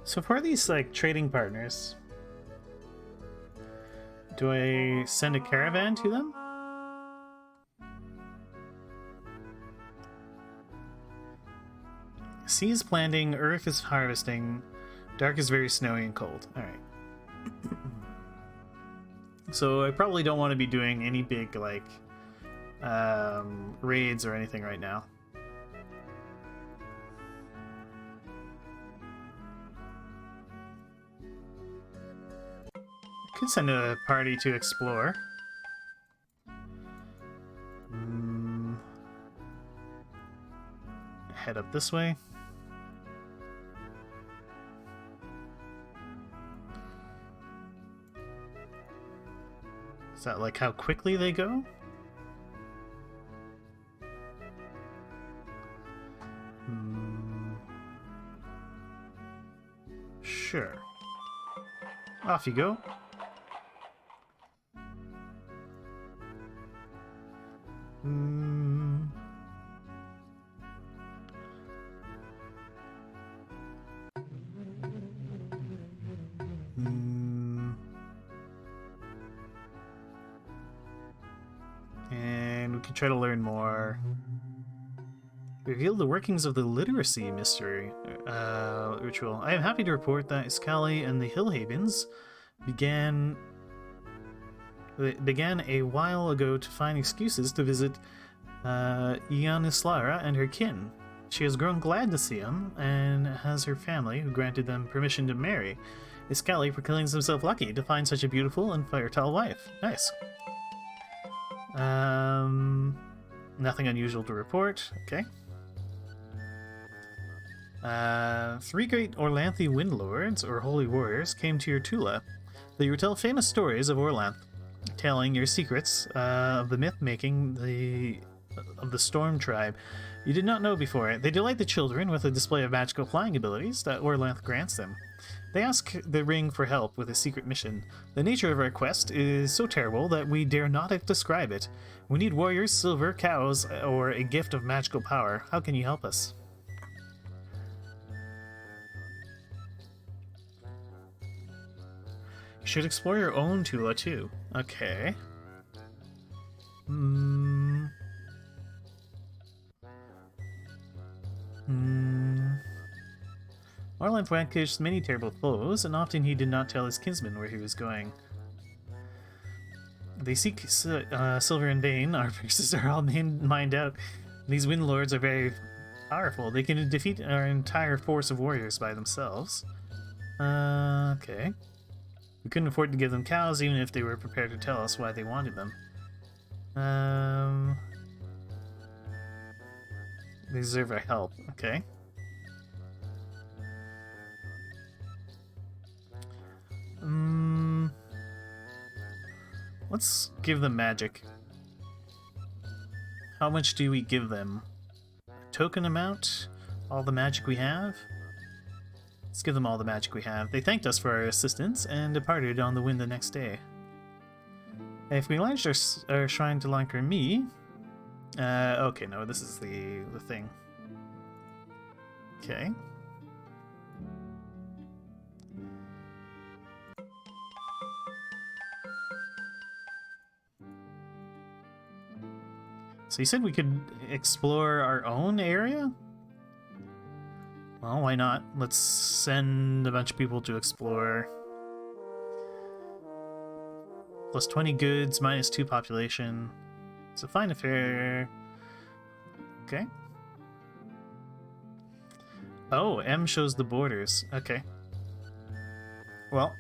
So for these like trading partners, do I send a caravan to them? Sea is planting, earth is harvesting, dark is very snowy and cold. Alright. So I probably don't want to be doing any big like raids or anything right now. Could send a party to explore. Head up this way. Is that like how quickly they go? Sure. Off you go. And we can try to learn more. Reveal the workings of the literacy mystery ritual. I am happy to report that Iskali and the Hillhavens began a while ago to find excuses to visit Ianislara and her kin. She has grown glad to see him, and has her family, who granted them permission to marry. Iskali proclaims himself lucky to find such a beautiful and fertile wife. Nice. Nothing unusual to report. Okay. 3 great Orlanthi Windlords, or Holy Warriors, came to your Tula. They retell famous stories of Orlanth, telling your secrets of the myth-making of the Storm Tribe you did not know before. They delight the children with a display of magical flying abilities that Orlanth grants them. They ask the ring for help with a secret mission. The nature of our quest is so terrible that we dare not describe it. We need warriors, silver, cows, or a gift of magical power. How can you help us? You should explore your own Tula too. Okay. Orlanth vanquished many terrible foes, and often he did not tell his kinsmen where he was going. They seek silver in vain. Our forces are all mined out. These Windlords are very powerful. They can defeat our entire force of warriors by themselves. Okay. We couldn't afford to give them cows, even if they were prepared to tell us why they wanted them. They deserve our help. Okay. Let's give them magic. How much do we give them? Token amount? All the magic we have? Let's give them all the magic we have. They thanked us for our assistance and departed on the wind the next day. If we launched our shrine to Lankar Mi... okay, no, this is the thing. Okay. So you said we could explore our own area? Well, why not? Let's send a bunch of people to explore. Plus 20 goods, minus 2 population. It's a fine affair. Okay. Oh, M shows the borders. Okay. Well.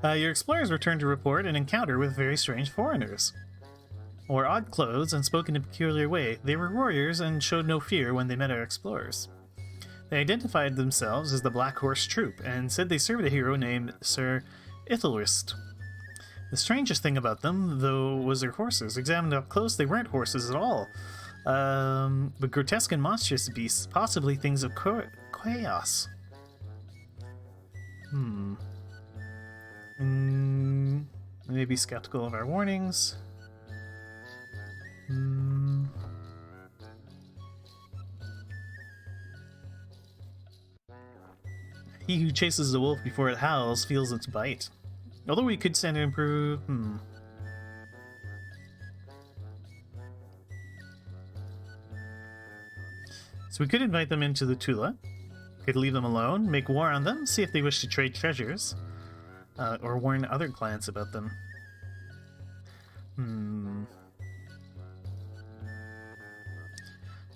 Your explorers returned to report an encounter with very strange foreigners. Wore odd clothes and spoke in a peculiar way. They were warriors and showed no fear when they met our explorers. They identified themselves as the Black Horse Troop and said they served a hero named Sir Ithelrist. The strangest thing about them, though, was their horses. Examined up close, they weren't horses at all, but grotesque and monstrous beasts, possibly things of chaos. Maybe skeptical of our warnings. He who chases the wolf before it howls feels its bite. Although we could send and improve... So we could invite them into the Tula. Could leave them alone, make war on them, see if they wish to trade treasures. Or warn other clans about them.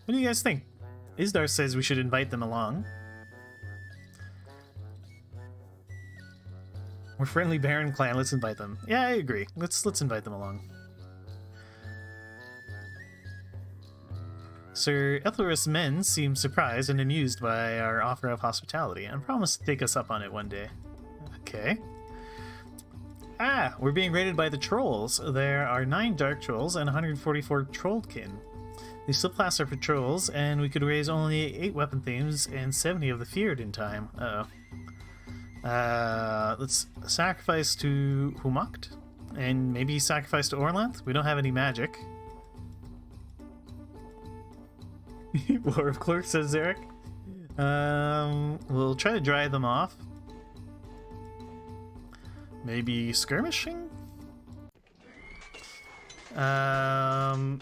What do you guys think? Isdar says we should invite them along. We're friendly Baron clan, let's invite them. Yeah, I agree. Let's invite them along. Sir Ethelrist's men seem surprised and amused by our offer of hospitality and promise to take us up on it one day. Okay. Ah, we're being raided by the trolls. There are 9 dark trolls and 144 trollkin. They subclass our patrols, and we could raise only 8 weapon themes and 70 of the feared in time. Uh-oh. Let's sacrifice to Humakt, and maybe sacrifice to Orlanth. We don't have any magic. War of Clerks, says Zarek. We'll try to dry them off. Maybe skirmishing? The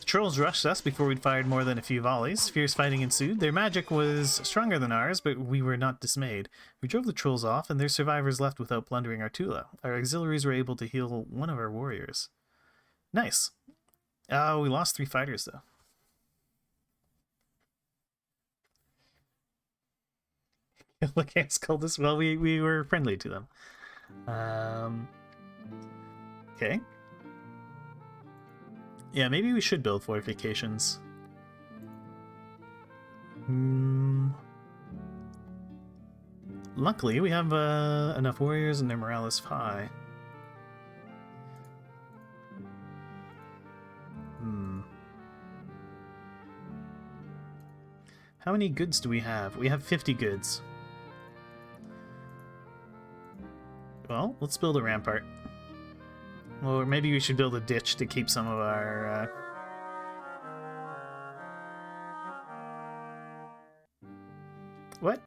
trolls rushed us before we'd fired more than a few volleys. Fierce fighting ensued. Their magic was stronger than ours, but we were not dismayed. We drove the trolls off, and their survivors left without plundering our Tula. Our auxiliaries were able to heal one of our warriors. Nice. We lost 3 fighters, though. Look, it's called this. Well, we were friendly to them. Okay. Yeah, maybe we should build fortifications. Luckily, we have enough warriors and their morale is high. How many goods do we have? We have 50 goods. Well, let's build a rampart. Or maybe we should build a ditch to keep some of our... What?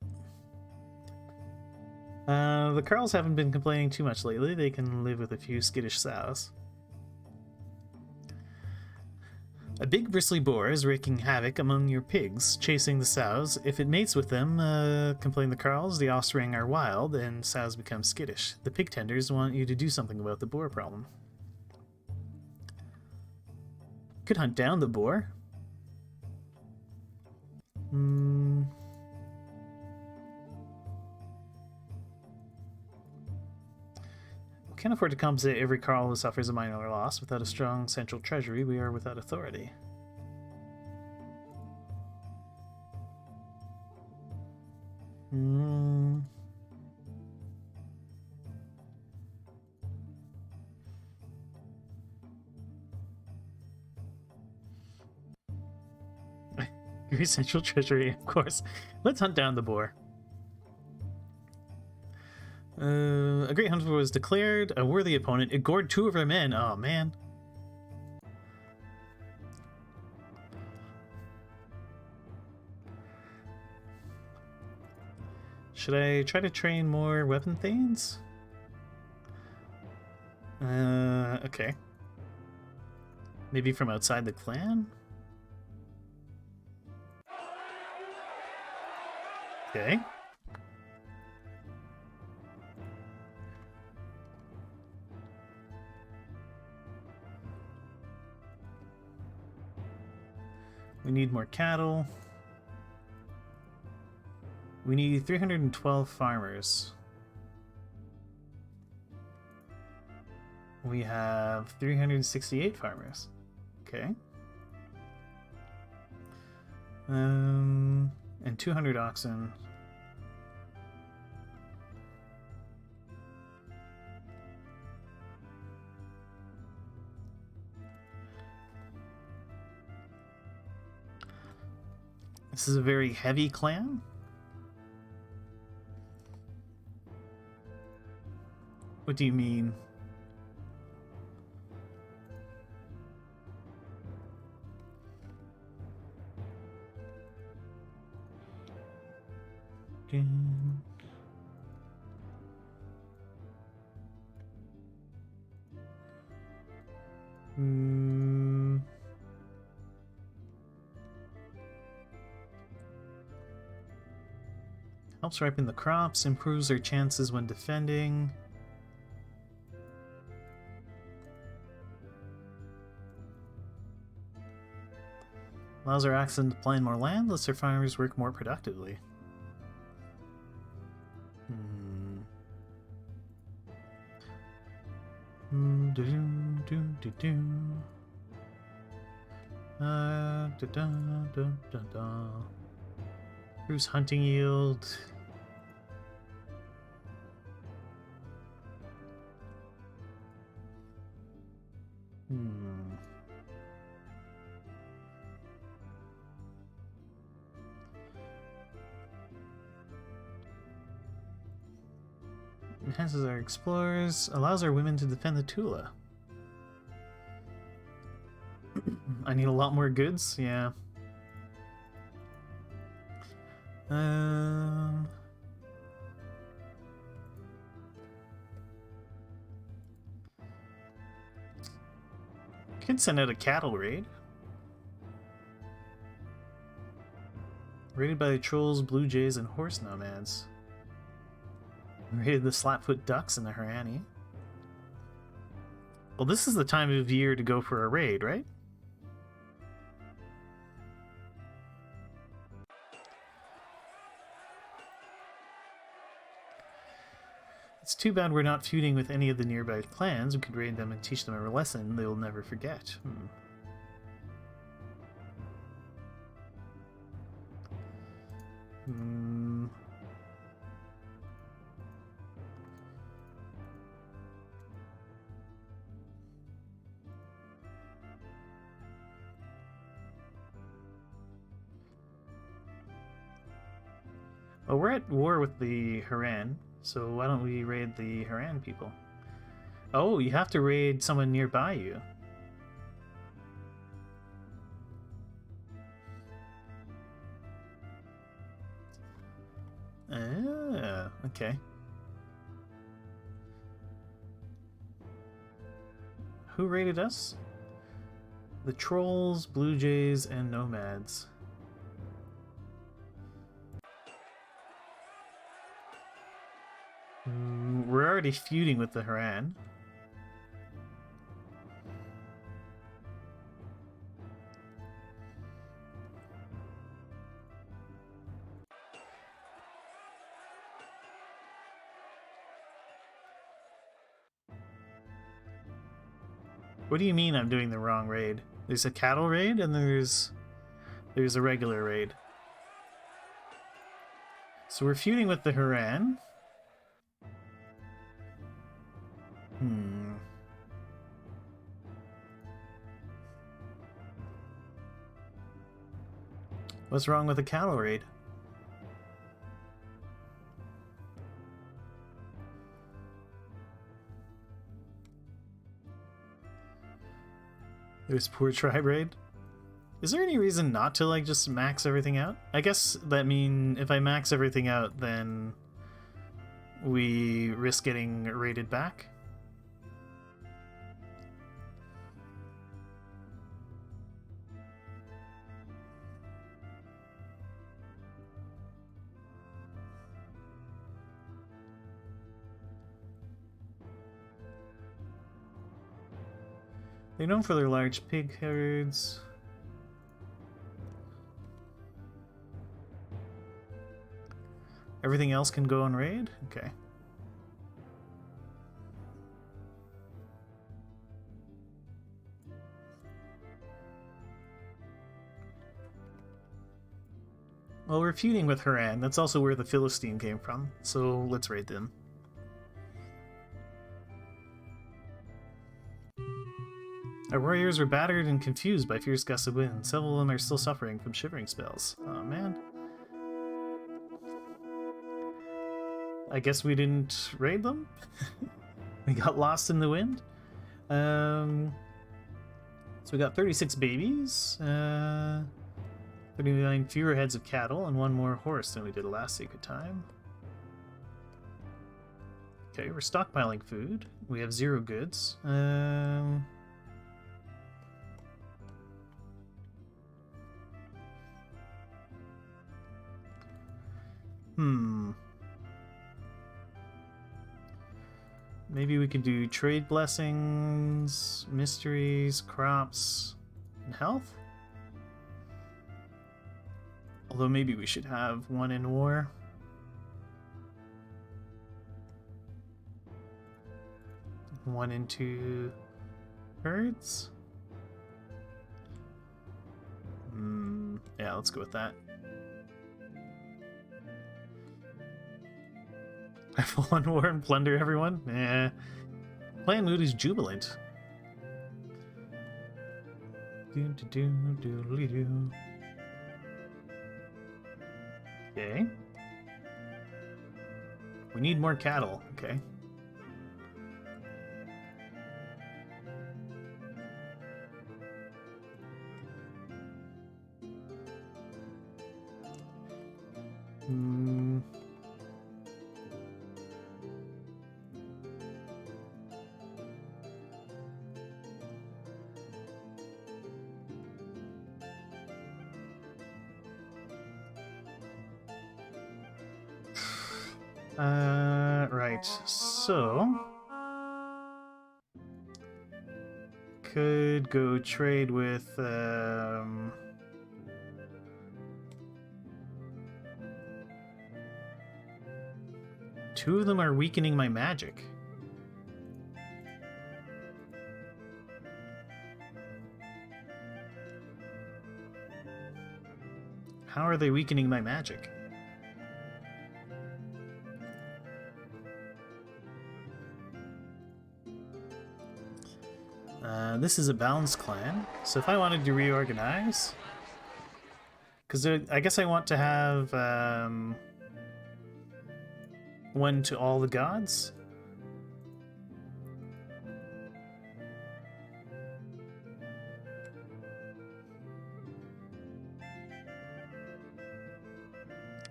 The Carls haven't been complaining too much lately. They can live with a few skittish sows. A big bristly boar is wreaking havoc among your pigs, chasing the sows. If it mates with them, complain the Carls, the offspring are wild, and sows become skittish. The pig tenders want you to do something about the boar problem. Could hunt down the boar. We can't afford to compensate every Carl who suffers a minor loss. Without a strong central treasury, we are without authority. Your essential treasury, of course. Let's hunt down the boar. A great hunter was declared a worthy opponent. It gored 2 of our men. Oh, man. Should I try to train more weapon thanes? Okay. Maybe from outside the clan? Okay. We need more cattle. We need 312 farmers. We have 368 farmers. Okay. And 200 oxen. This is a very heavy clan. What do you mean? Helps ripen the crops, improves their chances when defending. Allows our oxen to plant more land, lets their farmers work more productively. Improves hunting yield. Enhances our explorers, allows our women to defend the Tula. I need a lot more goods, yeah. Could send out a cattle raid. Raided by the trolls, blue jays, and horse nomads. Raided the Slapfoot ducks and the Harani. Well, this is the time of year to go for a raid, right? It's too bad we're not feuding with any of the nearby clans. We could raid them and teach them a lesson they will never forget. Well, we're at war with the Haran, so why don't we raid the Haran people? Oh, you have to raid someone nearby you. Ah, okay. Who raided us? The trolls, blue jays, and nomads. We're already feuding with the Haran. What do you mean I'm doing the wrong raid? There's a cattle raid and there's a regular raid. So we're feuding with the Haran. What's wrong with the cattle raid? There's poor tribe raid. Is there any reason not to, like, just max everything out? I guess that mean if I max everything out, then we risk getting raided back. They're known for their large pig herds. Everything else can go on raid? Okay. Well, we're feuding with Haran. That's also where the Philistine came from, so let's raid them. Our warriors were battered and confused by fierce gusts of wind. Several of them are still suffering from shivering spells. Oh, man. I guess we didn't raid them? We got lost in the wind? So we got 36 babies, 39 fewer heads of cattle, and 1 more horse than we did last Secret Time. Okay, we're stockpiling food. We have 0 goods. Maybe we could do trade blessings, mysteries, crops, and health? Although maybe we should have 1 in war. One into herds? Yeah, let's go with that. I fall on war and plunder everyone? Eh. Clan mood is jubilant. Okay. We need more cattle. Okay. Right, so could go trade with two of them are weakening my magic. How are they weakening my magic? This is a balanced clan, so if I wanted to reorganize, because I guess I want to have one to all the gods.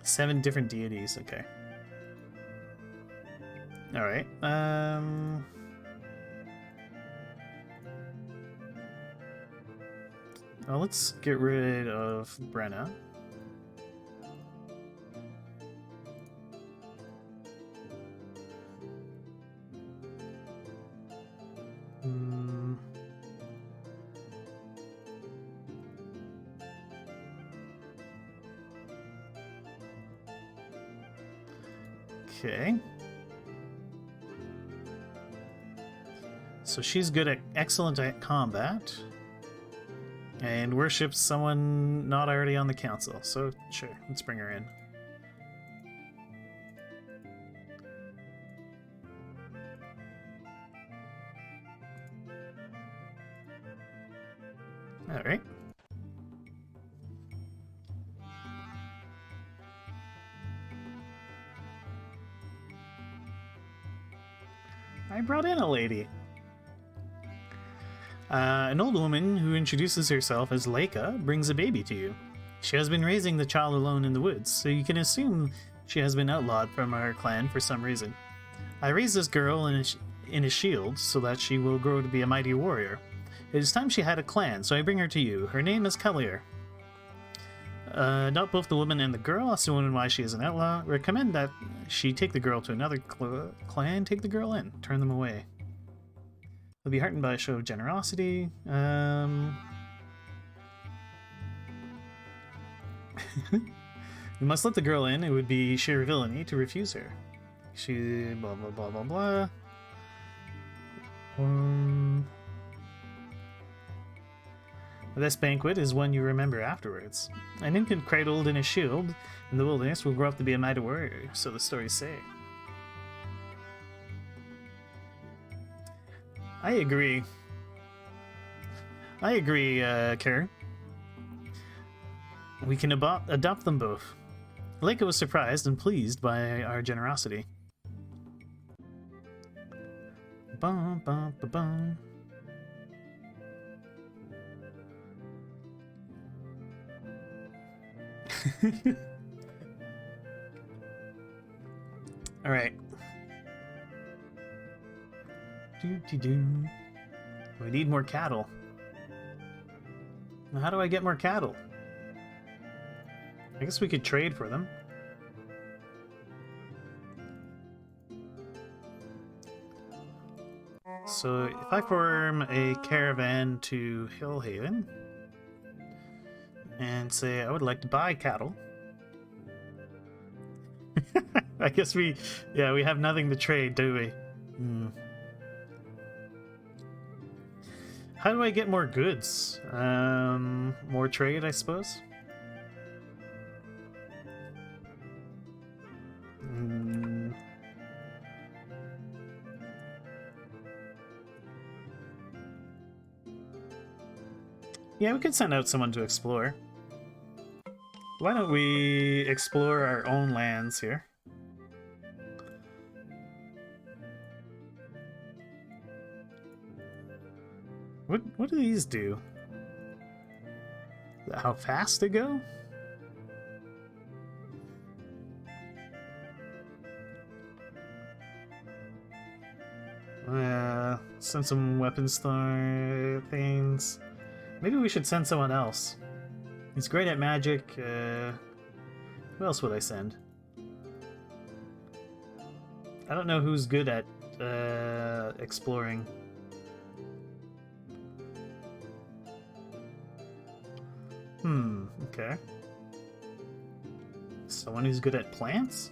Seven different deities, okay. Alright, well, let's get rid of Brenna. Okay. So she's excellent at combat. And worships someone not already on the council. So, sure, let's bring her in. Alright. brought in a lady. An old woman who introduces herself as Leica brings a baby to you. She has been raising the child alone in the woods, so you can assume she has been outlawed from our clan for some reason. I raised this girl in a shield so that she will grow to be a mighty warrior. It is time she had a clan, so I bring her to you. Her name is Keriew. Not both the woman and the girl, also wondering why she is an outlaw. Recommend that she take the girl to another clan, take the girl in, turn them away. They'll be heartened by a show of generosity. We must let the girl in. It would be sheer villainy to refuse her. She blah blah blah blah blah. This banquet is one you remember afterwards. An infant cradled in a shield in the wilderness will grow up to be a mighty warrior, so the stories say. I agree. Kerr. We can adopt them both. Leica was surprised and pleased by our generosity. Bum, bum, ba, bum. All right. We need more cattle. How do I get more cattle? I guess we could trade for them. So if I form a caravan to Hillhaven and say I would like to buy cattle, I guess we have nothing to trade, do we? How do I get more goods? More trade, I suppose? Yeah, we could send out someone to explore. Why don't we explore our own lands here? What do these do? How fast they go? Send some weapon star things. Maybe we should send someone else. He's great at magic. Who else would I send? I don't know who's good at exploring. Okay. Someone who's good at plants?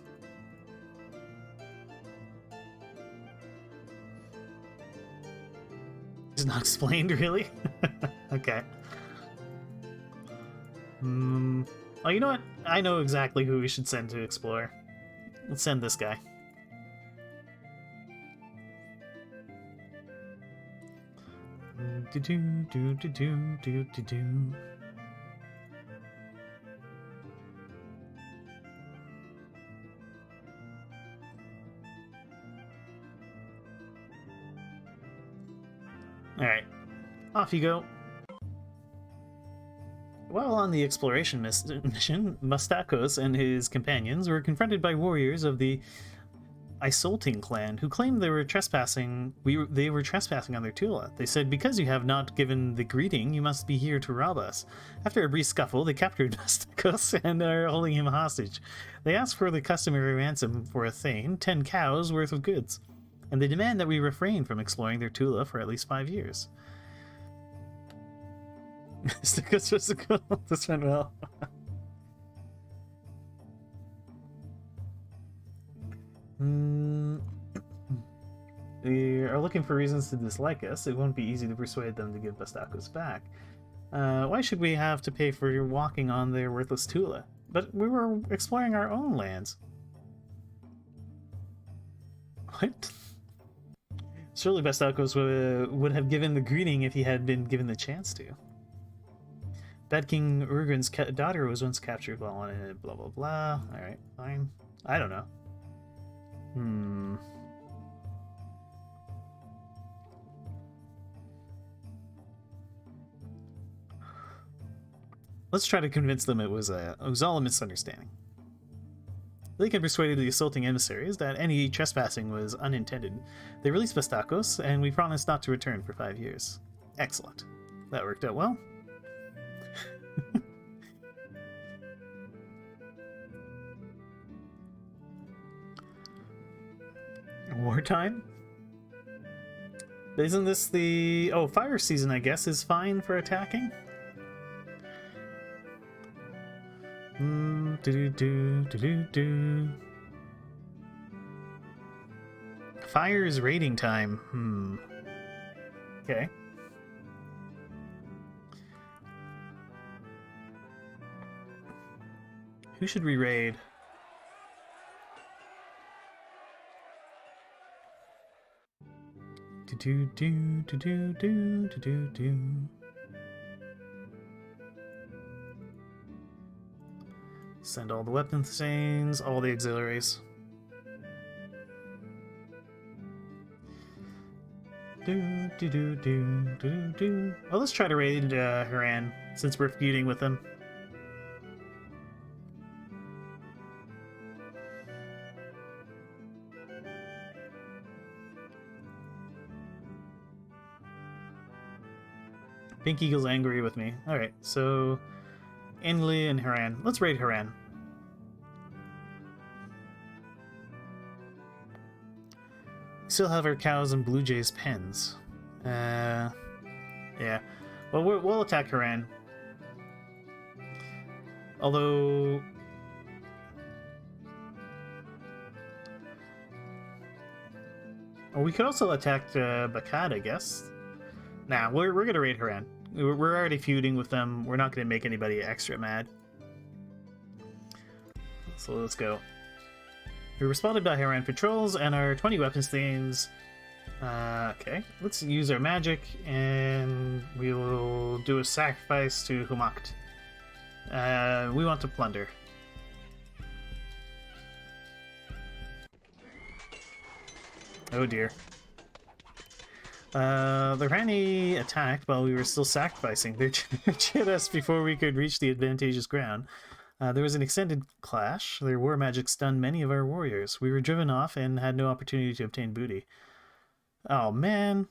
It's not explained, really? Okay. Oh, you know what? I know exactly who we should send to explore. Let's send this guy. Alright, off you go. While on the exploration mission, Mustakos and his companions were confronted by warriors of the Isolting clan who claimed they were trespassing. They were trespassing on their Tula. They said, "Because you have not given the greeting, you must be here to rob us." After a brief scuffle, they captured Mustakos and are holding him hostage. They asked for the customary ransom for a thane, 10 cows worth of goods, and they demand that we refrain from exploring their Tula for at least 5 years. Mustakos was cool. This went well. They are looking for reasons to dislike us. It won't be easy to persuade them to give Mustakos back. Why should we have to pay for walking on their worthless Tula? But we were exploring our own lands. What? Surely Mustakos would have given the greeting if he had been given the chance to. Bad King Urgrin's daughter was once captured while on it, blah blah blah. Alright, fine. I don't know. Let's try to convince them it was all a misunderstanding. Lincoln persuaded the assaulting emissaries that any trespassing was unintended. They released Bastakos, and we promised not to return for 5 years. Excellent. That worked out well. Wartime? Isn't this the... Oh, fire season, I guess, is fine for attacking? Fire is raiding time. Okay. Who should we raid? Send all the weapon things, all the auxiliaries. Oh, let's try to raid Haran, since we're feuding with him. Pink Eagle's angry with me. Alright, so... Enli and Haran. Let's raid Haran. Still have our cows and Blue Jays' pens. Yeah. Well, we'll attack Haran. Although... Well, we could also attack Bakad, I guess. Nah, we're gonna raid Haran. We're already feuding with them. We're not gonna make anybody extra mad. So let's go. We responded by Haran patrols and our 20 weapons things. Okay, let's use our magic and we will do a sacrifice to Humakt. We want to plunder. Oh dear. The Rani attacked while we were still sacrificing. They hit us before we could reach the advantageous ground. There was an extended clash. Their war magic stunned many of our warriors. We were driven off and had no opportunity to obtain booty. Oh, man.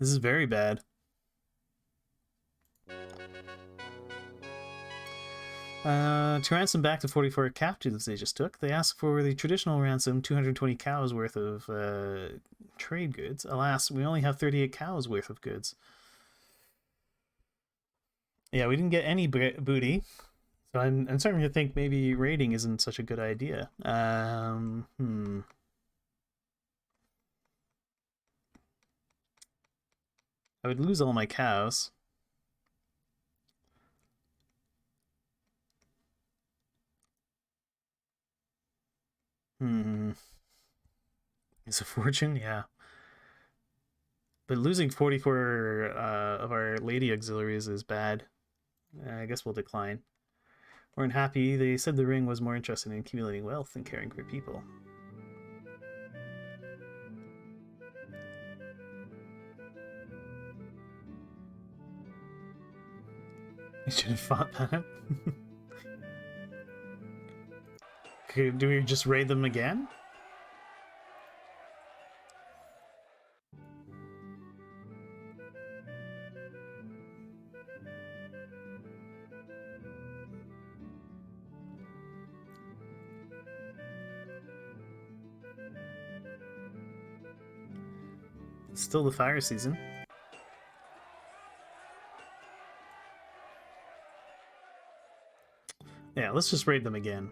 This is very bad. To ransom back the 44 captives they just took, they asked for the traditional ransom, 220 cows worth of trade goods. Alas, we only have 38 cows worth of goods. Yeah, we didn't get any booty, so I'm starting to think maybe raiding isn't such a good idea. I would lose all my cows. It's a fortune, yeah. But losing 44 of our lady auxiliaries is bad. I guess we'll decline. We're unhappy. They said the ring was more interested in accumulating wealth than caring for people. You should have fought that. Okay, do we just raid them again? It's still the fire season. Yeah, let's just raid them again.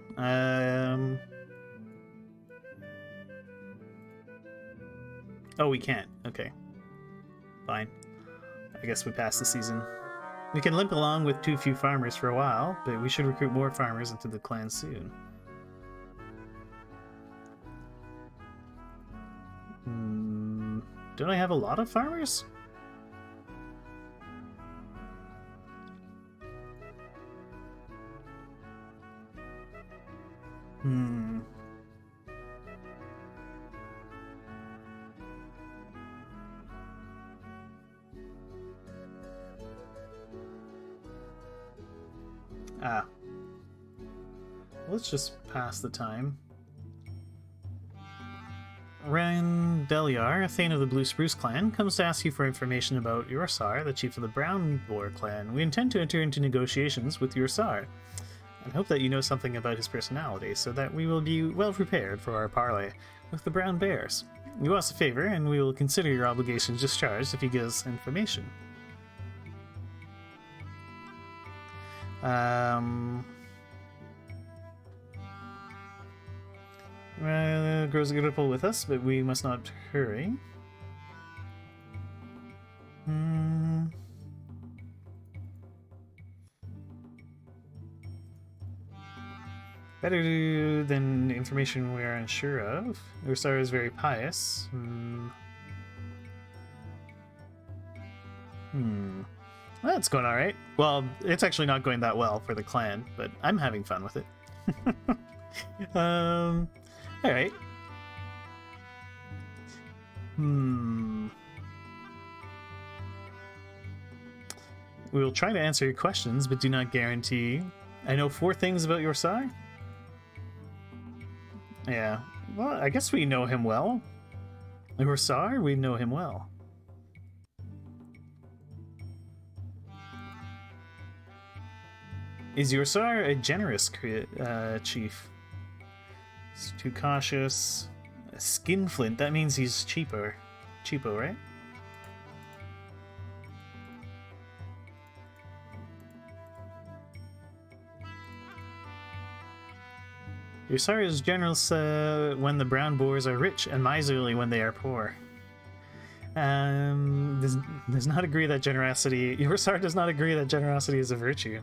Oh, we can't. Okay. Fine. I guess we passed the season. We can limp along with too few farmers for a while, but we should recruit more farmers into the clan soon. Don't I have a lot of farmers? Ah. Let's just pass the time. Randeliar, a Thane of the Blue Spruce clan, comes to ask you for information about Yorsar, the chief of the Brown Boar clan. We intend to enter into negotiations with Yorsar, and hope that you know something about his personality, so that we will be well prepared for our parley with the Brown Bears. You owe us a favor, and we will consider your obligations discharged if you give us information. Grows a good pull with us, but we must not hurry. Better than information we are unsure of. Ursara is very pious. Well, it's going alright. Well, it's actually not going that well for the clan, but I'm having fun with it. Alright. We will try to answer your questions, but do not guarantee. I know 4 things about your side. Yeah. Well, I guess we know him well. Yorsar, we know him well. Is Yorsar a generous chief? He's too cautious. A skinflint, that means he's cheaper. Cheapo, right? Yorsar is generous when the brown boars are rich and miserly when they are poor. Does not agree that generosity... Yorsar does not agree that generosity is a virtue.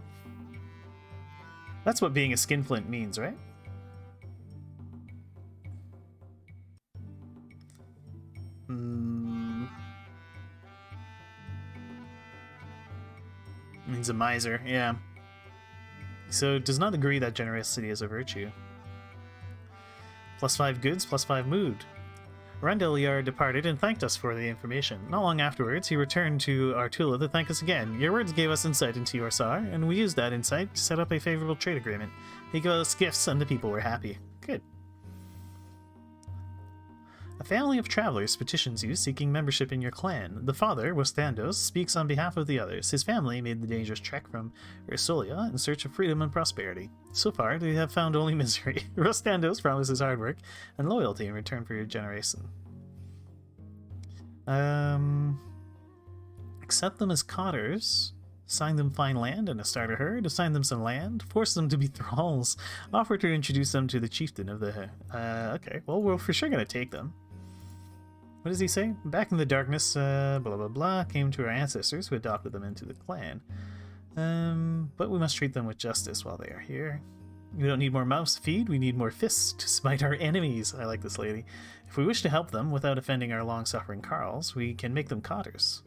That's what being a skinflint means, right? Means a miser, yeah. So does not agree that generosity is a virtue. +5 goods, +5 mood. Randeliar departed and thanked us for the information. Not long afterwards, he returned to Artula to thank us again. Your words gave us insight into Yorsar, and we used that insight to set up a favorable trade agreement. He gave us gifts, and the people were happy. Good. A family of travelers petitions you, seeking membership in your clan. The father, Wastandos, speaks on behalf of the others. His family made the dangerous trek from Ursulia in search of freedom and prosperity. So far, they have found only misery. Wastandos promises hard work and loyalty in return for your generation. Accept them as cotters. Assign them fine land and a starter herd. Assign them some land. Force them to be thralls. Offer to introduce them to the chieftain of the... okay, well, we're for sure gonna take them. What does he say? Back in the darkness, blah blah blah, came to our ancestors who adopted them into the clan. But we must treat them with justice while they are here. We don't need more mouths to feed, we need more fists to smite our enemies. I like this lady. If we wish to help them without offending our long-suffering carls, we can make them cotters.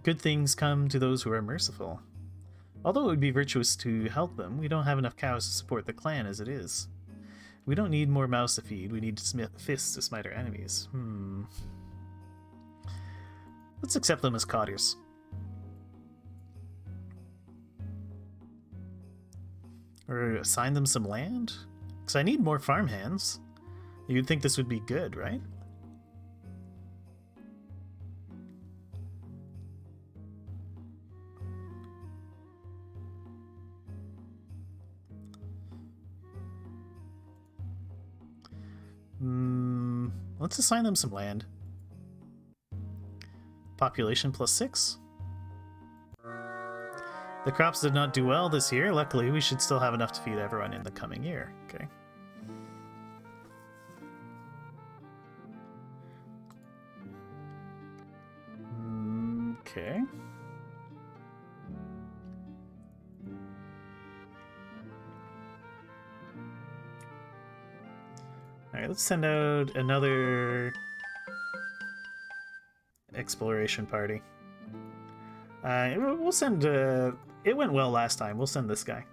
Good things come to those who are merciful. Although it would be virtuous to help them, we don't have enough cows to support the clan as it is. We don't need more mouths to feed, we need fists to smite our enemies. Let's accept them as cotters. Or assign them some land? Because I need more farmhands. You'd think this would be good, right? Let's assign them some land. Population +6. The crops did not do well this year. Luckily, we should still have enough to feed everyone in the coming year. Okay. Okay. Alright, let's send out another exploration party. We'll send... it went well last time. We'll send this guy.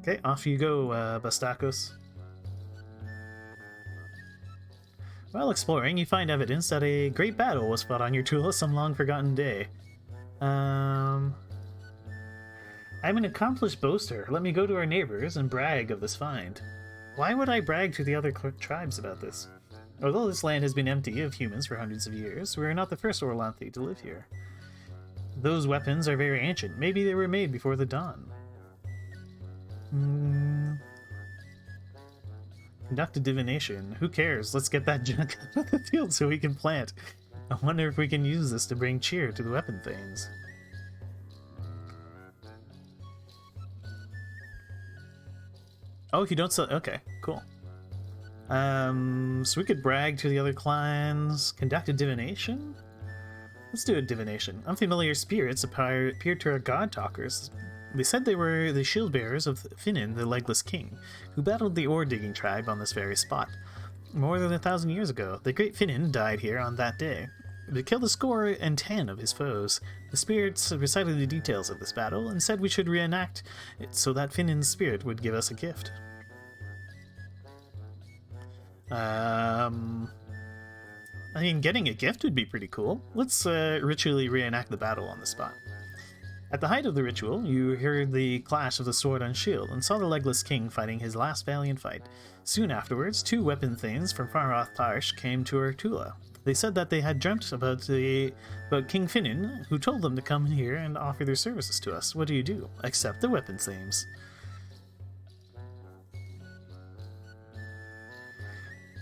Okay, off you go, Bastakos. While exploring, you find evidence that a great battle was fought on your Tula some long-forgotten day. I'm an accomplished boaster. Let me go to our neighbors and brag of this find. Why would I brag to the other tribes about this? Although this land has been empty of humans for hundreds of years, we are not the first Orlanthi to live here. Those weapons are very ancient. Maybe they were made before the dawn. Conduct a divination. Who cares? Let's get that junk out of the field so we can plant. I wonder if we can use this to bring cheer to the weapon thanes. Oh, if you don't sell... Okay, cool. So we could brag to the other clans. Conduct a divination? Let's do a divination. Unfamiliar spirits appeared to our god talkers. They said they were the shield bearers of Finnin, the Legless King, who battled the ore-digging tribe on this very spot. More than 1,000 years ago, the great Finnin died here on that day. They killed a score and 10 of his foes. The spirits recited the details of this battle and said we should reenact it so that Finnin's spirit would give us a gift. I mean, getting a gift would be pretty cool. Let's ritually reenact the battle on the spot. At the height of the ritual, you heard the clash of the sword and shield and saw the Legless King fighting his last valiant fight. Soon afterwards, 2 weapon thanes from far off Tarsh came to Ertula. They said that they had dreamt about King Finnin, who told them to come here and offer their services to us. What do? Accept the weapon thanes.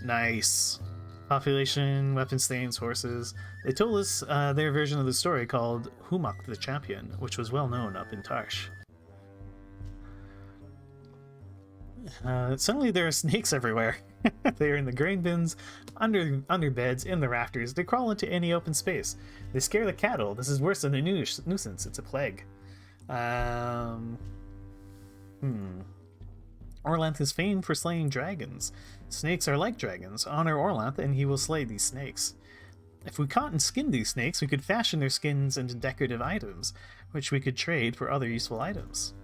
Nice. Population, weapons thanes, horses. They told us their version of the story called Humak the Champion, which was well known up in Tarsh. Suddenly there are snakes everywhere. They are in the grain bins, under beds, in the rafters. They crawl into any open space. They scare the cattle. This is worse than a nuisance. It's a plague. Orlanth is famed for slaying dragons. Snakes are like dragons. Honor Orlanth and he will slay these snakes. If we caught and skinned these snakes, we could fashion their skins into decorative items, which we could trade for other useful items.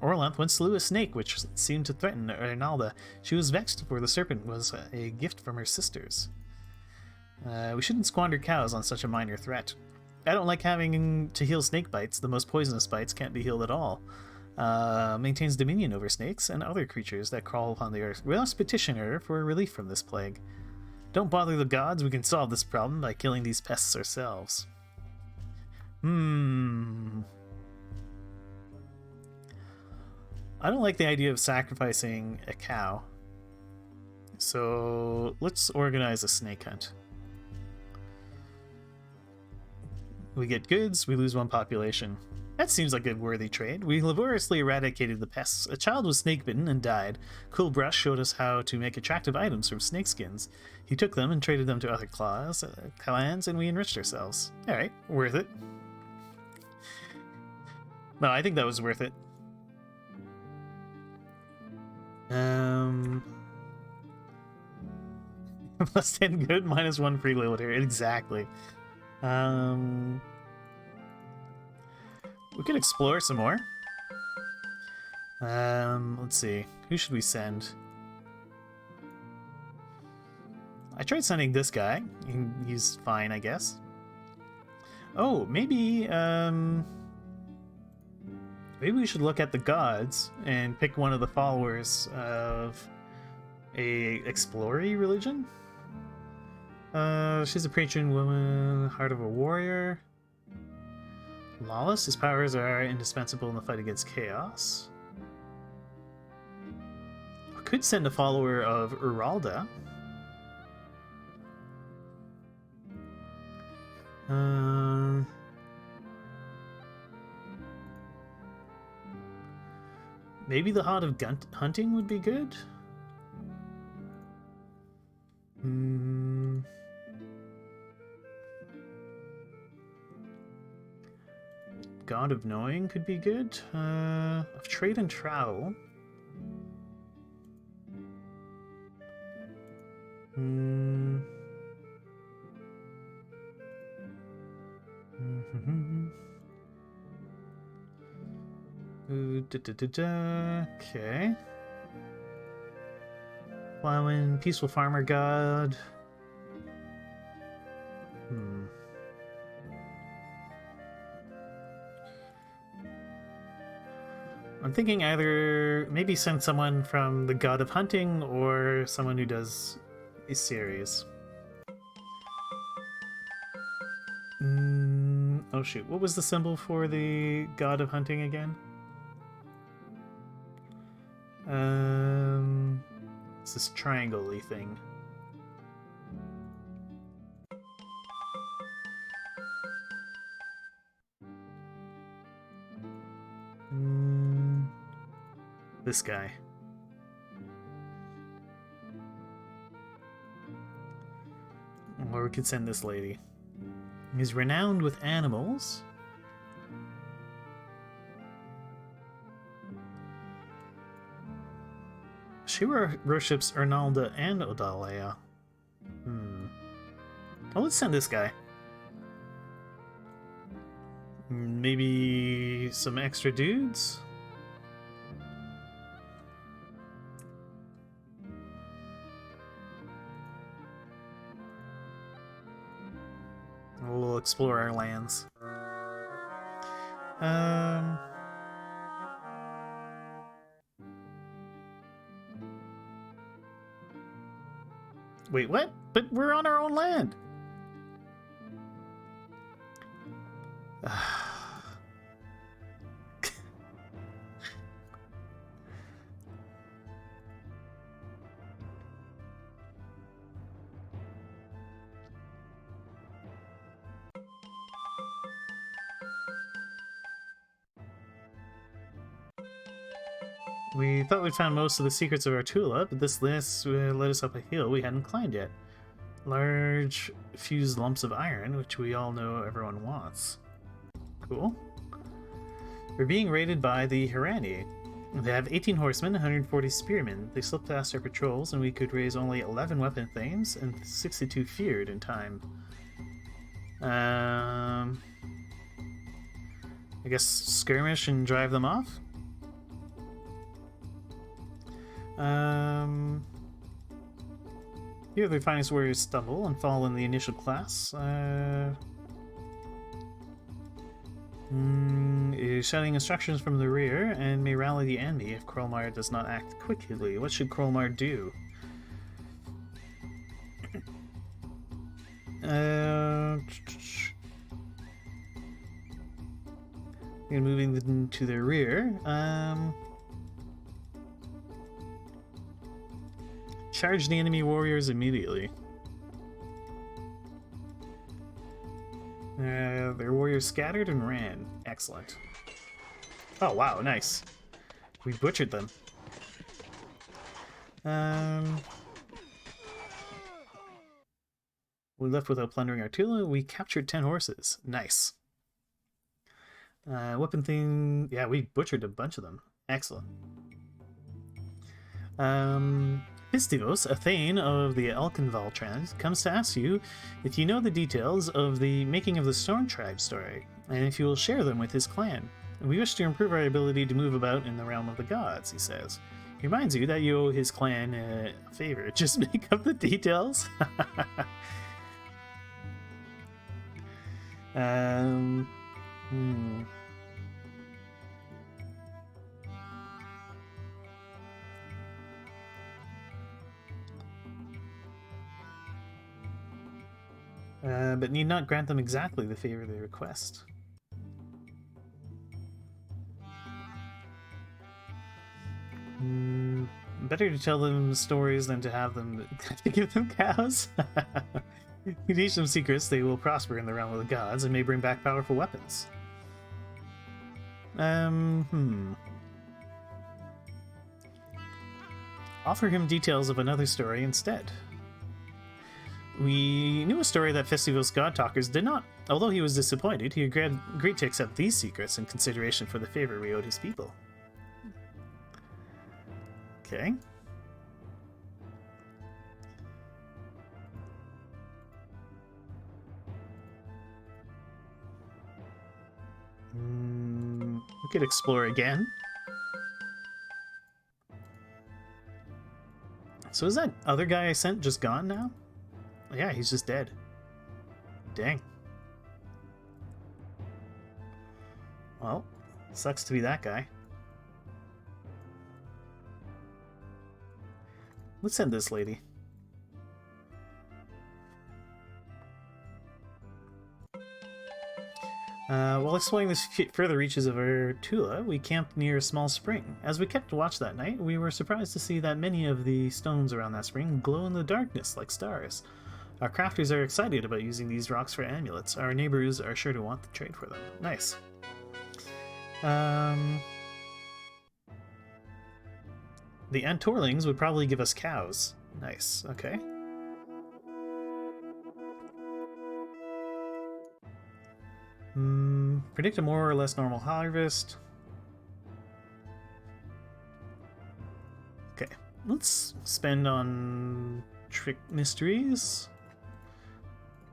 Orlanth once slew a snake which seemed to threaten Ernalda. She was vexed, for the serpent was a gift from her sisters. We shouldn't squander cows on such a minor threat. I don't like having to heal snake bites. The most poisonous bites can't be healed at all. Maintains dominion over snakes and other creatures that crawl upon the earth. We must petition her for relief from this plague. Don't bother the gods, we can solve this problem by killing these pests ourselves. I don't like the idea of sacrificing a cow. So let's organize a snake hunt. We get goods, we lose 1 population. That seems like a worthy trade. We laboriously eradicated the pests. A child was snake-bitten and died. Cool Brush showed us how to make attractive items from snakeskins. He took them and traded them to other clans, and we enriched ourselves. Alright, worth it. No, I think that was worth it. Plus 10 good, minus 1 freeloader. Exactly. We could explore some more. Let's see. Who should we send? I tried sending this guy. He's fine, I guess. Oh, maybe we should look at the gods and pick one of the followers of a explorer religion. She's a patron woman, heart of a warrior. Lawless, his powers are indispensable in the fight against chaos. I could send a follower of Uralda. Maybe the Heart of Hunting would be good? God of Knowing could be good. Of Trade and Travel. Okay. Plowin, Peaceful Farmer God. Hmm. I'm thinking either maybe send someone from the God of Hunting or someone who does a series. Oh shoot, what was the symbol for the God of Hunting again? It's this triangle-y thing. This guy. Or we could send this lady. He's renowned with animals. She worships Ernalda and Odalia. Oh, let's send this guy. Maybe some extra dudes? We'll explore our lands. Wait, what? But we're on our own land! We thought we'd found most of the secrets of Artula, but this list led us up a hill we hadn't climbed yet. Large fused lumps of iron, which we all know everyone wants. Cool. We're being raided by the Hirani. They have 18 horsemen, 140 spearmen. They slipped past our patrols, and we could raise only 11 weapon thames and 62 feared in time. I guess skirmish and drive them off? Here the finest warriors stumble and fall in the initial class. Shouting instructions from the rear and may rally the enemy if Krolmar does not act quickly. What should Krolmar do? Moving them to the rear. Charge the enemy warriors immediately. Their warriors scattered and ran. Excellent. Oh wow, nice. We butchered them. We left without plundering Artula. We captured 10 horses. Nice. Weapon thing. Yeah, we butchered a bunch of them. Excellent. Pistivos, a Thane of the Alkenval tribe, comes to ask you if you know the details of the making of the Storm Tribe story, and if you will share them with his clan. We wish to improve our ability to move about in the realm of the gods, he says. He reminds you that you owe his clan a favor. Just make up the details. But need not grant them exactly the favor they request. Better to tell them stories than to have them to give them cows. You teach them secrets, they will prosper in the realm of the gods and may bring back powerful weapons. Offer him details of another story instead. We knew a story that Festival's God Talkers did not. Although he was disappointed, he agreed to accept these secrets in consideration for the favor we owed his people. Okay. We could explore again. So is that other guy I sent just gone now? Yeah, he's just dead. Dang. Well, sucks to be that guy. Let's send this lady. While exploring the further reaches of our Tula, we camped near a small spring. As we kept watch that night, we were surprised to see that many of the stones around that spring glow in the darkness like stars. Our crafters are excited about using these rocks for amulets. Our neighbors are sure to want to trade for them. Nice. The Antorlings would probably give us cows. Nice, okay. Predict a more or less normal harvest. Okay, let's spend on trick mysteries.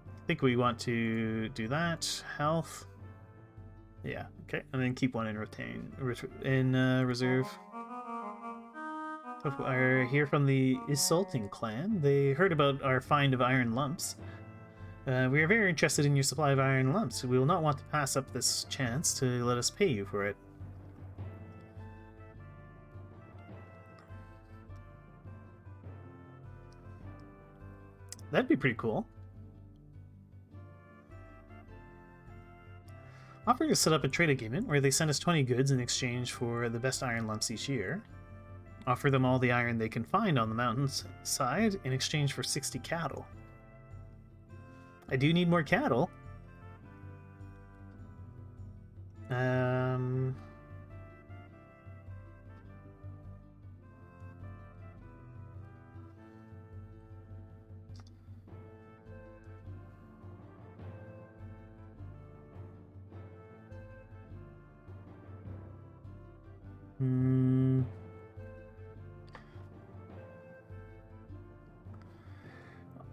I think we want to do that. Health. Yeah, okay, and then keep one in reserve. Are here from the Isolting clan. They heard about our find of iron lumps. We are very interested in your supply of iron lumps. We will not want to pass up this chance to let us pay you for it. That'd be pretty cool. Offer to set up a trade agreement where they send us 20 goods in exchange for the best iron lumps each year. Offer them all the iron they can find on the mountain's side in exchange for 60 cattle. I do need more cattle.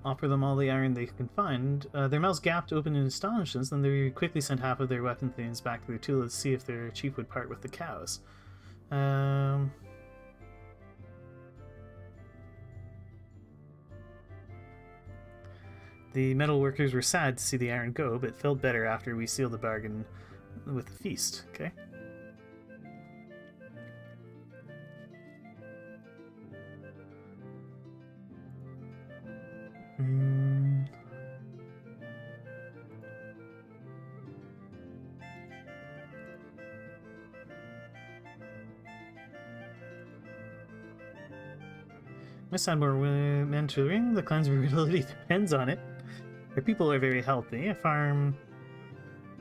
Offer them all the iron they can find. Their mouths gapped open in astonishment, then they quickly sent half of their weapon things back to their Tula to see if their chief would part with the cows. The metal workers were sad to see the iron go, but felt better after we sealed the bargain with the feast. Okay. Must add more men to the ring. The clan's virility depends on it. Our people are very healthy. A farm,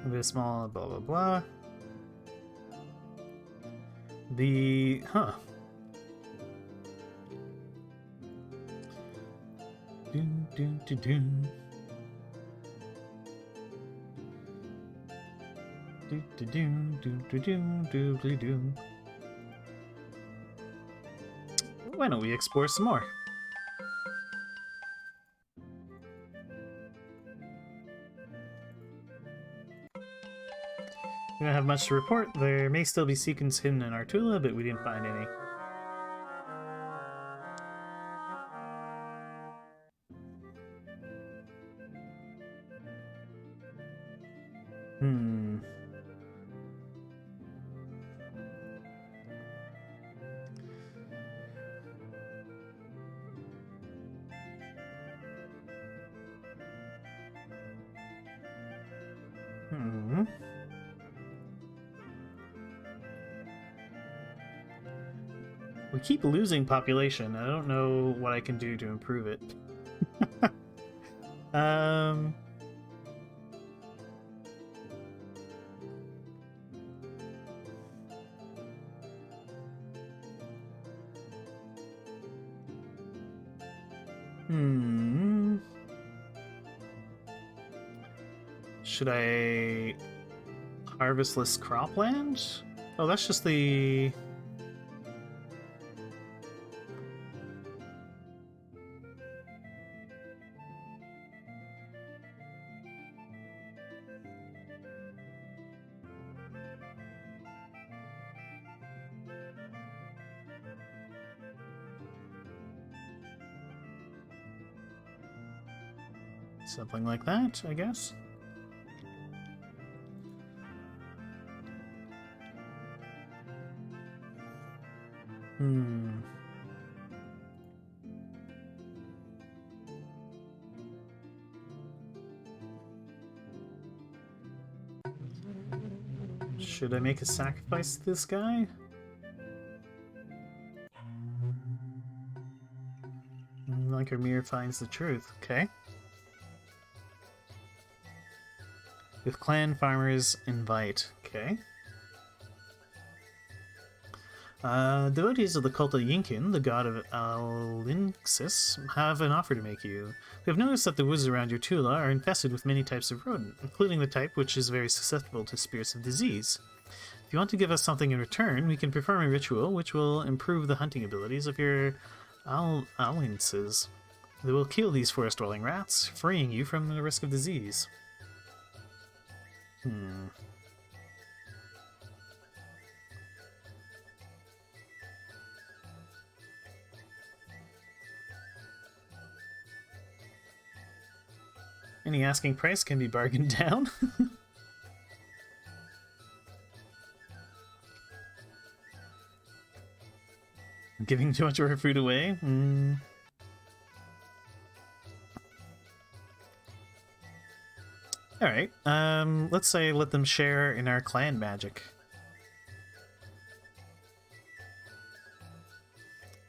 a bit small, blah blah blah. The Dun, dun, dun, dun. Do, do, do, do, do, do, do, do. Why don't we explore some more? We don't have much to report. There may still be secrets hidden in our Tula, but we didn't find any. We keep losing population. I don't know what I can do to improve it. Should I harvest less cropland? Oh, that's just the... Something like that, I guess. Should I make a sacrifice to this guy? Like Amir finds the truth. Okay. With clan farmers invite. Okay. Devotees of the cult of Yinkin, the god of Alinxis, have an offer to make you. We have noticed that the woods around your Tula are infested with many types of rodent, including the type which is very susceptible to spirits of disease. If you want to give us something in return, we can perform a ritual which will improve the hunting abilities of your Alinxes. They will kill these forest-dwelling rats, freeing you from the risk of disease. Any asking price can be bargained down. Giving too much of our food away? Alright, let's say let them share in our clan magic.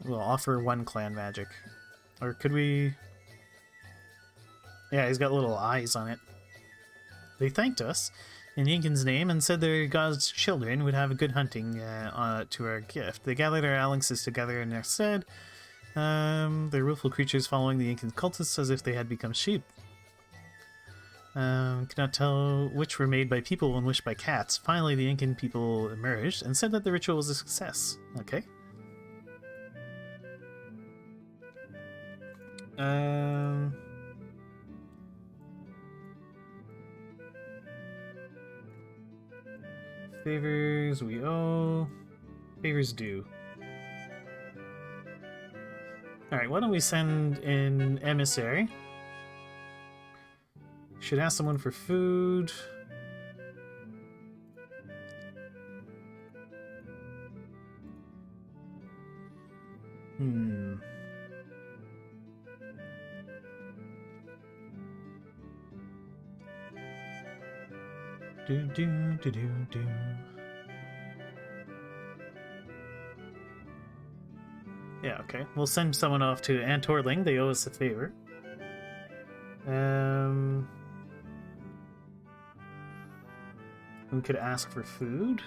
We'll offer one clan magic. Or could we... Yeah, he's got little eyes on it. They thanked us in Yinkin's name and said their god's children would have a good hunting to our gift. They gathered our Alinxes together and said they're willful creatures following the Yinkin cultists as if they had become sheep. Cannot tell which were made by people and which by cats. Finally, the Yinkin people emerged and said that the ritual was a success. Okay. Favors we owe. Favors due. Alright, why don't we send an emissary? Should ask someone for food. Do. Yeah, okay. We'll send someone off to Antorling. They owe us a favor. We could ask for food.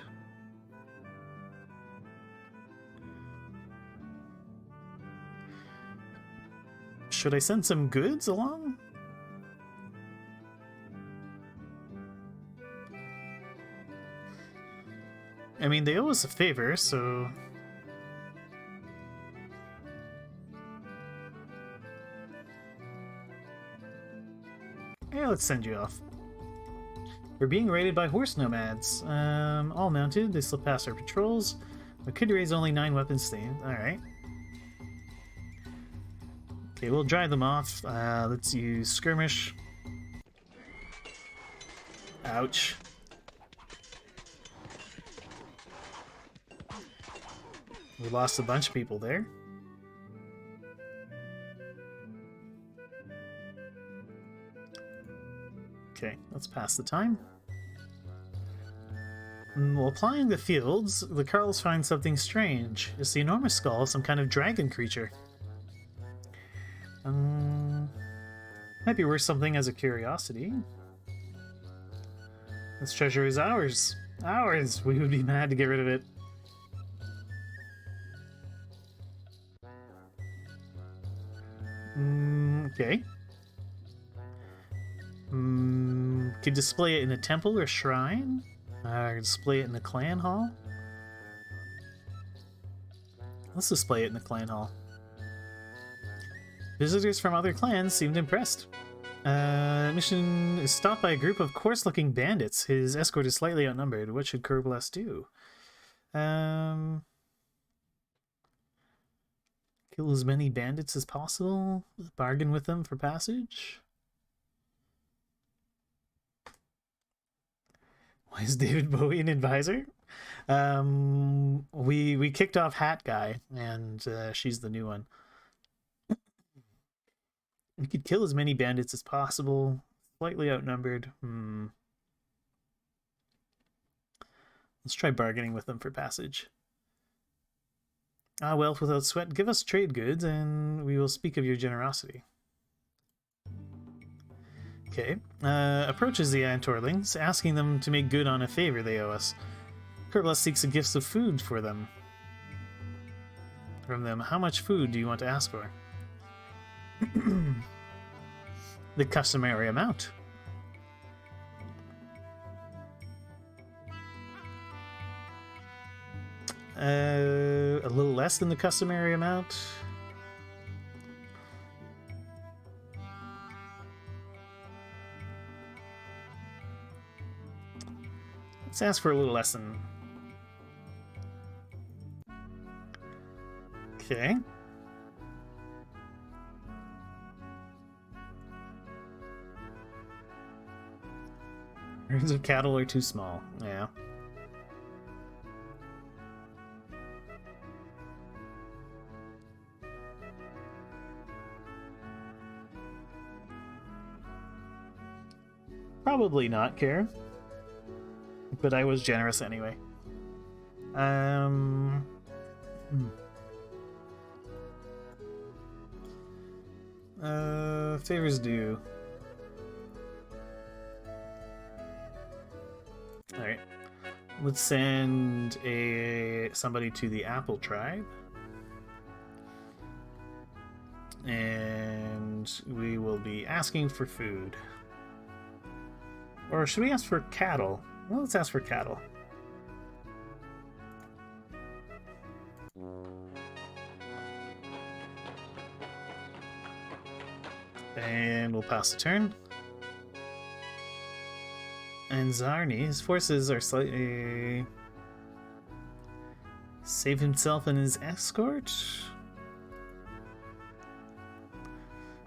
Should I send some goods along? I mean, they owe us a favor, so... Yeah, let's send you off. We're being raided by horse nomads. All mounted, they slip past our patrols. We could raise only 9 weapons stand. Alright. Okay, we'll drive them off. Let's use skirmish. Ouch. We lost a bunch of people there. Okay, let's pass the time. While plying the fields, the Carls find something strange. It's the enormous skull of some kind of dragon creature. Might be worth something as a curiosity. This treasure is ours. Ours! We would be mad to get rid of it. Okay. Could display it in a temple or shrine? Or display it in the clan hall? Let's display it in the clan hall. Visitors from other clans seemed impressed. Mission is stopped by a group of coarse-looking bandits. His escort is slightly outnumbered. What should Keriew do? Kill as many bandits as possible? Bargain with them for passage? Why is David Bowie an advisor? We kicked off Hat Guy, and she's the new one. We could kill as many bandits as possible. Slightly outnumbered. Let's try bargaining with them for passage. Ah, wealth without sweat. Give us trade goods, and we will speak of your generosity. Okay. Approaches the Antorlings, asking them to make good on a favor they owe us. Kurtla seeks a gift of food for them. From them, how much food do you want to ask for? The customary amount. A little less than the customary amount. Let's ask for a little less than... Okay. Herds of cattle are too small. Yeah. Probably not, Keriew. But I was generous anyway. Favors due. Alright. Let's send somebody to the Apple Tribe. And we will be asking for food. Or should we ask for cattle? Well, let's ask for cattle. And we'll pass the turn. And Zarni, his forces are slightly... Save himself and his escort?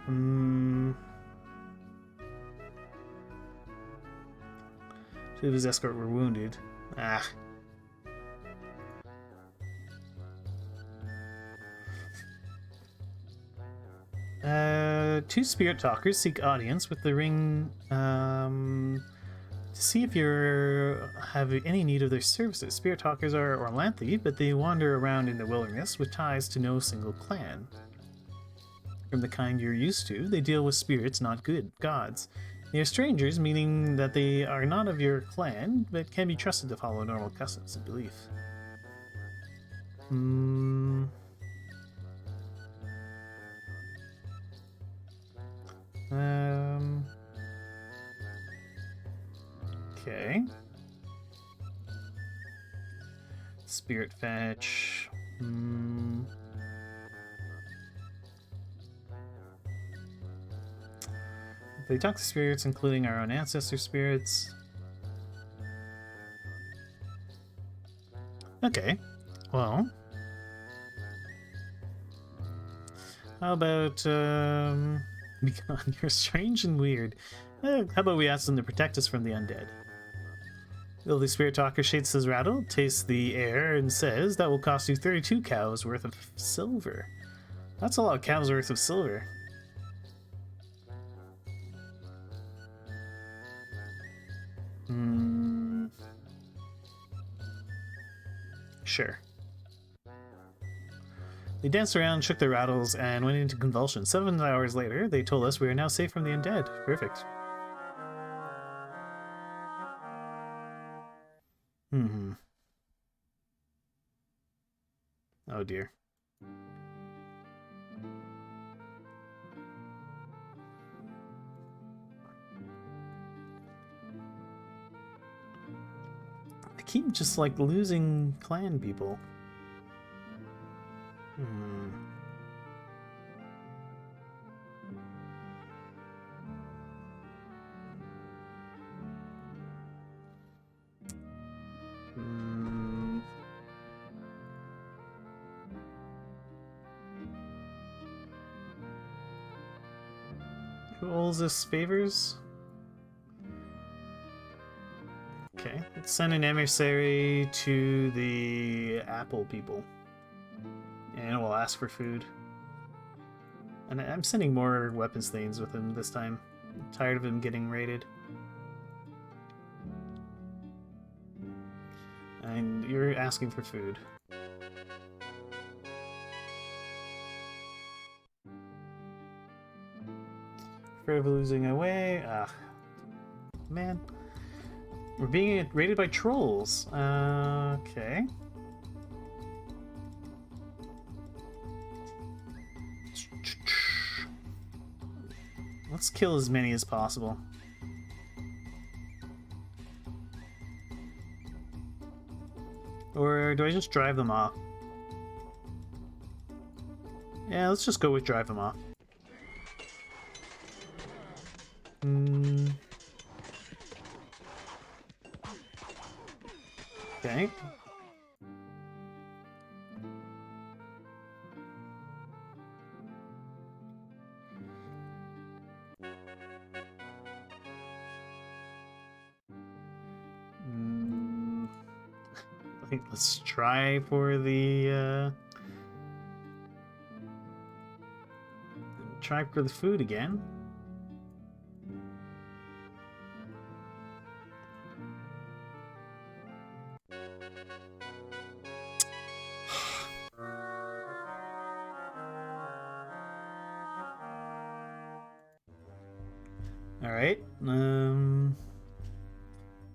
Two of his escort were wounded. Ah. Two spirit talkers seek audience with the ring to see if you have any need of their services. Spirit talkers are Orlanthi, but they wander around in the wilderness with ties to no single clan. From the kind you're used to, they deal with spirits, not good gods. They are strangers, meaning that they are not of your clan, but can be trusted to follow normal customs and belief. Okay. Spirit fetch. They talk to spirits, including our own ancestor spirits. Okay. Well. How about, you're strange and weird. How about we ask them to protect us from the undead? The spirit talker shakes his rattle, tastes the air, and says that will cost you 32 cows worth of silver. That's a lot of cows worth of silver. Sure. They danced around, shook their rattles, and went into convulsion. 7 hours later, they told us we are now safe from the undead. Perfect. Oh dear. I keep just like losing clan people. Who owes us favors? Okay, Let's send an emissary to the apple people. And we'll ask for food. And I'm sending more weapons things with him this time. I'm tired of him getting raided. And you're asking for food. Afraid of losing away. Ah, man. We're being raided by trolls. Okay. Let's kill as many as possible. Or do I just drive them off? Yeah, let's just go with drive them off. Okay. I think let's try for the food again. All right.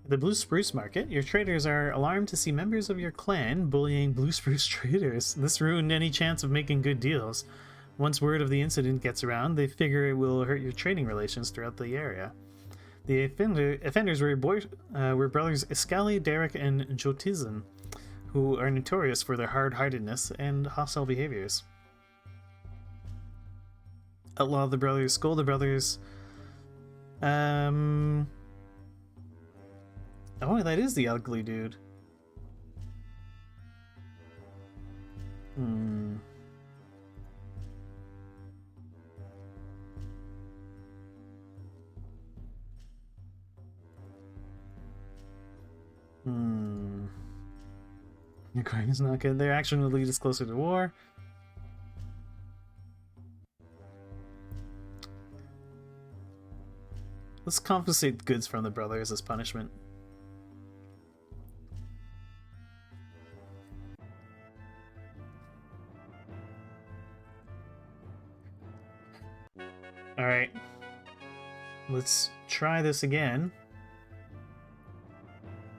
The Blue Spruce Market. Your traders are alarmed to see members of your clan bullying Blue Spruce traders. This ruined any chance of making good deals. Once word of the incident gets around, they figure it will hurt your trading relations throughout the area. The offenders were brothers Iscali, Derek, and Jotizan, who are notorious for their hard-heartedness and hostile behaviors. Outlaw the brothers, scold the brothers. Oh, that is the ugly dude. Your crime is not good. Their action will lead us closer to war. Let's confiscate goods from the brothers as punishment. Alright. Let's try this again.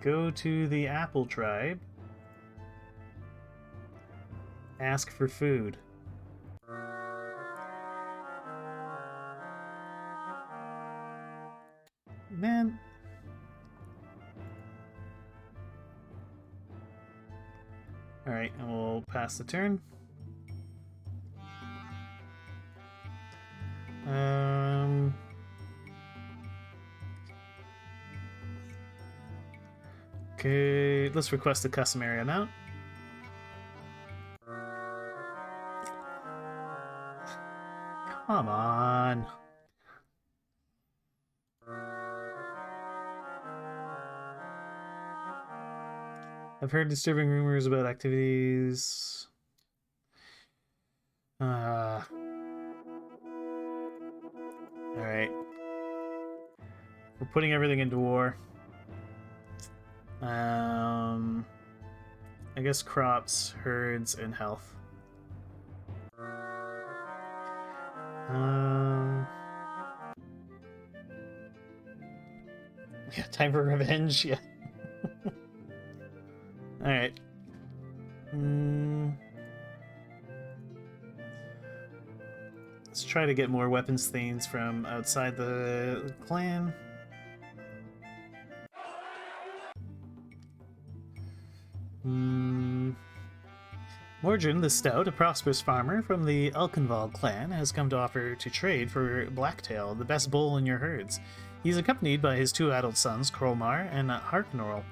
Go to the Apple Tribe. Ask for food. Man. Alright, and we'll pass the turn. Okay, let's request a customary amount. Come on. I've heard disturbing rumors about activities. Alright. We're putting everything into war. I guess crops, herds, and health. Yeah, time for revenge, yeah. Alright. Let's try to get more weapons things from outside the clan. Mordrin the Stout, a prosperous farmer from the Elkenwald clan, has come to offer to trade for Blacktail, the best bull in your herds. He's accompanied by his 2 adult sons, Krolmar and Harknorl.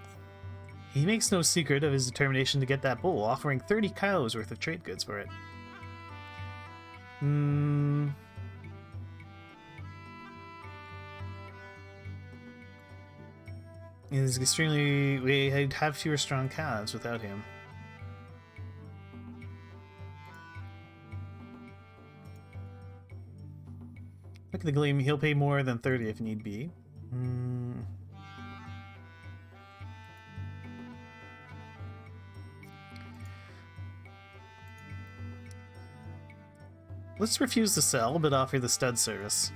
He makes no secret of his determination to get that bull, offering 30 cows worth of trade goods for it. is extremely... We'd have fewer strong calves without him. Look at the gleam. He'll pay more than 30 if need be. Let's refuse the sell, but offer the stud service.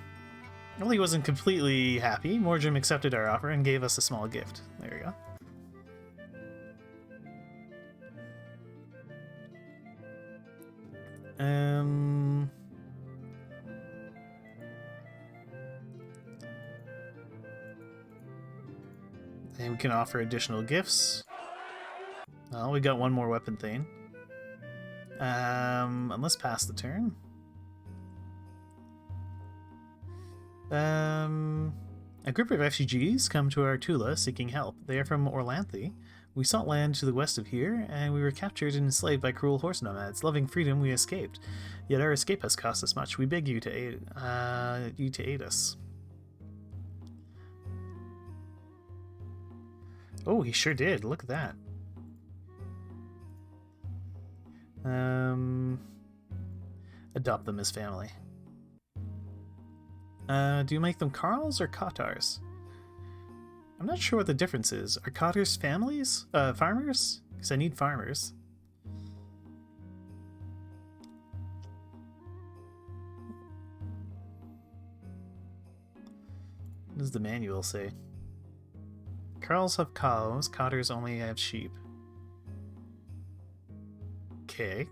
Well, he wasn't completely happy. Mordrim accepted our offer and gave us a small gift. There we go. And we can offer additional gifts. Well, we got one more weapon thing. And let's pass the turn. A group of refugees come to our Tula seeking help. They are from Orlanthe. We sought land to the west of here, and we were captured and enslaved by cruel horse nomads. Loving freedom, we escaped. Yet our escape has cost us much. We beg you to aid us. Oh, he sure did. Look at that. Adopt them as family. Do you make them Carls or Katars? I'm not sure what the difference is. Are Katars families? Farmers? Because I need farmers. What does the manual say? Carls have cows, Katars only have sheep. Okay.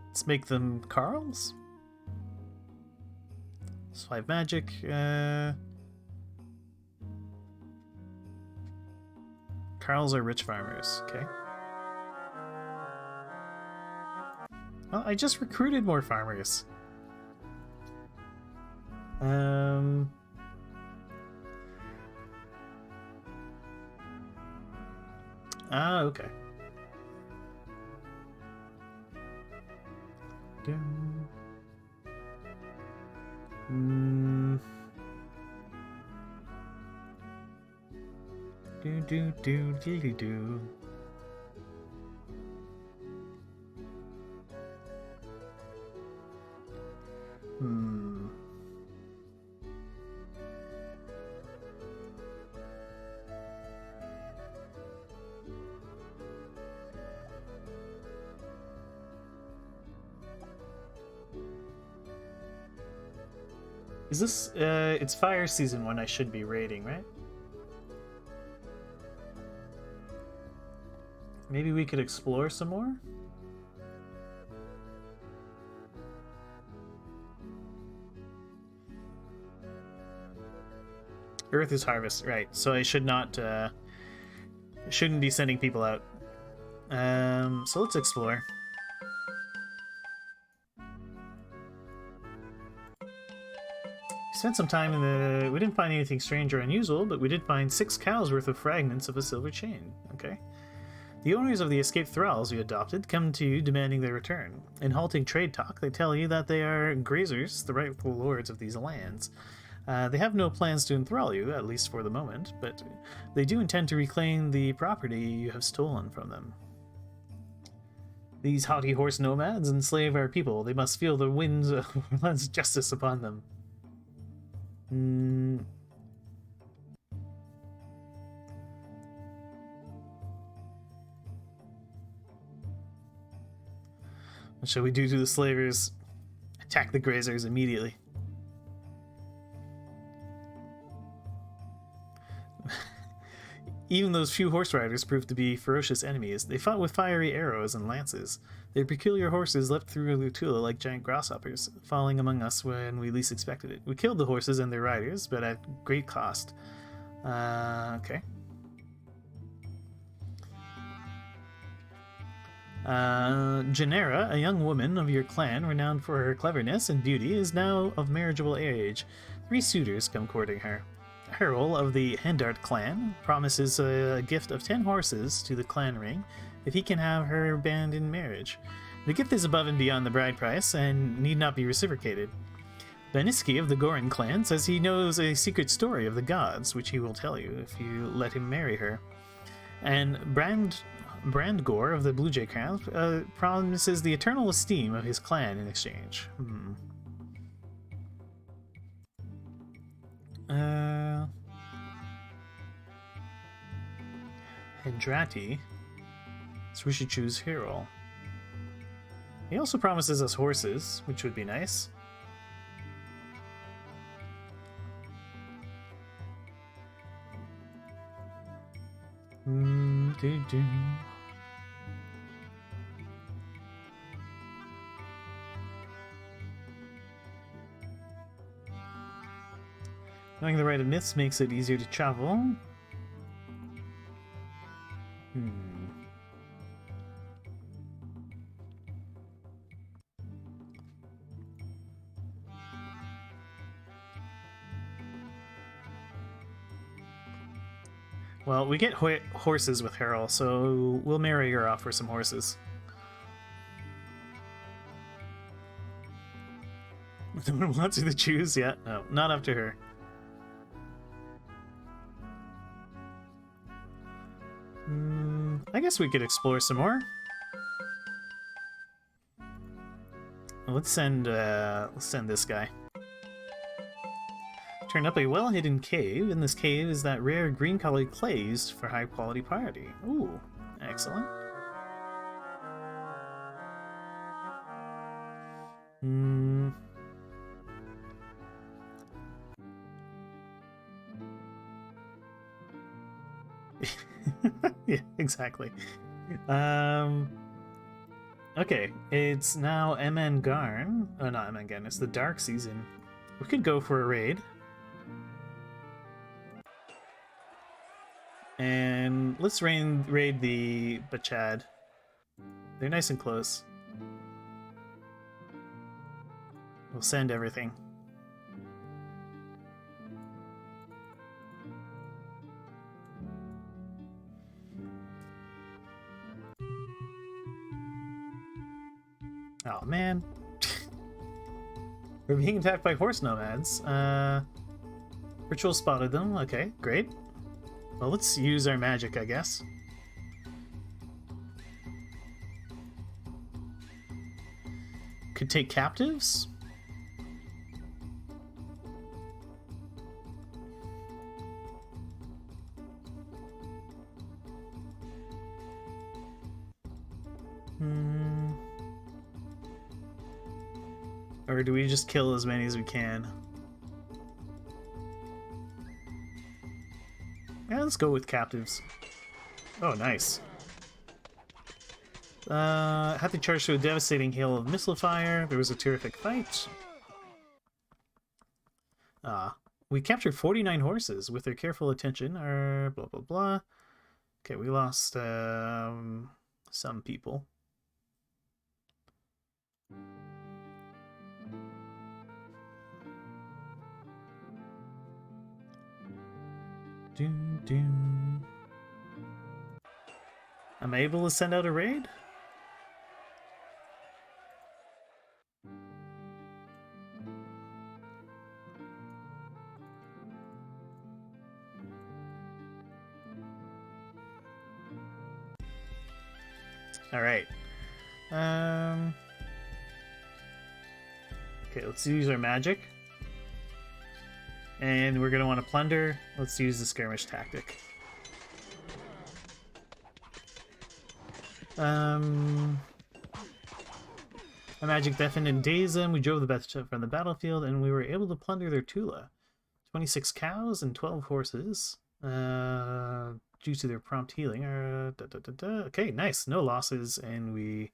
Let's make them Carls. It's 5 magic. Carls are rich farmers. Okay. Well, I just recruited more farmers. Okay. Do. Is this, it's fire season when I should be raiding, right? Maybe we could explore some more? Earth is harvest, right. So I should not, shouldn't be sending people out. So let's explore. Spent some time in the... We didn't find anything strange or unusual, but we did find 6 cows worth of fragments of a silver chain. Okay. The owners of the escaped thralls you adopted come to you demanding their return. In halting trade talk, they tell you that they are grazers, the rightful lords of these lands. They have no plans to enthrall you, at least for the moment, but they do intend to reclaim the property you have stolen from them. These haughty horse nomads enslave our people. They must feel the winds of Orlan's justice upon them. What shall we do to the slavers? Attack the grazers immediately. Even those few horse riders proved to be ferocious enemies. They fought with fiery arrows and lances. Their peculiar horses leapt through the Tula like giant grasshoppers, falling among us when we least expected it. We killed the horses and their riders, but at great cost. Okay. Genera, a young woman of your clan, renowned for her cleverness and beauty, is now of marriageable age. 3 suitors come courting her. Harold of the Hendart clan promises a gift of 10 horses to the clan ring if he can have her band in marriage. The gift is above and beyond the bride price and need not be reciprocated. Beniski of the Gorin clan says he knows a secret story of the gods, which he will tell you if you let him marry her. And Brandgore of the Blue Jay clan promises the eternal esteem of his clan in exchange. Hendrati. So we should choose Hero. He also promises us horses, which would be nice. Knowing the rite of myths makes it easier to travel. Well, we get horses with Harold, so we'll marry her off for some horses. No one wants you to choose yet? No, not up to her. I guess we could explore some more. Let's send this guy. Turn up a well-hidden cave. In this cave is that rare green-colored clay used for high-quality pottery. Ooh, excellent. Yeah, exactly. Okay, it's now Emengarn. Oh, not Emengarn, it's the dark season. We could go for a raid. And let's raid the Bachad. They're nice and close. We'll send everything. Oh man. We're being attacked by horse nomads. Ritual spotted them. Okay, great. Well, let's use our magic, I guess. Could take captives? Or do we just kill as many as we can? Yeah, let's go with captives. Oh, nice. Had to charge through a devastating hail of missile fire. There was a terrific fight. We captured 49 horses with their careful attention. Blah, blah, blah. Okay, we lost some people. Am I able to send out a raid? All right. Okay, let's use our magic. And we're going to want to plunder. Let's use the skirmish tactic. A magic deafened and dazed them. We drove the best from the battlefield, and we were able to plunder their Tula. 26 cows and 12 horses. Due to their prompt healing. Okay, nice. No losses, and we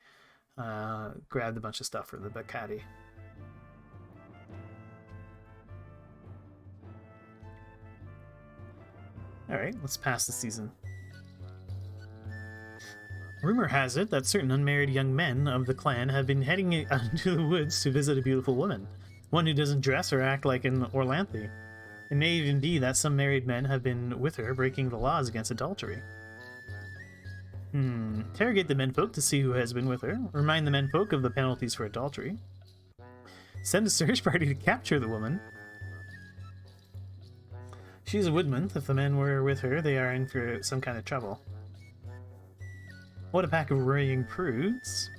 grabbed a bunch of stuff for the Bacati. Alright, let's pass the season. Rumor has it that certain unmarried young men of the clan have been heading out into the woods to visit a beautiful woman. One who doesn't dress or act like an Orlanthe. It may even be that some married men have been with her, breaking the laws against adultery. Interrogate the menfolk to see who has been with her. Remind the menfolk of the penalties for adultery. Send a search party to capture the woman. She's a woodman. If the men were with her, they are in for some kind of trouble. What a pack of worrying prudes.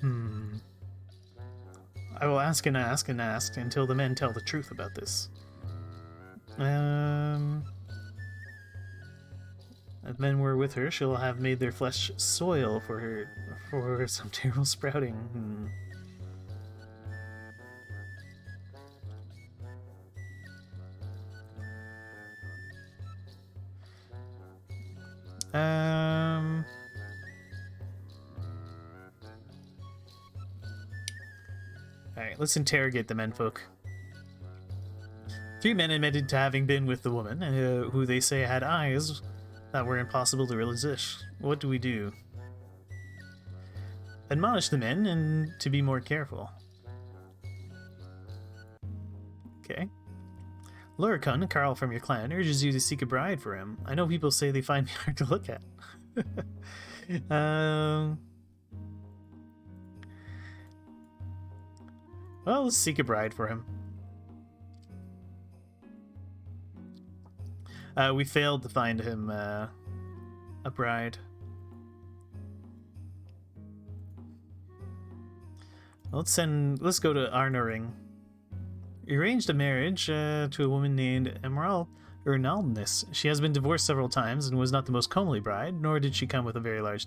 I will ask and ask and ask until the men tell the truth about this. If men were with her, she'll have made their flesh soil for her for some terrible sprouting. Alright, let's interrogate the menfolk. 3 men admitted to having been with the woman, who they say had eyes that were impossible to resist. What do we do? Admonish the men and to be more careful. Okay. Lurikun, Carl from your clan, urges you to seek a bride for him. I know people say they find me hard to look at. Well, let's seek a bride for him. We failed to find him a bride. Let's go to Arnoring. He arranged a marriage to a woman named Emerald Ernaldness. She has been divorced several times and was not the most comely bride, nor did she come with a large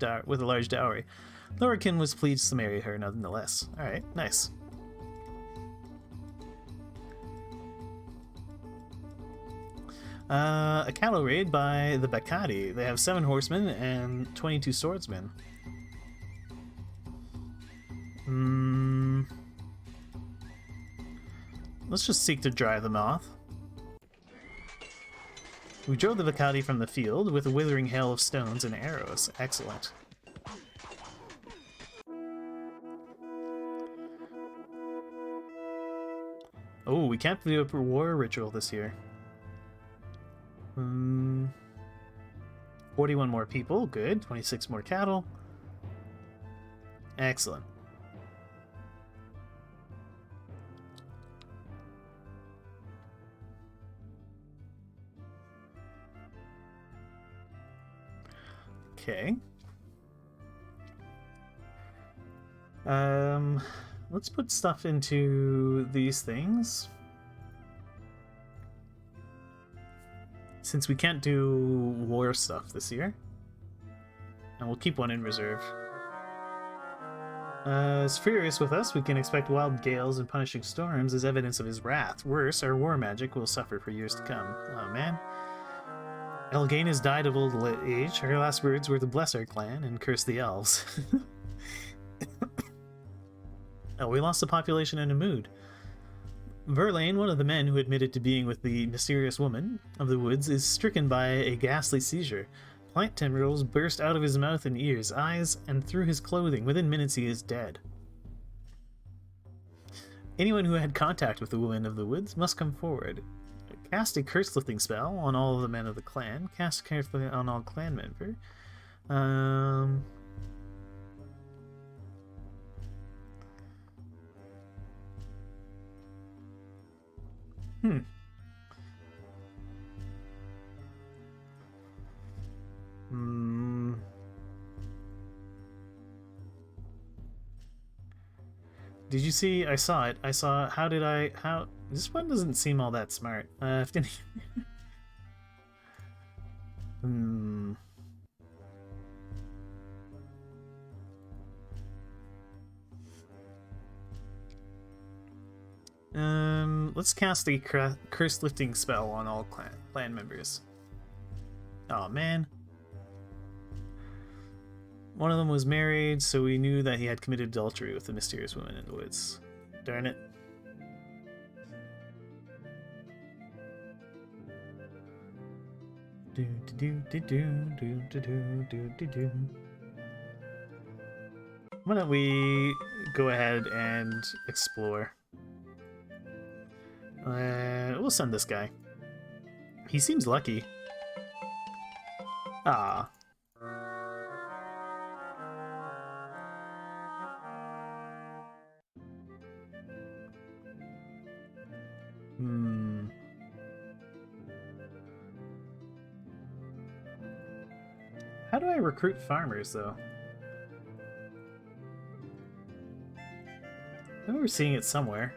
dowry. Lorikin was pleased to marry her nonetheless. Alright, nice. A cattle raid by the Bakati. They have 7 horsemen and 22 swordsmen. Let's just seek to drive them off. We drove the Bakati from the field with a withering hail of stones and arrows. Excellent. Oh, we can't do a war ritual this year. 41 more people, good. 26 more cattle. Excellent. Okay. Let's put stuff into these things. Since we can't do war stuff this year. And we'll keep one in reserve. Is furious with us, we can expect wild gales and punishing storms as evidence of his wrath. Worse, our war magic will suffer for years to come. Oh man. Elgain has died of old age. Her last words were to bless our clan and curse the elves. Oh, we lost the population in a mood. Verlaine, one of the men who admitted to being with the mysterious woman of the woods, is stricken by a ghastly seizure. Plant tendrils burst out of his mouth and ears, eyes, and through his clothing. Within minutes he is dead. Anyone who had contact with the woman of the woods must come forward. Cast a curse-lifting spell on all of the men of the clan. Cast carefully on all clan members. Did you see? I saw it. How... This one doesn't seem all that smart. Let's cast a curse-lifting spell on all clan members. Oh man. One of them was married, so we knew that he had committed adultery with the mysterious woman in the woods. Darn it. Why don't we go ahead and explore? We'll send this guy. He seems lucky. Ah. How do I recruit farmers, though? I remember seeing it somewhere.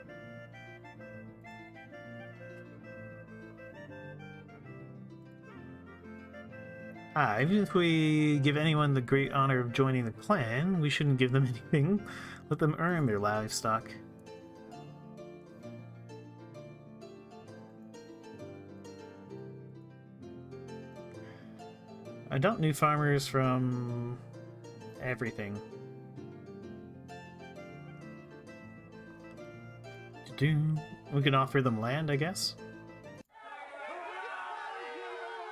Even if we give anyone the great honor of joining the clan, we shouldn't give them anything. Let them earn their livestock. Adopt new farmers from everything. We can offer them land, I guess.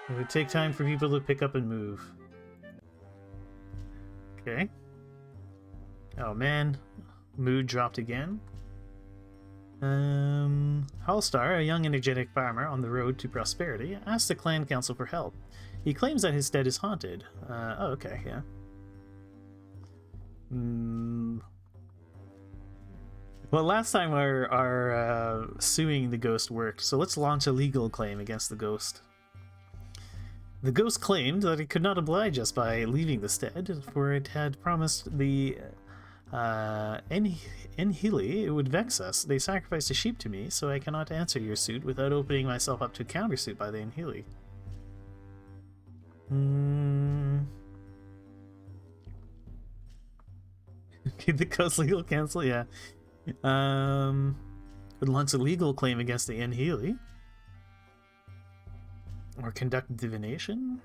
It would take time for people to pick up and move. Okay. Oh man, mood dropped again. Hallstar, a young energetic farmer on the road to prosperity, asked the clan council for help. He claims that his stead is haunted. Oh, okay, yeah. Well, last time our suing the ghost worked, so let's launch a legal claim against the ghost. The ghost claimed that it could not oblige us by leaving the stead, for it had promised the Enhili it would vex us. They sacrificed a sheep to me, so I cannot answer your suit without opening myself up to a countersuit by the Enhili. Okay, the ghost legal cancel, yeah. Would launch a legal claim against the Enhili. Or conduct divination?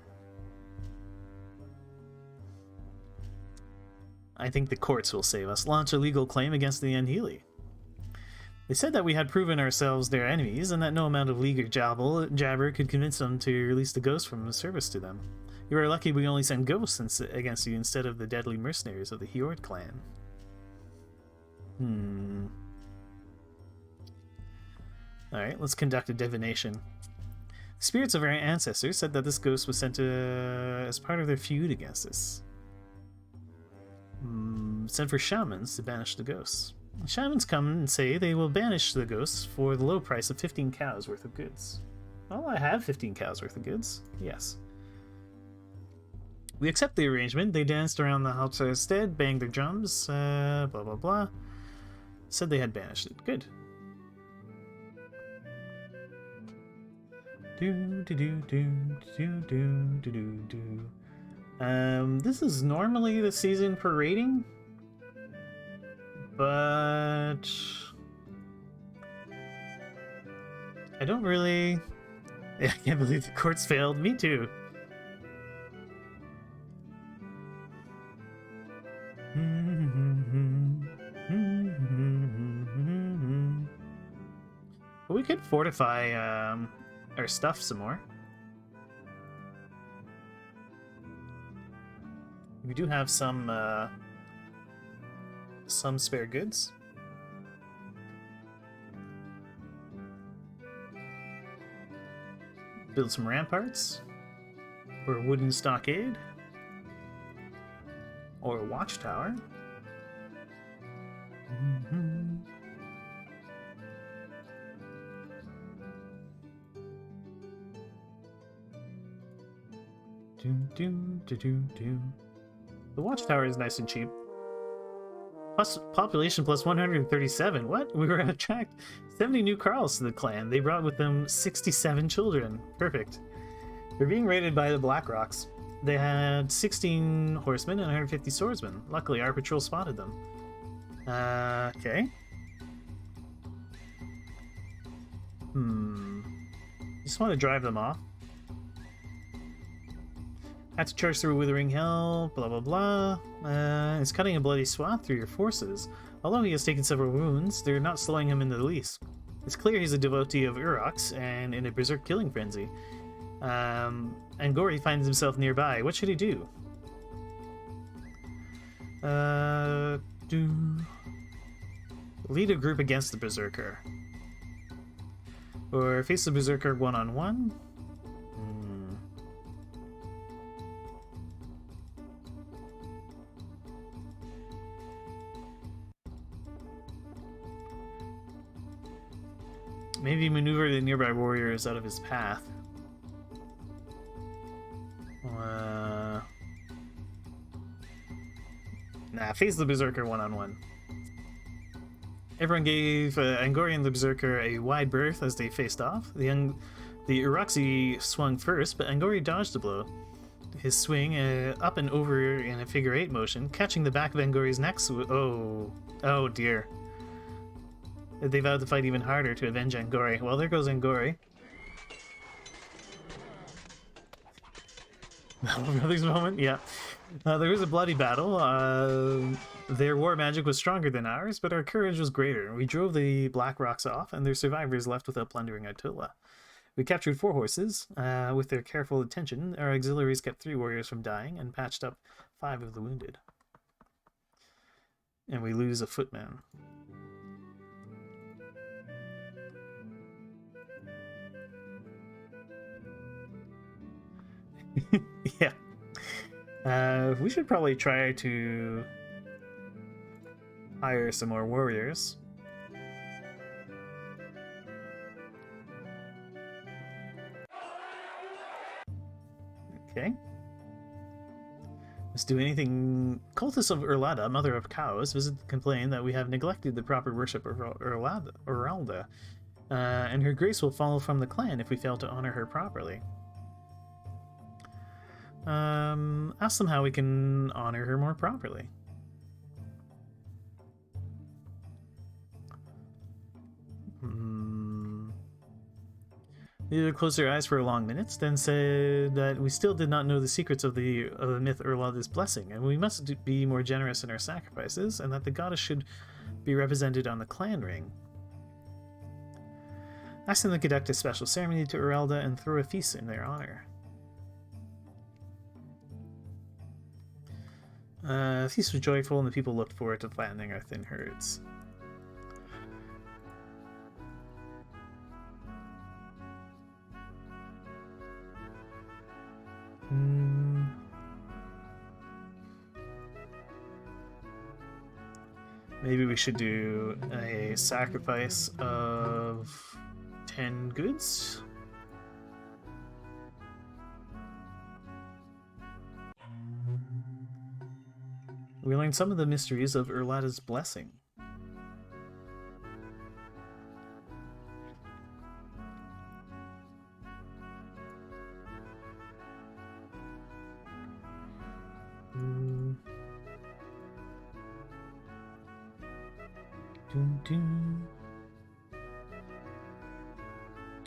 I think the courts will save us. Launch a legal claim against the Enhili. They said that we had proven ourselves their enemies, and that no amount of league or jabber could convince them to release the ghost from service to them. You are lucky we only sent ghosts against you instead of the deadly mercenaries of the Hjord clan. Alright, let's conduct a divination. The spirits of our ancestors said that this ghost was sent as part of their feud against us. Sent for shamans to banish the ghosts. The shamans come and say they will banish the ghosts for the low price of 15 cows worth of goods. Well, I have 15 cows worth of goods. Yes. We accept the arrangement. They danced around the Haltzer stead, banged their drums, blah blah blah. Said they had banished it. Good. This is normally the season for raiding, but I don't really. I can't believe the courts failed. Me too. But we could fortify our stuff some more. We do have some spare goods. Build some ramparts, or a wooden stockade, or a watchtower. The watchtower is nice and cheap. Plus population plus 137. What? We were able to attract 70 new Carls to the clan. They brought with them 67 children. Perfect. They're being raided by the Black Rocks. They had 16 horsemen and 150 swordsmen. Luckily, our patrol spotted them. Okay. Just want to drive them off. Had to charge through a withering hell, blah blah blah. It's cutting a bloody swath through your forces. Although he has taken several wounds, they're not slowing him in the least. It's clear he's a devotee of Urox and in a berserk killing frenzy. And Gory finds himself nearby. What should he do? Lead a group against the berserker. Or face the berserker one-on-one? Maybe maneuver the nearby warriors out of his path. Nah, face the Berserker one-on-one. Everyone gave Angori and the Berserker a wide berth as they faced off. The Uroxy swung first, but Angori dodged the blow. His swing up and over in a figure 8 motion, catching the back of Angori's neck. Oh dear. They vowed to fight even harder to avenge Angori. Well, there goes Angori. Brothers moment? Yeah. There was a bloody battle. Their war magic was stronger than ours, but our courage was greater. We drove the Black Rocks off, and their survivors left without plundering Attila. We captured 4 horses. With their careful attention, our auxiliaries kept 3 warriors from dying and patched up 5 of the wounded. And we lose a footman. Yeah. We should probably try to hire some more warriors. Okay. Let's do anything. Cultists of Urlada, Mother of Cows, visit to complain that we have neglected the proper worship of Uralda, and her grace will fall from the clan if we fail to honor her properly. Ask them how we can honor her more properly. They closed their eyes for a long minute, then said that we still did not know the secrets of the myth Urlada's blessing, and we must be more generous in our sacrifices, and that the goddess should be represented on the clan ring. Ask them to conduct a special ceremony to Uralda and throw a feast in their honor. The feast was joyful, and the people looked forward to fattening our thin herds. Maybe we should do a sacrifice of 10 goods. We learned some of the mysteries of Urlada's blessing.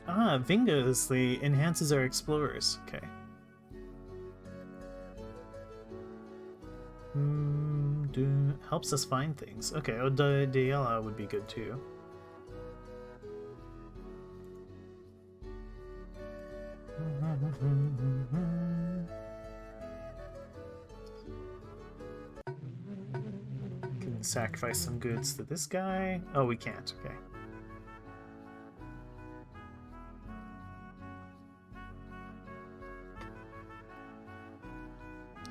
Ah, Vinga enhances our explorers. Okay. Helps us find things. Okay, Diela would be good too. Can sacrifice some goods to this guy. Oh, we can't. Okay.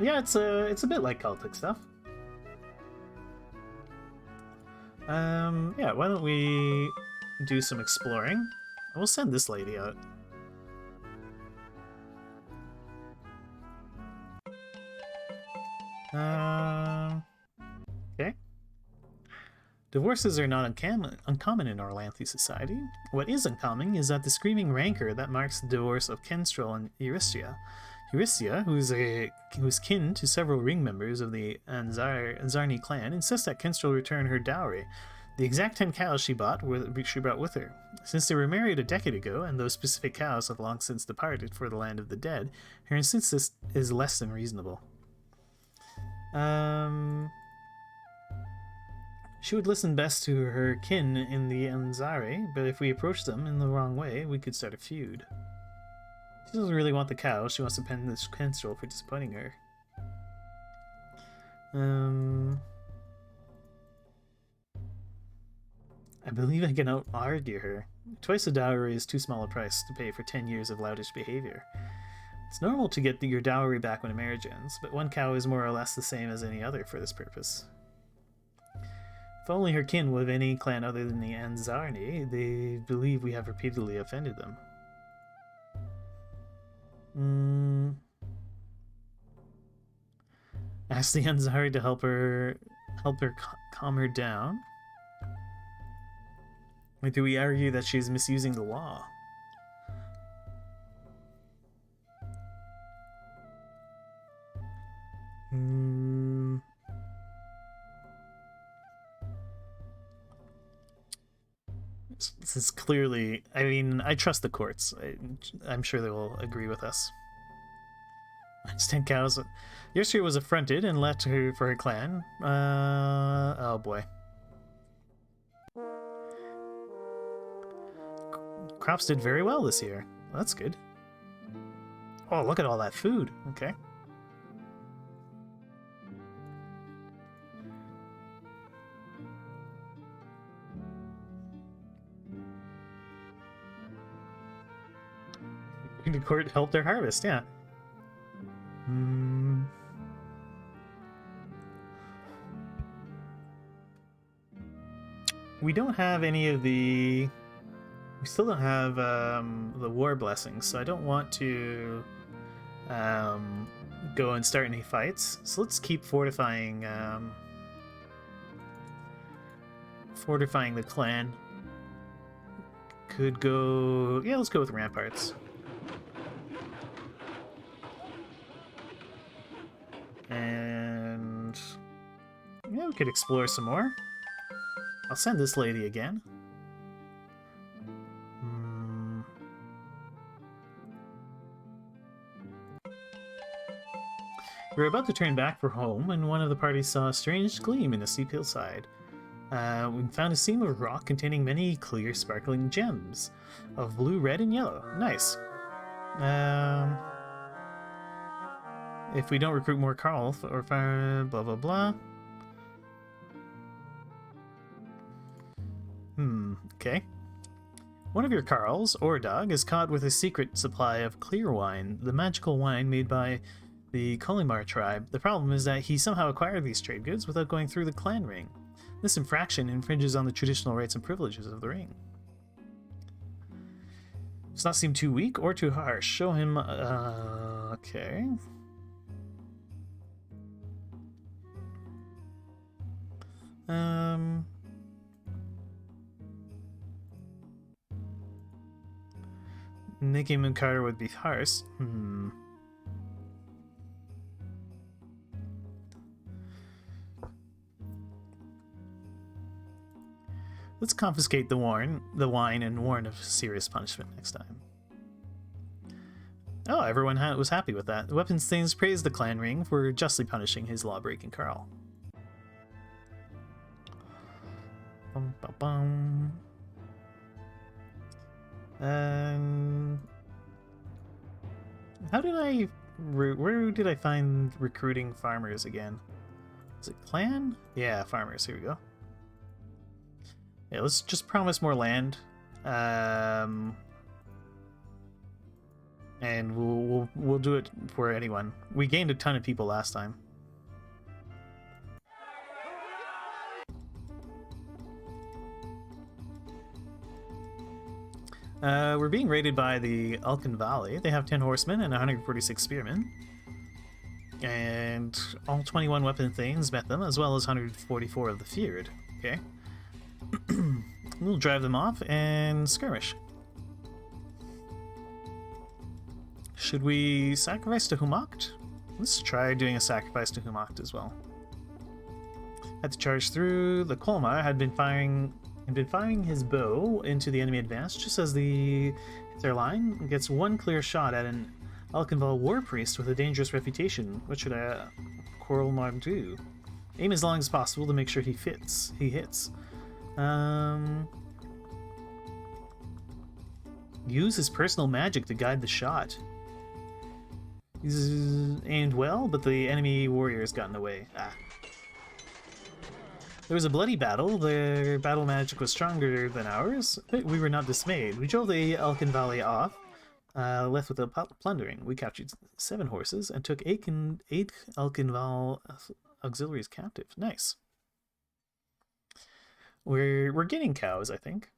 Yeah, it's a bit like cultic stuff. Yeah, why don't we do some exploring? We'll send this lady out. Okay. Divorces are not uncommon in Orlanthi society. What is uncommon is that the screaming rancor that marks the divorce of Kenstrel and Eurystia, who's kin to several ring members of the Anzarni clan, insists that Kenstrel return her dowry, the exact 10 cows she brought with her. Since they were married a decade ago, and those specific cows have long since departed for the land of the dead, her insistence is less than reasonable. She would listen best to her kin in the Anzari, but if we approach them in the wrong way, we could start a feud. She doesn't really want the cow, she wants to pen this Kenstrel for disappointing her. I believe I can out-argue her. Twice the dowry is too small a price to pay for 10 years of loutish behavior. It's normal to get your dowry back when a marriage ends, but 1 cow is more or less the same as any other for this purpose. If only her kin were of any clan other than the Anzarni, they believe we have repeatedly offended them. Ask the Unzari to help her calm her down. Or do we argue that she's misusing the law? This is clearly... I mean, I trust the courts. I'm sure they will agree with us. It's 10 cows. Yesterday was affronted and left her for her clan. Oh boy. Crops did very well this year. Well, that's good. Oh, look at all that food. Okay. The court helped their harvest, yeah. We don't have any of the... We still don't have the war blessings, so I don't want to go and start any fights. So let's keep fortifying fortifying the clan. Could go... Yeah, let's go with ramparts. And yeah, we could explore some more. I'll send this lady again. We were about to turn back for home when one of the parties saw a strange gleam in the steep hillside. We found a seam of rock containing many clear, sparkling gems of blue, red, and yellow. Nice. If we don't recruit more Carl or blah blah blah. Okay. One of your Carls, or dog, is caught with a secret supply of clear wine, the magical wine made by the Kolimar tribe. The problem is that he somehow acquired these trade goods without going through the clan ring. This infraction infringes on the traditional rights and privileges of the ring. Does not seem too weak or too harsh. Show him... okay. Nikki Munkar would be harsh. Let's confiscate the wine and warn of serious punishment next time. Oh, everyone was happy with that. The weapons things praised the clan ring for justly punishing his law-breaking Carl. Bum, bum, bum. How did I... Where did I find recruiting farmers again? Is it clan? Yeah, farmers. Here we go. Yeah, let's just promise more land. And we'll do it for anyone. We gained a ton of people last time. We're being raided by the Alkan Valley. They have 10 horsemen and 146 spearmen. And all 21 weapon things met them, as well as 144 of the feared. Okay. We'll drive them off and skirmish. Should we sacrifice to Humakt? Let's try doing a sacrifice to Humakt as well. Had to charge through. The Kolmar had been firing his bow into the enemy advance just as the hits their line. Gets one clear shot at an Alkanval war priest with a dangerous reputation. What should Kolmar do? Aim as long as possible to make sure he hits. Use his personal magic to guide the shot. He's aimed well, but the enemy warrior has gotten away. There was a bloody battle. Their battle magic was stronger than ours, but we were not dismayed. We drove the Alkan Valley off, left with the plundering. We captured 7 horses and took 8 Alkanval auxiliaries captive. Nice. We're getting cows, I think.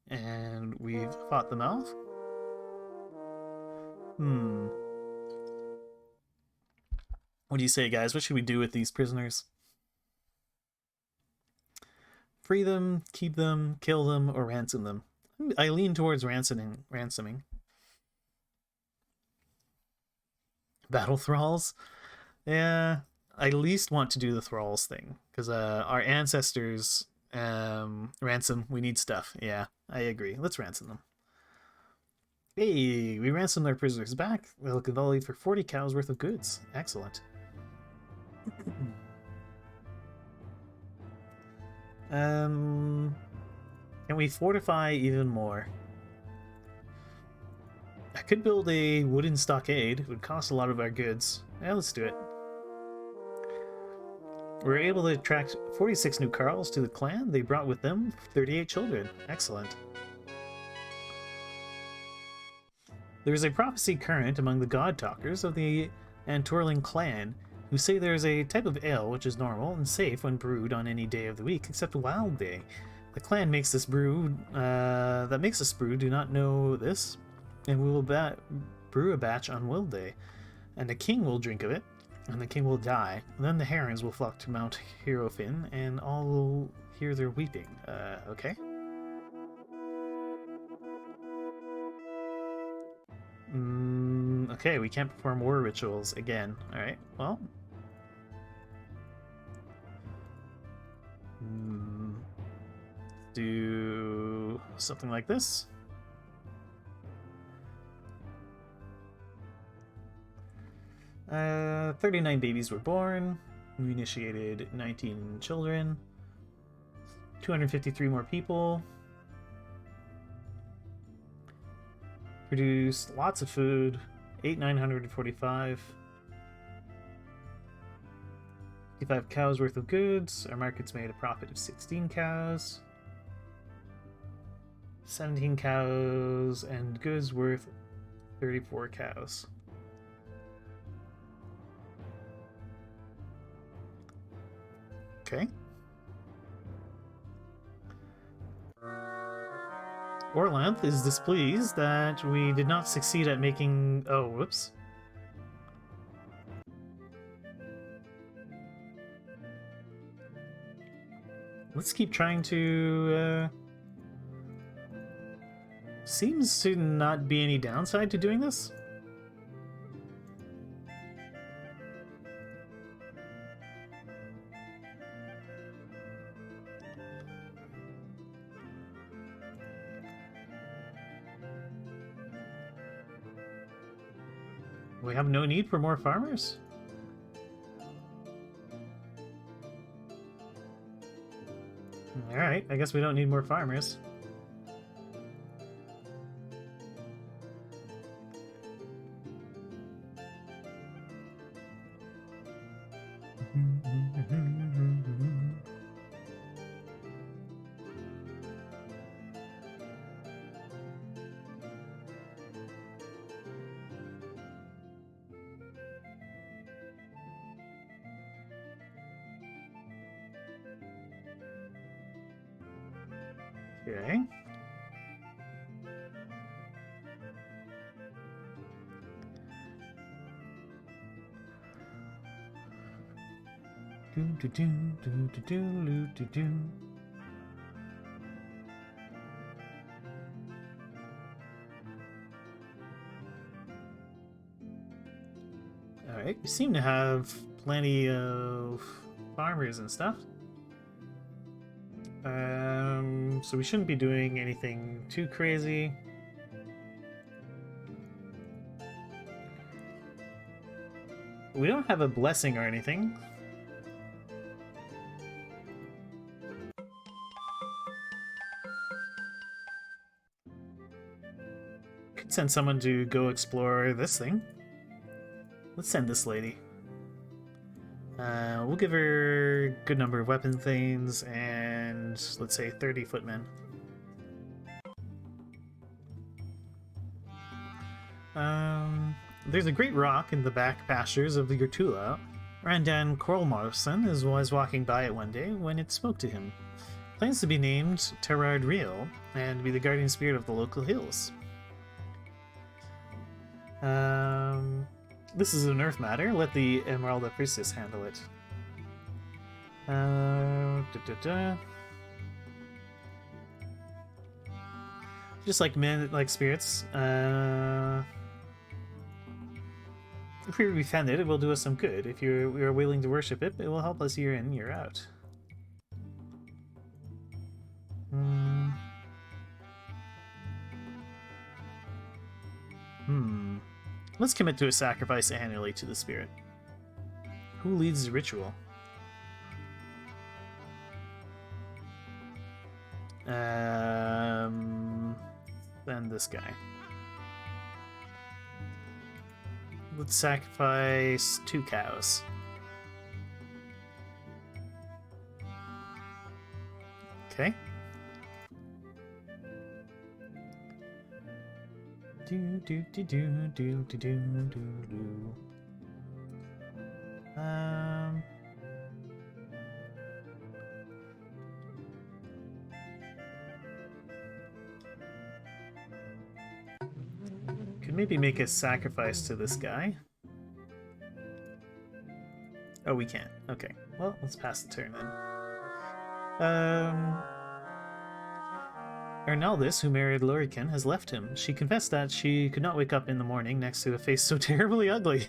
And we've fought them off. What do you say, guys? What should we do with these prisoners? Free them, keep them, kill them, or ransom them? I lean towards ransoming. Battle thralls? Yeah, I least want to do the thralls thing because our ancestors ransom. We need stuff. Yeah, I agree. Let's ransom them. Hey, we ransomed their prisoners back. They'll convolute for 40 cows worth of goods. Excellent. Can we fortify even more? I could build a wooden stockade. It would cost a lot of our goods. Yeah, let's do it. We were able to attract 46 new Carls to the clan. They brought with them 38 children. Excellent. There is a prophecy current among the God Talkers of the Antorling clan who say there is a type of ale which is normal and safe when brewed on any day of the week except Wild Day. The clan makes this brew that makes this brew do not know this, and we will brew a batch on Wild Day, and the king will drink of it, and the king will die. And then the herons will flock to Mount Hierophyn, and all will hear their weeping. Okay. Okay, we can't perform war rituals again. Alright, well. Let's do something like this. Uh, 39 babies were born. We initiated 19 children. 253 more people. Produced lots of food. 8,945. 55 cows worth of goods. Our markets made a profit of 16 cows. 17 cows and goods worth 34 cows. Okay. Orlanth is displeased that we did not succeed at making... Oh, whoops. Let's keep trying to... Seems to not be any downside to doing this. We have no need for more farmers? Alright, I guess we don't need more farmers. Okay. Alright, we seem to have plenty of farmers and stuff. So we shouldn't be doing anything too crazy. We don't have a blessing or anything. Could send someone to go explore this thing. Let's send this lady. We'll give her a good number of weapon things and let's say 30 footmen. There's a great rock in the back pastures of the Gertula. Randan Korlmarson was walking by it one day when it spoke to him. Plans to be named Terrard Real and be the guardian spirit of the local hills. This is an earth matter. Let the Emeralda Priestess handle it. Just like men, like spirits. If we befriend it, it will do us some good. If we are willing to worship it, it will help us year in, year out. Let's commit to a sacrifice annually to the spirit. Who leads the ritual? Then this guy. Let's sacrifice 2 cows. Okay. Do do do do do do do do do. Could maybe make a sacrifice to this guy. Oh, we can't. Okay. Well, let's pass the turn then. Arnaldus, who married Lorican, has left him. She confessed that she could not wake up in the morning next to a face so terribly ugly.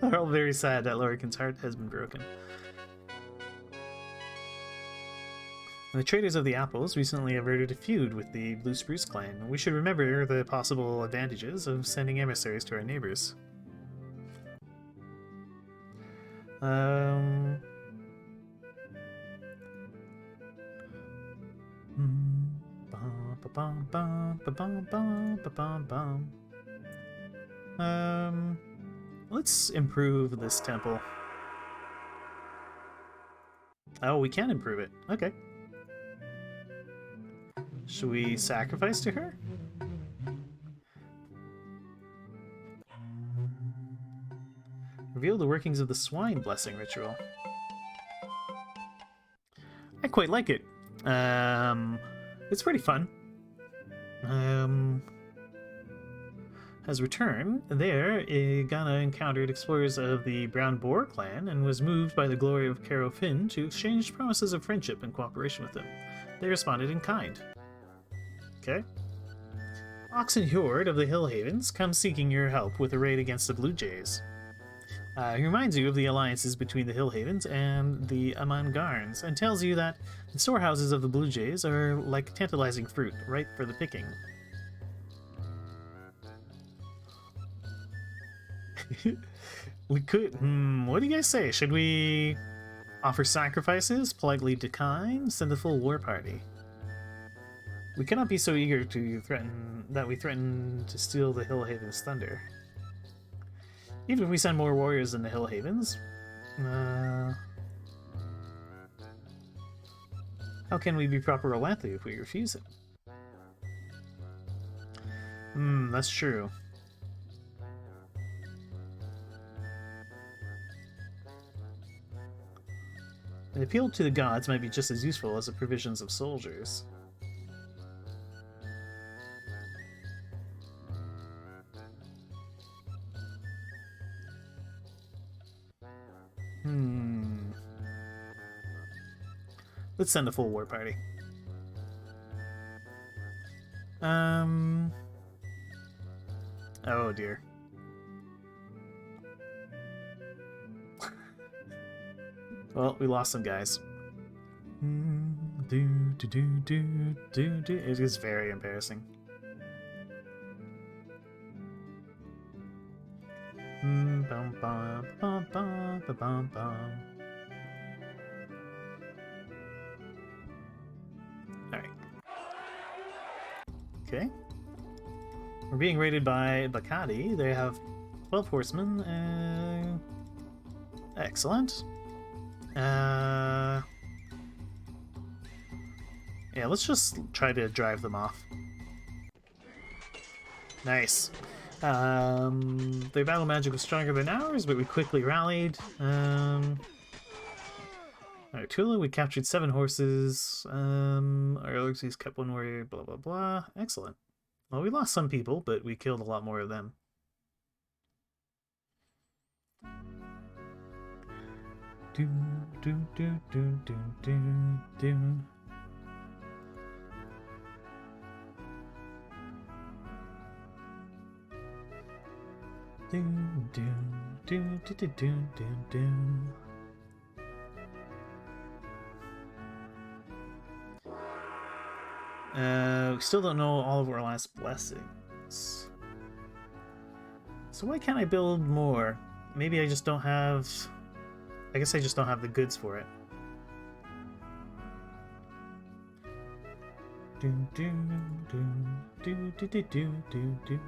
We're all very sad that Lorican's heart has been broken. The traders of the apples recently averted a feud with the Blue Spruce clan. We should remember the possible advantages of sending emissaries to our neighbors. Let's improve this temple. Oh, we can improve it. Okay. Should we sacrifice to her? Reveal the workings of the swine blessing ritual. I quite like it. It's pretty fun. Has returned. There, Igana encountered explorers of the Brown Boar clan and was moved by the glory of Keriew to exchange promises of friendship and cooperation with them. They responded in kind. Okay. Oxen Horde of the Hill Havens comes seeking your help with a raid against the Blue Jays. He reminds you of the alliances between the Hill Havens and the Amangarns, and tells you that the storehouses of the Blue Jays are like tantalizing fruit, ripe for the picking. We could... what do you guys say? Should we offer sacrifices, politely decline, send a full war party? We cannot be so eager to threaten to steal the Hill Havens' thunder. Even if we send more warriors in the Hill Havens, how can we be proper Rolanthe if we refuse it? That's true. An appeal to the gods might be just as useful as the provisions of soldiers. Let's send a full war party. Oh dear. Well, we lost some guys. It is very embarrassing. Alright. Okay. We're being raided by Bakati. They have 12 horsemen. Excellent. Yeah, let's just try to drive them off. Nice. Their battle magic was stronger than ours, but we quickly rallied. Alright, Tula, we captured 7 horses. Our Xerxes kept 1 warrior, blah blah blah. Excellent. Well, we lost some people, but we killed a lot more of them. Do, do, do, do, do, do, do. Do, do, do, do, do, do, do, do. We still don't know all of our last blessings. So why can't I build more? Maybe I just don't have... I guess I just don't have the goods for it. Do, do, do, do, do, do, do, do, do.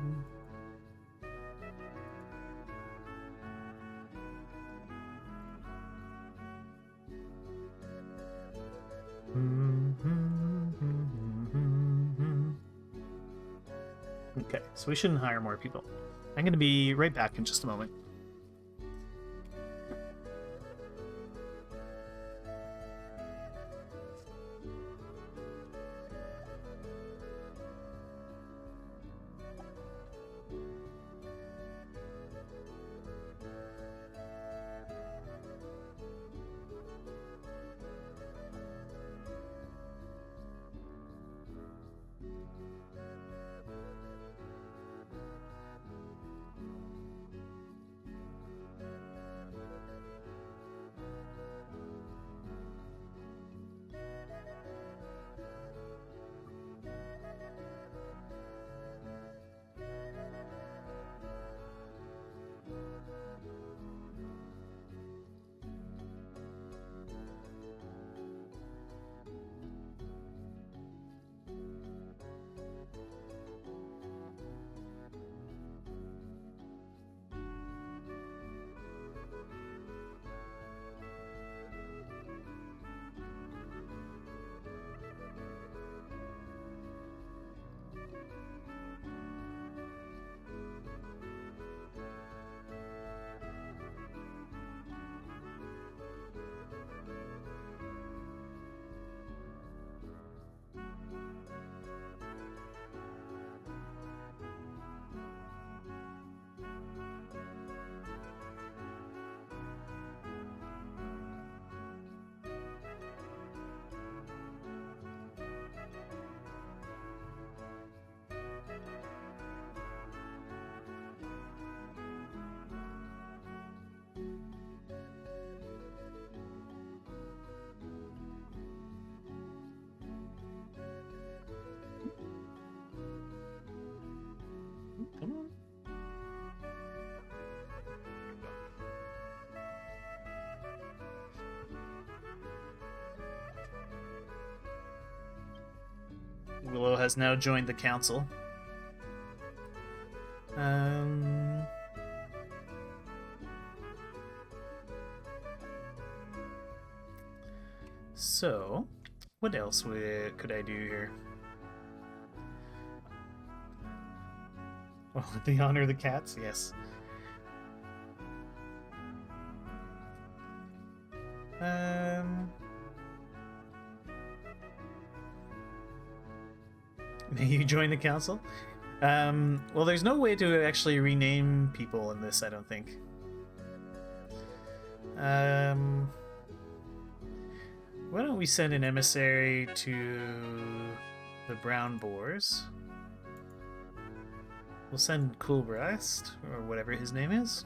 Okay, so we shouldn't hire more people. I'm going to be right back in just a moment. Come on. Willow has now joined the council. So, what else could I do here? Oh, the honor of the cats? Yes. May you join the council? Well, there's no way to actually rename people in this, I don't think. Why don't we send an emissary to the Brown Boars? We'll send Coolbreast, or whatever his name is.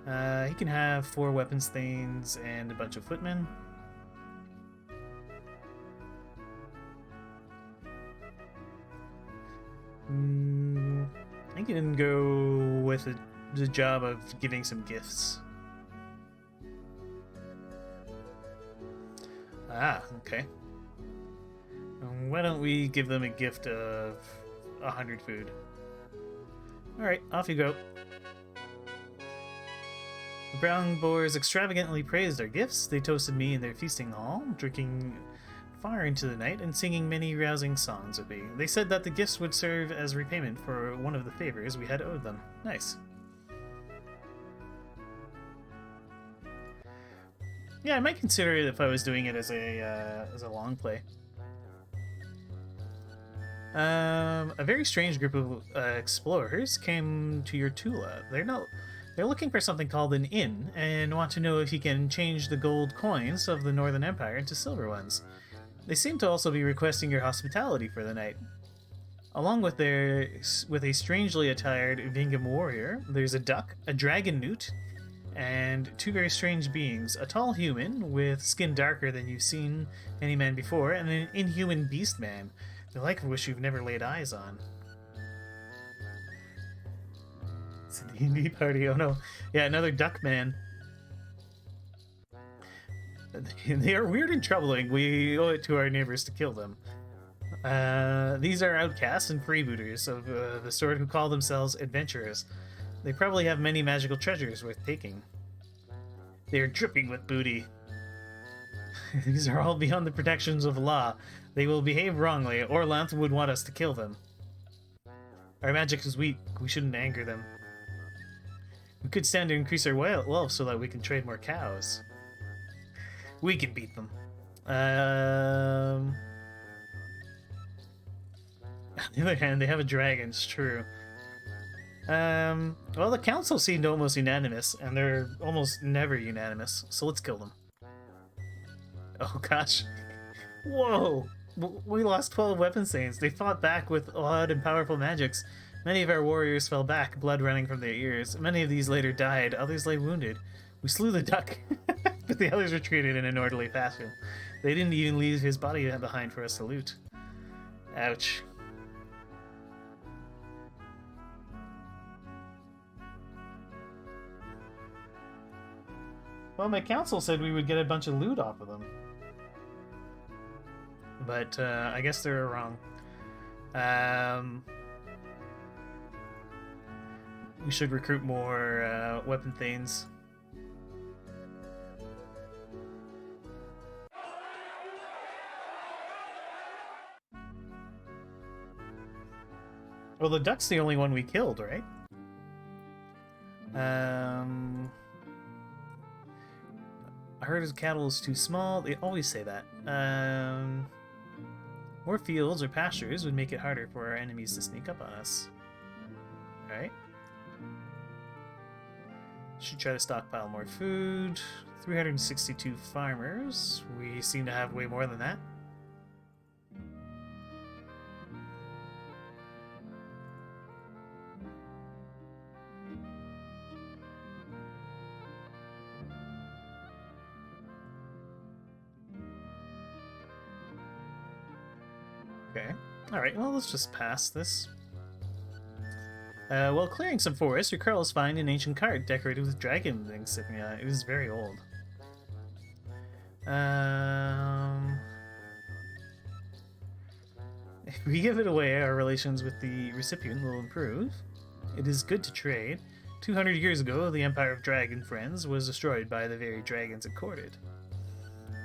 He can have 4 weapons thanes and a bunch of footmen. I can go with the job of giving some gifts. Ah, okay. Why don't we give them a gift of 100 food? Alright, off you go. The Brown Boars extravagantly praised our gifts. They toasted me in their feasting hall, drinking far into the night and singing many rousing songs with me. They said that the gifts would serve as repayment for one of the favors we had owed them. Nice. Yeah, I might consider it if I was doing it as a long play. A very strange group of explorers came to your Tula. They're They're looking for something called an inn and want to know if he can change the gold coins of the Northern Empire into silver ones. They seem to also be requesting your hospitality for the night. Along with a strangely attired Vingam warrior, there's a duck, a dragon newt, and two very strange beings: a tall human with skin darker than you've seen any man before, and an inhuman beast man, the like of which you've never laid eyes on. It's a D&D party. Oh no. Yeah, another duck man. They are weird and troubling. We owe it to our neighbors to kill them. These are outcasts and freebooters of the sort who call themselves adventurers. They probably have many magical treasures worth taking. They are dripping with booty. These are all beyond the protections of law. They will behave wrongly, or Lanth would want us to kill them. Our magic is weak. We shouldn't anger them. We could stand to increase our wealth so that we can trade more cows. We can beat them. On the other hand, they have a dragon, it's true. Well, the council seemed almost unanimous, and they're almost never unanimous, so let's kill them. Oh gosh. Whoa! We lost 12 weapon saints. They fought back with odd and powerful magics. Many of our warriors fell back, blood running from their ears. Many of these later died, others lay wounded. We slew the duck, but the others retreated in an orderly fashion. They didn't even leave his body behind for us to loot. Ouch. Well, my council said we would get a bunch of loot off of them. But, I guess they were wrong. We should recruit more, weapon thanes. Well, the duck's the only one we killed, right? A herd of cattle is too small. They always say that. More fields or pastures would make it harder for our enemies to sneak up on us. Alright. Should try to stockpile more food. 362 farmers. We seem to have way more than that. Okay. Alright, well, let's just pass this. While clearing some forest, your Carls find an ancient cart decorated with dragon insignia. It was very old. If we give it away, our relations with the recipient will improve. It is good to trade. 200 years ago, the Empire of Dragon Friends was destroyed by the very dragons it courted.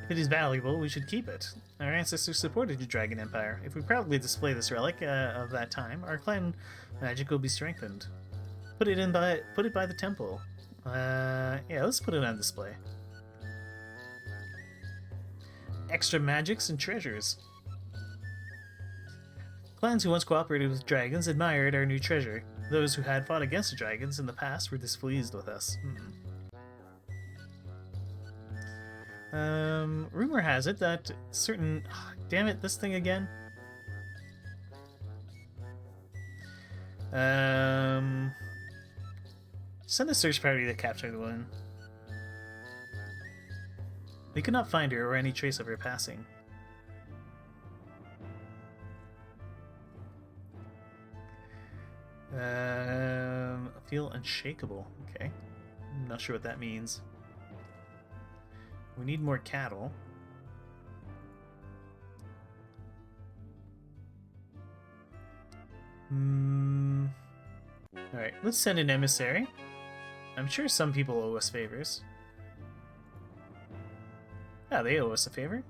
If it is valuable, we should keep it. Our ancestors supported the Dragon Empire. If we proudly display this relic of that time, our clan magic will be strengthened. Put it by the temple. Yeah, let's put it on display. Extra magics and treasures. Clans who once cooperated with dragons admired our new treasure. Those who had fought against the dragons in the past were displeased with us. Rumor has it that certain... Oh, damn it, this thing again. Send a search party to capture the woman. They could not find her or any trace of her passing. Feel unshakable. Okay. I'm not sure what that means. We need more cattle. Alright, let's send an emissary. I'm sure some people owe us favors. Yeah, they owe us a favor.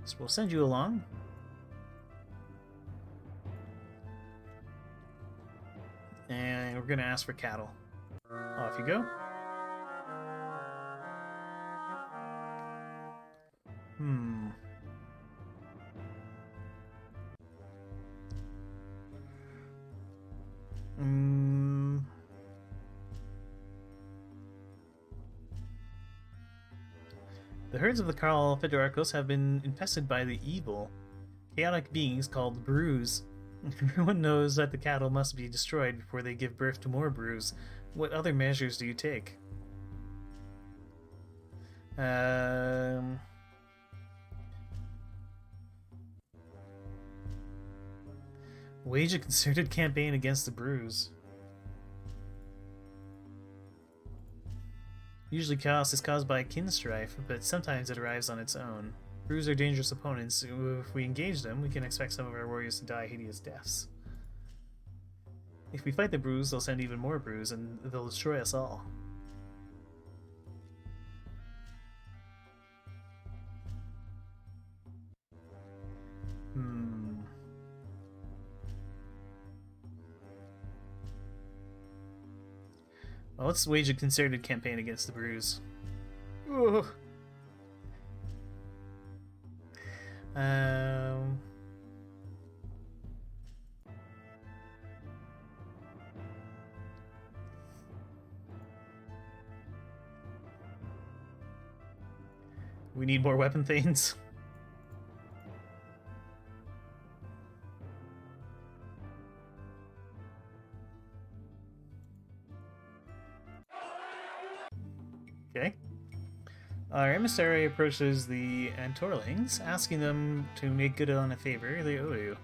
So we'll send you along. And we're gonna ask for cattle. Off you go. The herds of the Carl Fedorakos have been infested by the evil, chaotic beings called brews. Everyone knows that the cattle must be destroyed before they give birth to more brews. What other measures do you take? Wage a concerted campaign against the brews. Usually chaos is caused by kin strife, but sometimes it arrives on its own. Brews are dangerous opponents. If we engage them, we can expect some of our warriors to die hideous deaths. If we fight the brews, they'll send even more brews, and they'll destroy us all. Well, let's wage a concerted campaign against the brews. Ooh. We need more weapon thanes. Okay. Our emissary approaches the Antorlings, asking them to make good on a favor they owe you.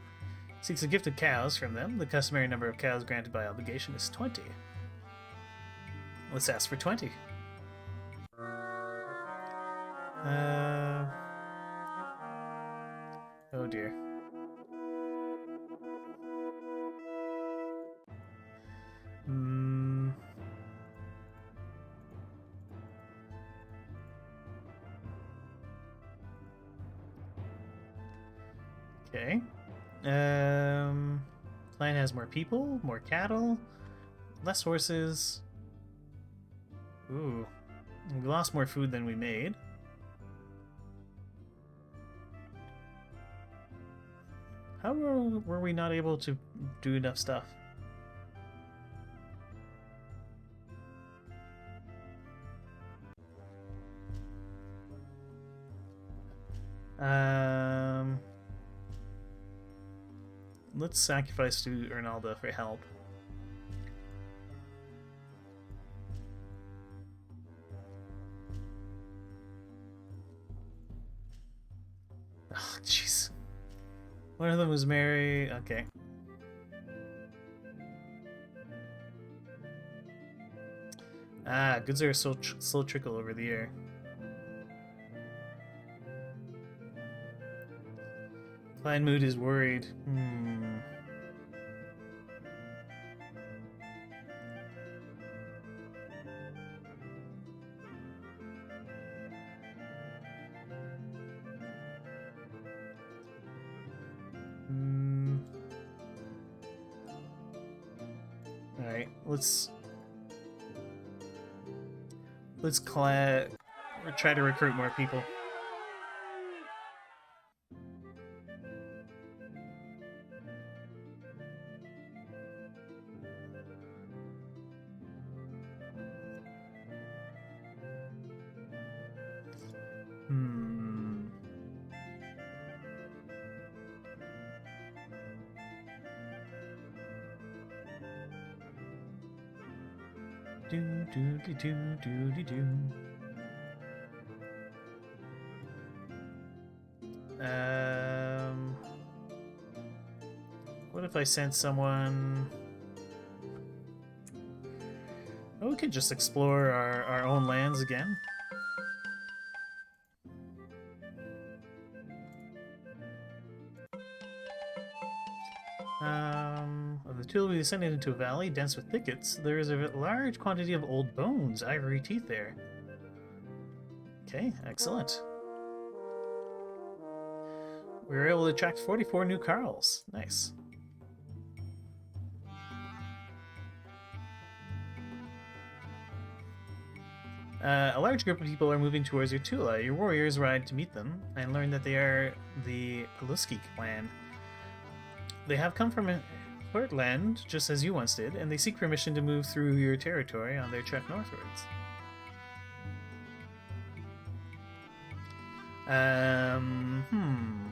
Seeks a gift of cows from them. The customary number of cows granted by obligation is 20. Let's ask for 20. Oh dear. Okay. Clan has more people, more cattle, less horses. Ooh. We lost more food than we made. How were we not able to do enough stuff? Let's sacrifice to Ernalda for help. Oh, jeez. One of them was Mary. Okay. Ah, goods are slow trickle over the air. Clan Mood is worried. Alright, let's try to recruit more people. What if I sent someone? Oh, we could just explore our own lands again. Of the two, we descended into a valley dense with thickets. There is a large quantity of old bones, ivory teeth there. Okay, excellent. We were able to attract 44 new Carls. Nice. A large group of people are moving towards Urtula. Your warriors ride to meet them and learn that they are the Peluski clan. They have come from Portland, just as you once did, and they seek permission to move through your territory on their trek northwards. Hmm.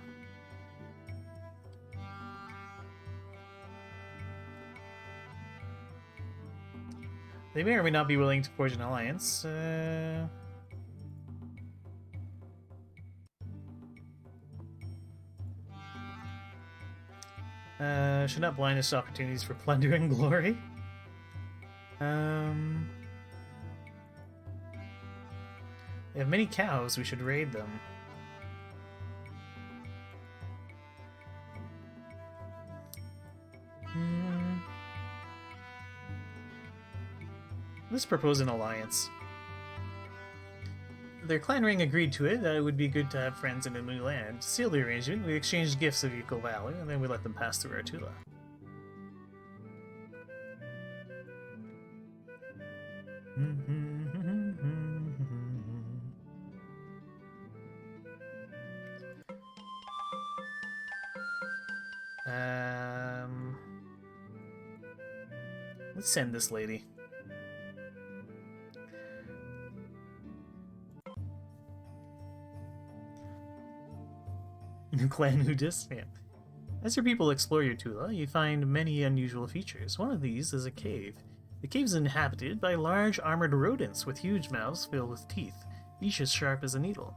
They may or may not be willing to forge an alliance. Should not blind us to opportunities for plunder and glory. They have many cows, we should raid them. Let's propose an alliance. Their clan ring agreed to it, that it would be good to have friends in a new land. To seal the arrangement, we exchanged gifts of equal value, and then we let them pass through our Tula. Let's send this lady. Clan Nudist? Yeah. As your people explore your Tula, you find many unusual features. One of these is a cave. The cave is inhabited by large armored rodents with huge mouths filled with teeth, each as sharp as a needle.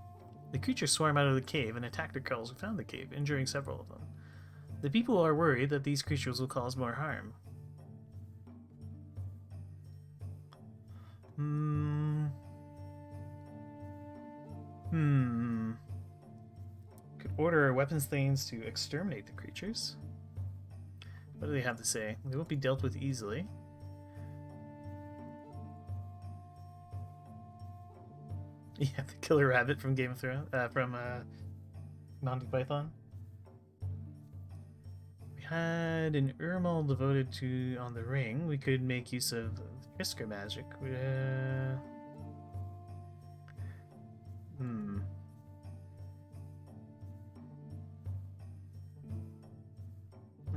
The creatures swarm out of the cave and attack the girls who found the cave, injuring several of them. The people are worried that these creatures will cause more harm. Could order our weapons things to exterminate the creatures. What do they have to say? They won't be dealt with easily. Yeah, the killer rabbit from Game of Thrones, from Monty Python. We had an Urmal devoted to on the ring. We could make use of Fisker magic.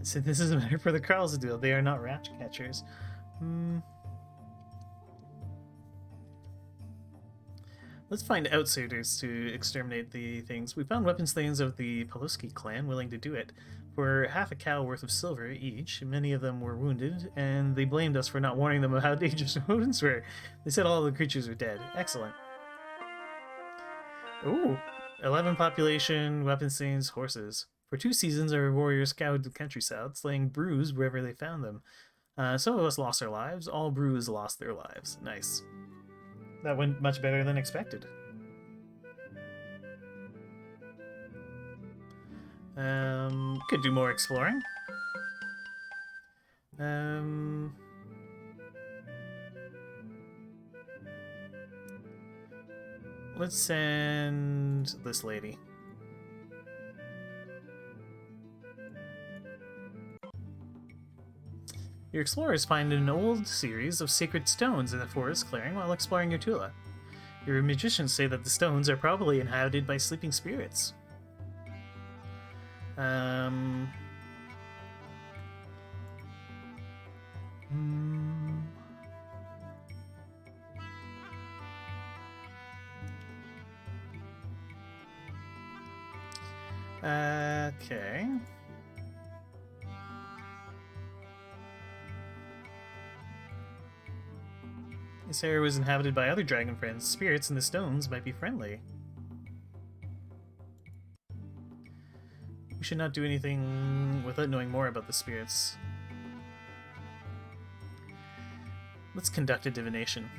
So this is a matter for the Carls to do. They are not rat catchers. Let's find outsiders to exterminate the things. We found weapons things of the Poluski clan willing to do it. For half a cow worth of silver each, many of them were wounded, and they blamed us for not warning them of how dangerous rodents were. They said all the creatures were dead. Excellent. Ooh, 11 population, weapons things, horses. For 2 seasons, our warriors scoured the countryside, slaying brews wherever they found them. Some of us lost our lives. All brews lost their lives. Nice. That went much better than expected. Could do more exploring. Let's send this lady. Your explorers find an old series of sacred stones in the forest clearing while exploring your Tula. Your magicians say that the stones are probably inhabited by sleeping spirits. Okay. This area was inhabited by other dragon friends. Spirits in the stones might be friendly. We should not do anything without knowing more about the spirits. Let's conduct a divination.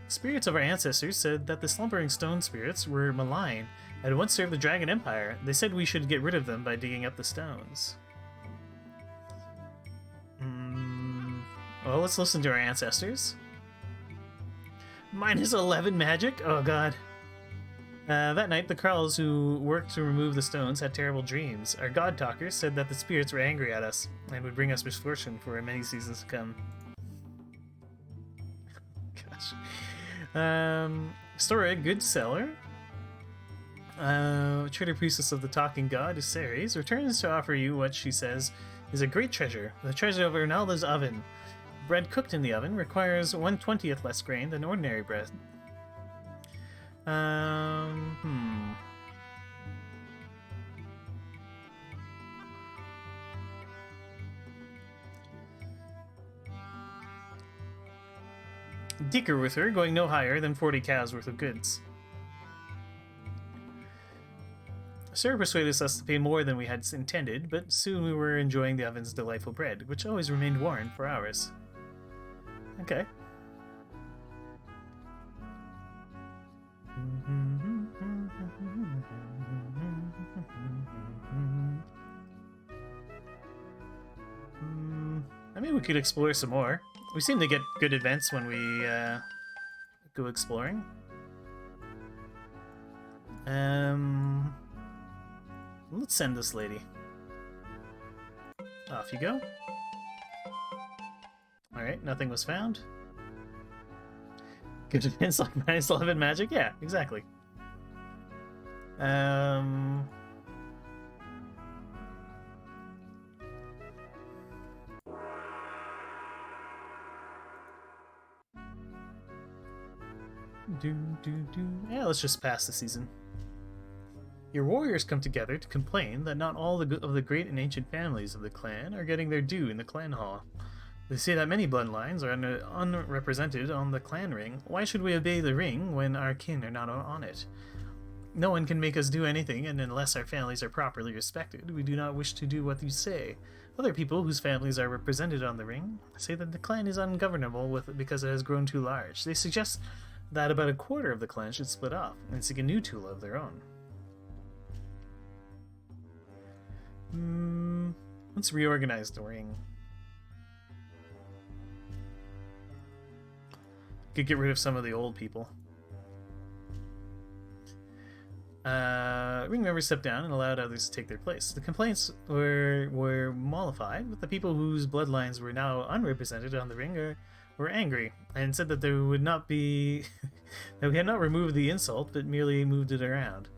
Spirits of our ancestors said that the slumbering stone spirits were malign and had once served the Dragon Empire. They said we should get rid of them by digging up the stones. Well, let's listen to our ancestors. Minus 11 magic? Oh god. That night, the Kralls who worked to remove the stones had terrible dreams. Our god talkers said that the spirits were angry at us and would bring us misfortune for many seasons to come. Gosh. Stora, good seller. Trader priestess of the talking god, Ceres, returns to offer you what she says is a great treasure, the treasure of Ernalda's oven. Bread cooked in the oven requires 1/20th less grain than ordinary bread. Dicker with her, going no higher than 40 cows worth of goods. Sir persuaded us to pay more than we had intended, but soon we were enjoying the oven's delightful bread, which always remained warm for hours. Okay. I mean, we could explore some more. We seem to get good events when we go exploring. Let's send this lady. Off you go. Alright, nothing was found. Good defense like minus 11 magic? Yeah, exactly. Yeah, let's just pass the season. Your warriors come together to complain that not all of the great and ancient families of the clan are getting their due in the clan hall. They say that many bloodlines are unrepresented on the clan ring. Why should we obey the ring when our kin are not on it? No one can make us do anything, and unless our families are properly respected, we do not wish to do what you say. Other people whose families are represented on the ring say that the clan is ungovernable because it has grown too large. They suggest that about a quarter of the clan should split off and seek a new tool of their own. Let's reorganize the ring. Could get rid of some of the old people. Ring members stepped down and allowed others to take their place. The complaints were mollified, but the people whose bloodlines were now unrepresented on the ring were angry and said that there would not be that we had not removed the insult but merely moved it around.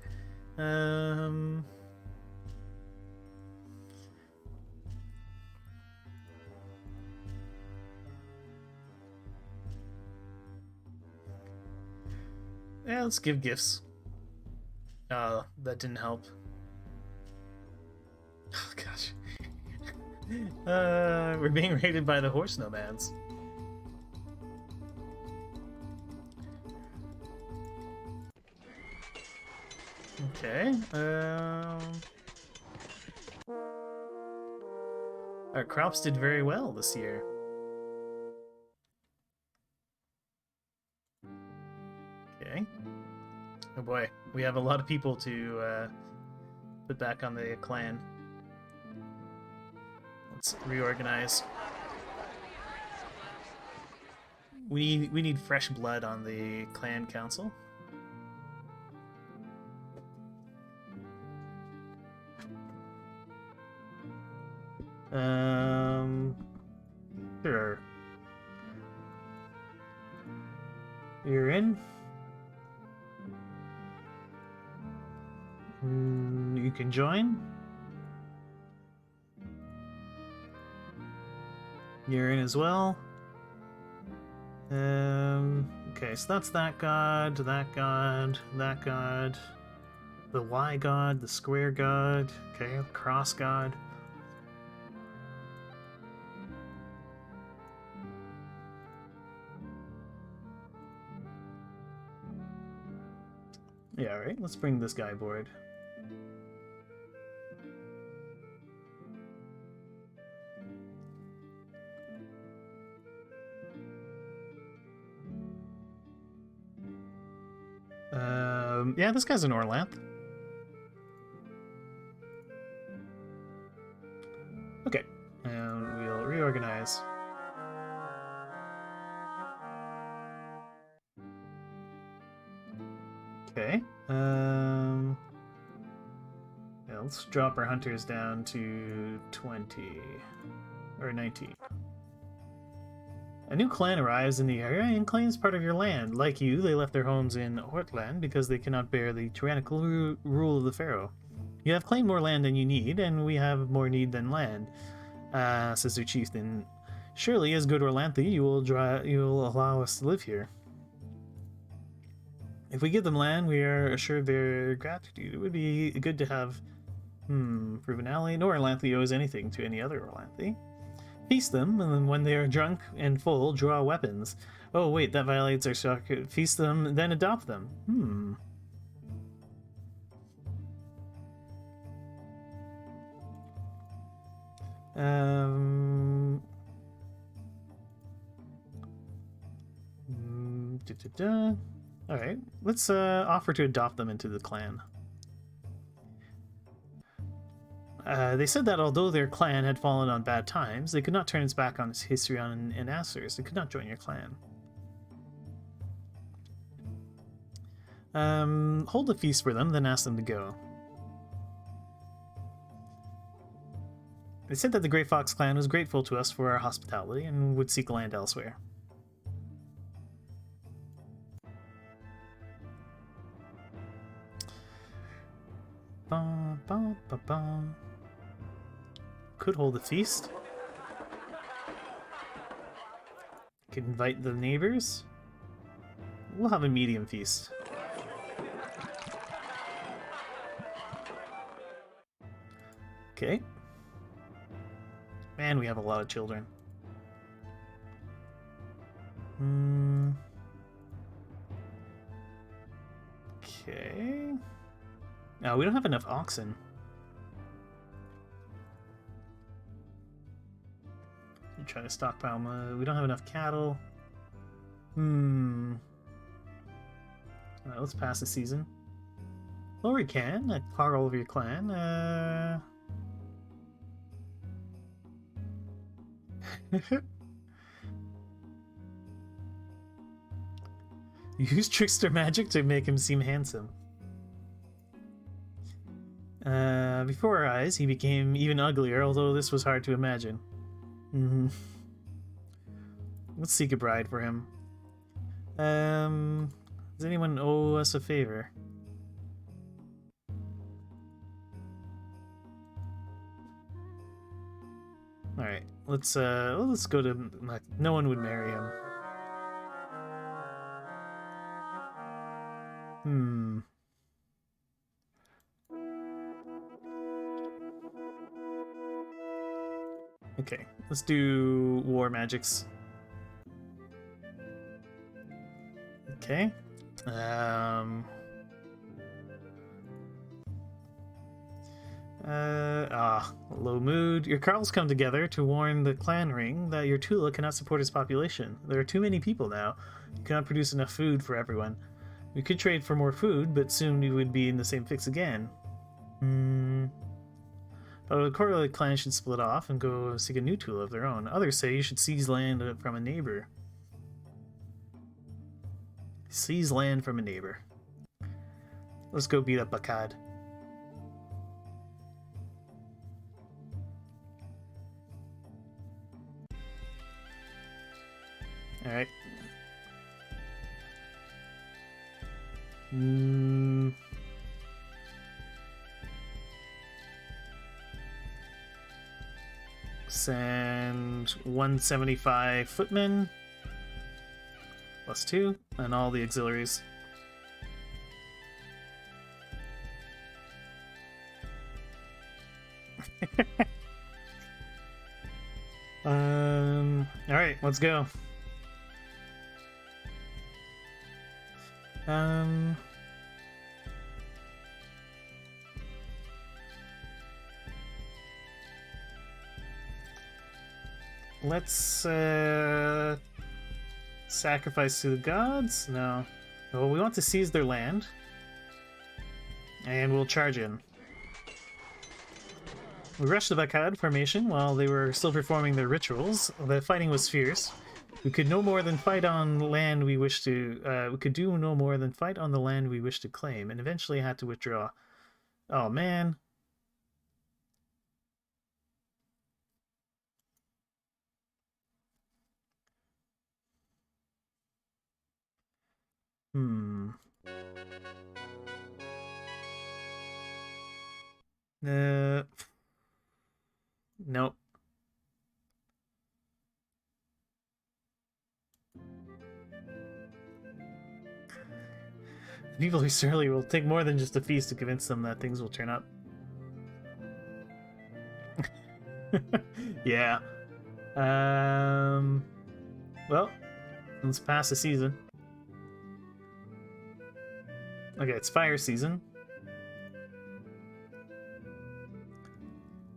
Yeah, let's give gifts. That didn't help. Oh gosh. We're being raided by the horse nomads. Okay. Our crops did very well this year. Okay. Oh boy, we have a lot of people to put back on the clan. Let's reorganize. We need fresh blood on the clan council. Sure. You're in? You can join? You're in as well. Okay, so that's that god, that god, that god, the Y god, the square god, okay, the cross god. Yeah, alright, let's bring this guy aboard. Yeah, this guy's an Orlanth. Okay, and we'll reorganize. Okay, yeah, let's drop our hunters down to 20, or 19. A new clan arrives in the area and claims part of your land. Like you, they left their homes in Hortland because they cannot bear the tyrannical rule of the Pharaoh. You have claimed more land than you need, and we have more need than land, says their chieftain. Surely, as good Orlanthi, you will allow us to live here. If we give them land, we are assured their gratitude. It would be good to have, proven ally. No Orlanthi owes anything to any other Orlanthi. Feast them, and then when they are drunk and full, draw weapons. Oh wait, that violates our structure. Feast them, then adopt them. Alright, let's offer to adopt them into the clan. They said that although their clan had fallen on bad times, they could not turn its back on its history and ancestors. They could not join your clan. Hold a feast for them, then ask them to go. They said that the Grey Fox clan was grateful to us for our hospitality and would seek land elsewhere. Ba, ba, ba, ba. Could hold a feast. Could invite the neighbors. We'll have a medium feast. Okay. Man, we have a lot of children. Okay. No, we don't have enough oxen. You try to stockpile. We don't have enough cattle. Alright, let's pass the season. Or we can. Clog all over your clan. Use trickster magic to make him seem handsome. Before our eyes, he became even uglier, although this was hard to imagine. Let's seek a bride for him. Does anyone owe us a favor? Alright, let's go to... No one would marry him. Okay, let's do war magics. Okay. Low mood. Your carls come together to warn the clan ring that your Tula cannot support its population. There are too many people now. You cannot produce enough food for everyone. We could trade for more food, but soon we would be in the same fix again. But the Keriew clan should split off and go seek a new Tula of their own. Others say you should seize land from a neighbor. Seize land from a neighbor. Let's go beat up Akkad. Alright. Send 175 footmen. +2, and all the auxiliaries. Alright, let's go. Let's sacrifice to the gods? No. Well, we want to seize their land. And we'll charge in. We rushed the Akkad formation while they were still performing their rituals. The fighting was fierce. We could no more than fight on land we wish to. We could do no more than fight on the land we wish to claim, and eventually had to withdraw. Oh man. Nope. People who surely will take more than just a feast to convince them that things will turn up. Yeah. Well, let's pass the season. Okay, it's fire season.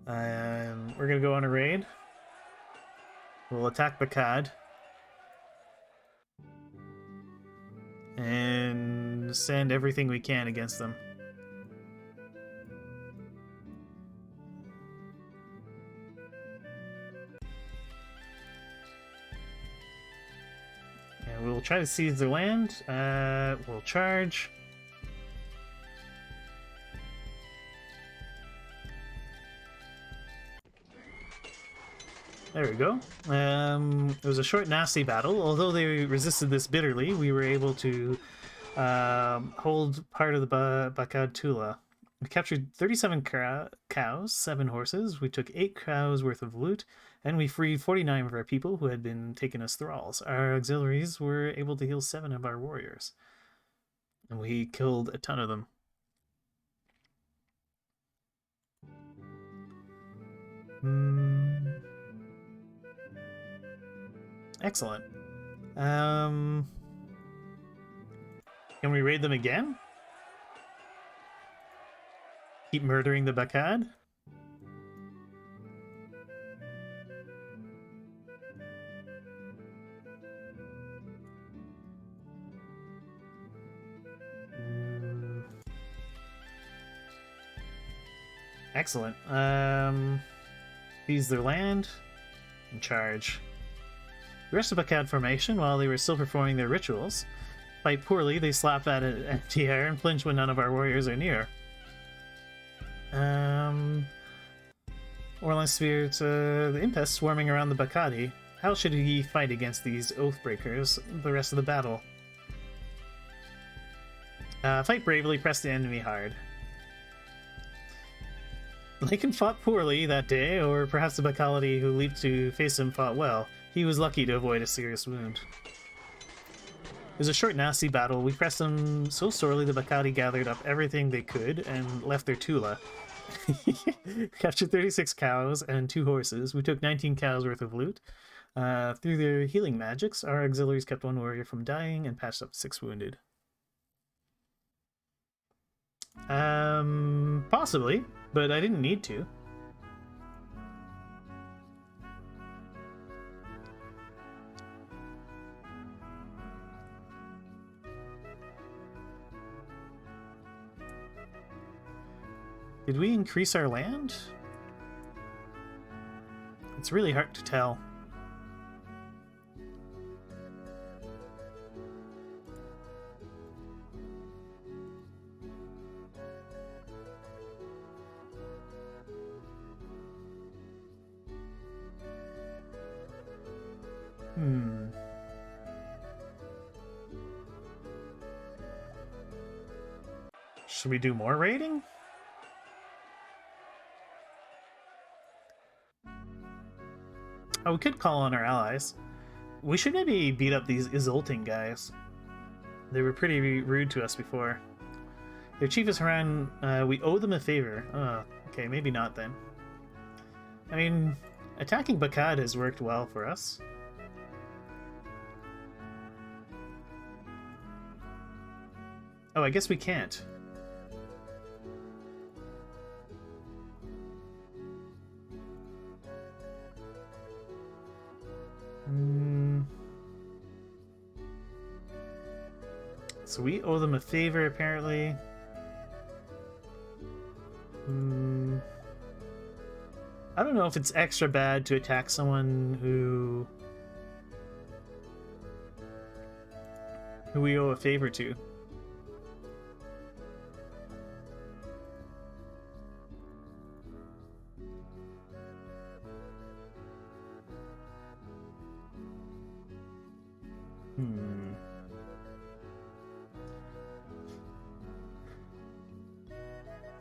We're gonna go on a raid. We'll attack Bakad. And send everything we can against them. And we'll try to seize their land. We'll charge. There we go. It was a short, nasty battle. Although they resisted this bitterly, we were able to hold part of the Bakad Tula. We captured 37 cows, 7 horses. We took 8 cows worth of loot, and we freed 49 of our people who had been taken as thralls. Our auxiliaries were able to heal 7 of our warriors, and we killed a ton of them. Excellent. Can we raid them again? Keep murdering the Bakad? Excellent. Seize their land and charge. The rest of Bakad formation, while they were still performing their rituals, fight poorly. They slap at an empty air and flinch when none of our warriors are near. Orlan Spirit, the Impest swarming around the Bakadi. How should he fight against these Oathbreakers the rest of the battle? Fight bravely, press the enemy hard. Lycan fought poorly that day, or perhaps the Bakali who leaped to face him fought well. He was lucky to avoid a serious wound. It was a short, nasty battle. We pressed them so sorely the Bakali gathered up everything they could and left their Tula. Captured 36 cows and 2 horses. We took 19 cows worth of loot. Through their healing magics, our auxiliaries kept 1 warrior from dying and patched up 6 wounded. Possibly, but I didn't need to. Did we increase our land? It's really hard to tell. Should we do more raiding? Oh, we could call on our allies. We should maybe beat up these Izulting guys. They were pretty rude to us before. Their chief is Haran. We owe them a favor. Okay, maybe not then. I mean, attacking Bakad has worked well for us. Oh, I guess we can't. So we owe them a favor, apparently. I don't know if it's extra bad to attack someone who we owe a favor to.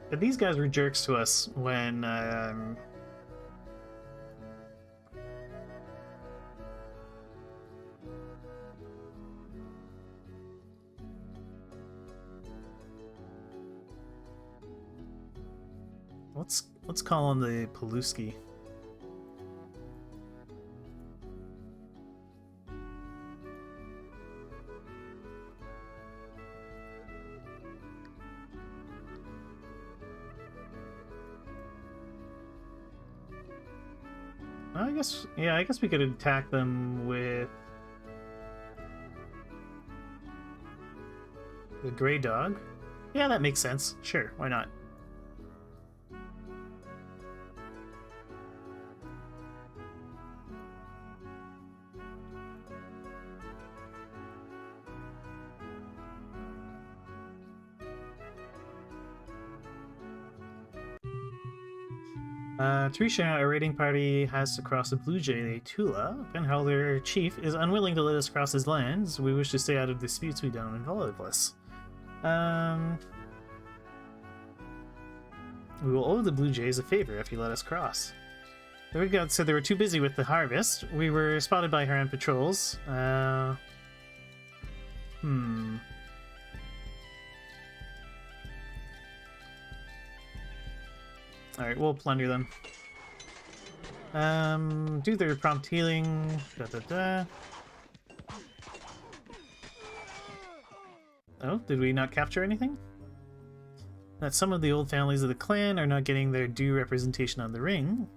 But these guys were jerks to us when let's call on the Paluski. I guess, yeah, I guess we could attack them with the gray dog. Yeah, that makes sense. Sure, why not? 3 a raiding party has to cross the Blue Jay Tula. Penholder Chief is unwilling to let us cross his lands. We wish to stay out of disputes we don't involve us. We will owe the Blue Jays a favor if you let us cross. The Red God said they were too busy with the harvest. We were spotted by her on patrols. Alright, we'll plunder them. Do their prompt healing. Oh, did we not capture anything? That some of the old families of the clan are not getting their due representation on the ring.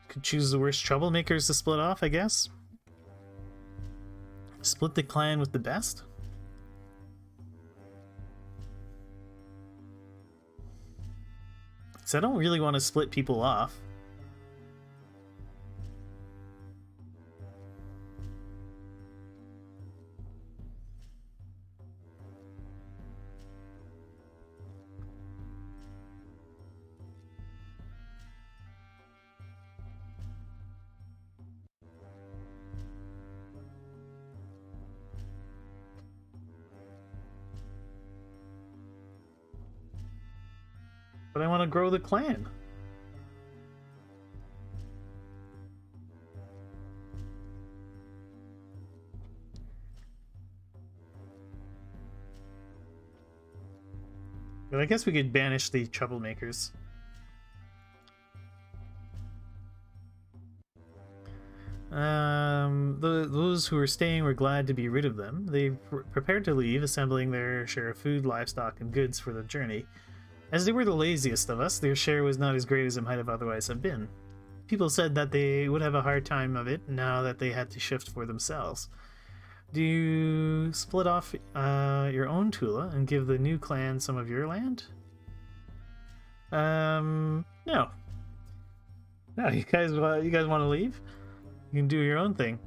Could choose the worst troublemakers to split off, I guess. Split the clan with the best? So I don't really want to split people off. But I want to grow the clan. But I guess we could banish the troublemakers. Those who were staying were glad to be rid of them. They prepared to leave, assembling their share of food, livestock, and goods for the journey. As they were the laziest of us, their share was not as great as it might have otherwise have been. People said that they would have a hard time of it now that they had to shift for themselves. Do you split off your own Tula and give the new clan some of your land? No. No, you guys want to leave? You can do your own thing.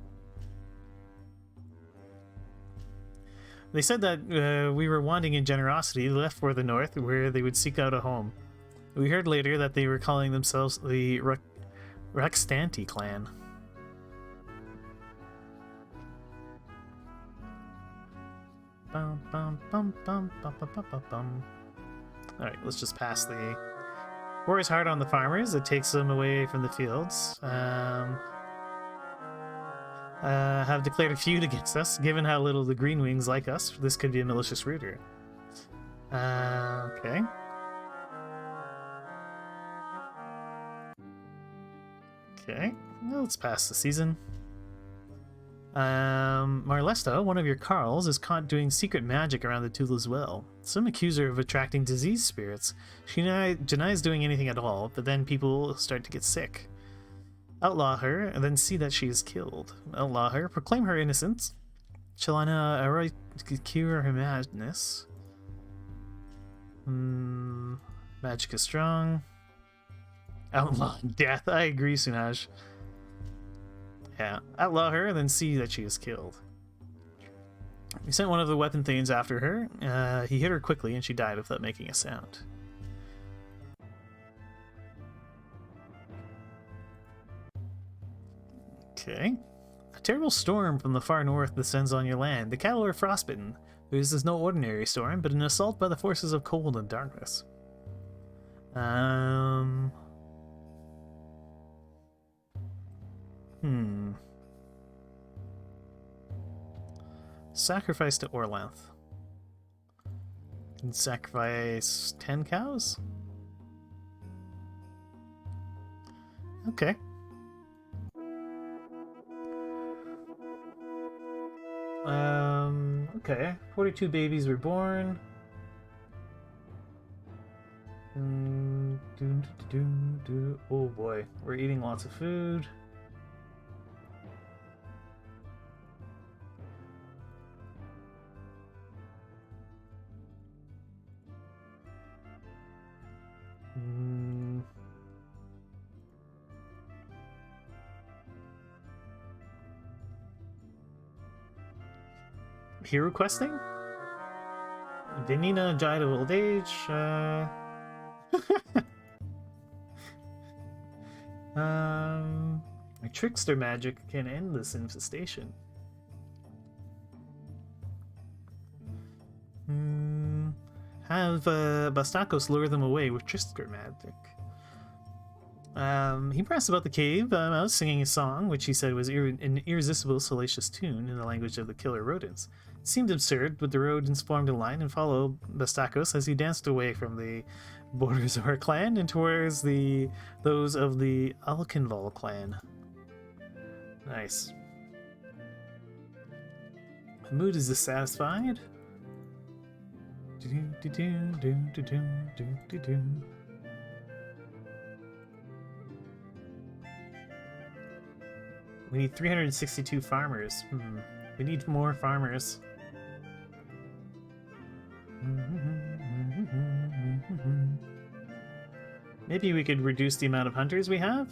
They said that we were wanting in generosity, left for the north, where they would seek out a home. We heard later that they were calling themselves the Rextanti clan. Alright, let's just pass the... War is hard on the farmers. It takes them away from the fields. Have declared a feud against us. Given how little the Green Wings like us, this could be a malicious rooter. Okay. Okay, well, let's pass the season. Marlesta, one of your Carls, is caught doing secret magic around the Tula's well. Some accuse her of attracting disease spirits. She denies doing anything at all, but then people start to get sick. Outlaw her, and then see that she is killed. Outlaw her, proclaim her innocence. Chelana, a right to cure her madness. Magic is strong. Outlaw death. I agree, Sunaj. Yeah, outlaw her, and then see that she is killed. We sent one of the weapon thanes after her. He hit her quickly, and she died without making a sound. Okay. A terrible storm from the far north descends on your land. The cattle are frostbitten. This is no ordinary storm, but an assault by the forces of cold and darkness. Sacrifice to Orlanth. Can sacrifice 10 cows? Okay. Okay. 42 babies were born. Oh boy, we're eating lots of food. Hero questing? Vanina died of old age. A trickster magic can end this infestation. Have Bastakos lure them away with trickster magic. He pressed about the cave mouse singing a song, which he said was an irresistible, salacious tune in the language of the killer rodents. It seemed absurd, but the rodents formed a line and followed Bastakos as he danced away from the borders of our clan and towards those of the Alkinval clan. Nice. Mood is dissatisfied. We need 362 farmers. We need more farmers. Maybe we could reduce the amount of hunters we have?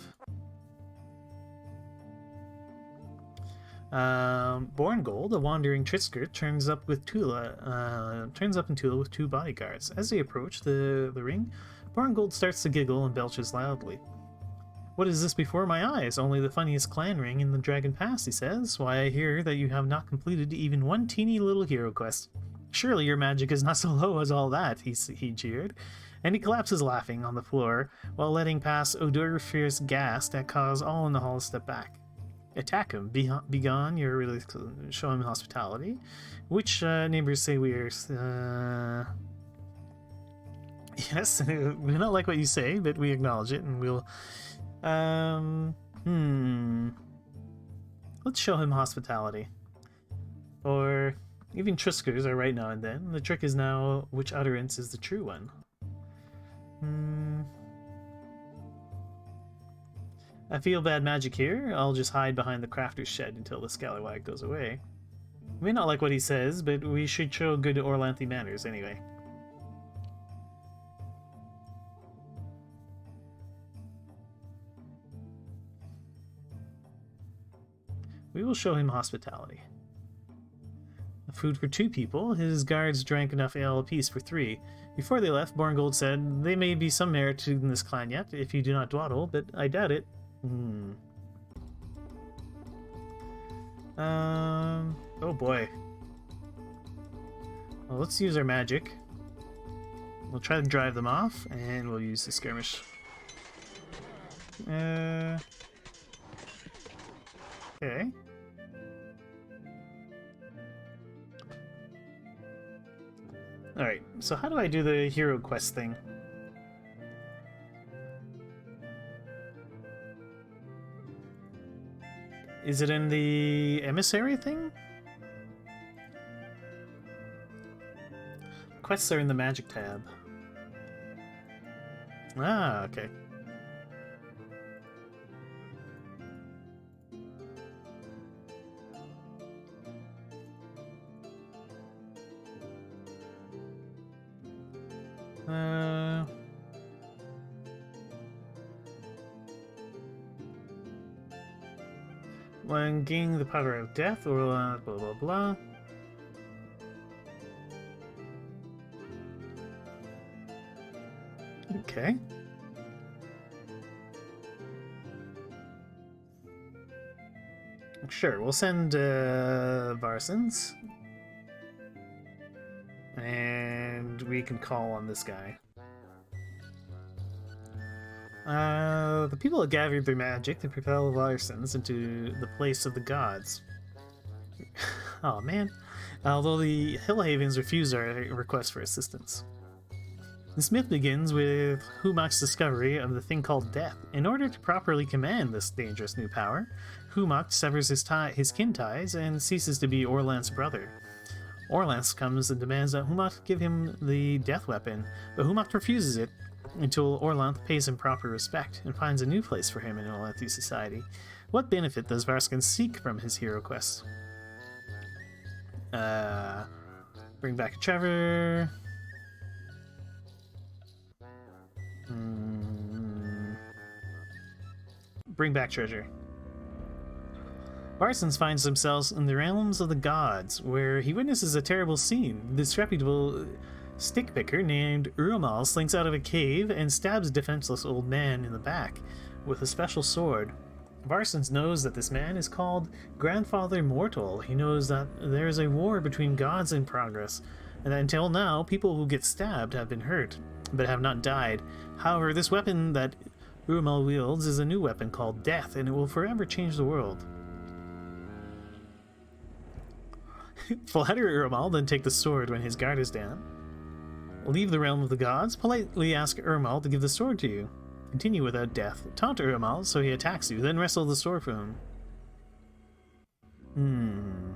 Borngold, a wandering trickster, turns up in Tula with 2 bodyguards. As they approach the ring, Borngold starts to giggle and belches loudly. What is this before my eyes? Only the funniest clan ring in the Dragon Pass, he says. Why, I hear that you have not completed even one teeny little hero quest. Surely your magic is not so low as all that, he jeered. And he collapses laughing on the floor while letting pass odoriferous gas that caused all in the hall to step back. Attack him. Be gone. You're really show him hospitality. Which neighbors say we are... Yes, we don't like what you say, but we acknowledge it, and we'll... Let's show him hospitality. Or even tricksters are right now and then. The trick is now which utterance is the true one. I feel bad magic here. I'll just hide behind the crafter's shed until the scallywag goes away. We may not like what he says, but we should show good Orlanthe manners anyway. We will show him hospitality. Food for 2 people. His guards drank enough ale apiece for 3. Before they left, Borngold said, "There may be some merit in this clan yet, if you do not dawdle, but I doubt it." Oh boy. Well, let's use our magic. We'll try to drive them off, and we'll use the skirmish. Okay. Alright, so how do I do the hero quest thing? Is it in the emissary thing? Quests are in the magic tab. Ah, okay. When gaining the power of death, or blah blah blah. Okay. Sure, we'll send Varsons. And we can call on this guy. The people have gathered their magic to propel Varsons into the place of the gods. Oh man. Although the Hillhavens refuse our request for assistance. This myth begins with Humak's discovery of the thing called death. In order to properly command this dangerous new power, Humak severs his kin ties and ceases to be Orlanth's brother. Orlanth comes and demands that Humak give him the death weapon, but Humak refuses it until Orlanth pays him proper respect and finds a new place for him in Orlanthi society. What benefit does Varskan seek from his hero quest? Bring back Trevor. Bring back treasure. Varsans finds himself in the realms of the gods, where he witnesses a terrible scene. The disreputable stick picker named Urumal slinks out of a cave and stabs a defenseless old man in the back with a special sword. Varsans knows that this man is called Grandfather Mortal. He knows that there is a war between gods in progress, and that until now, people who get stabbed have been hurt, but have not died. However, this weapon that Urumal wields is a new weapon called Death, and it will forever change the world. Flatter Urumal, then take the sword when his guard is down. Leave the realm of the gods, politely ask Urumal to give the sword to you. Continue without death. Taunt Urumal so he attacks you, then wrestle the sword from him.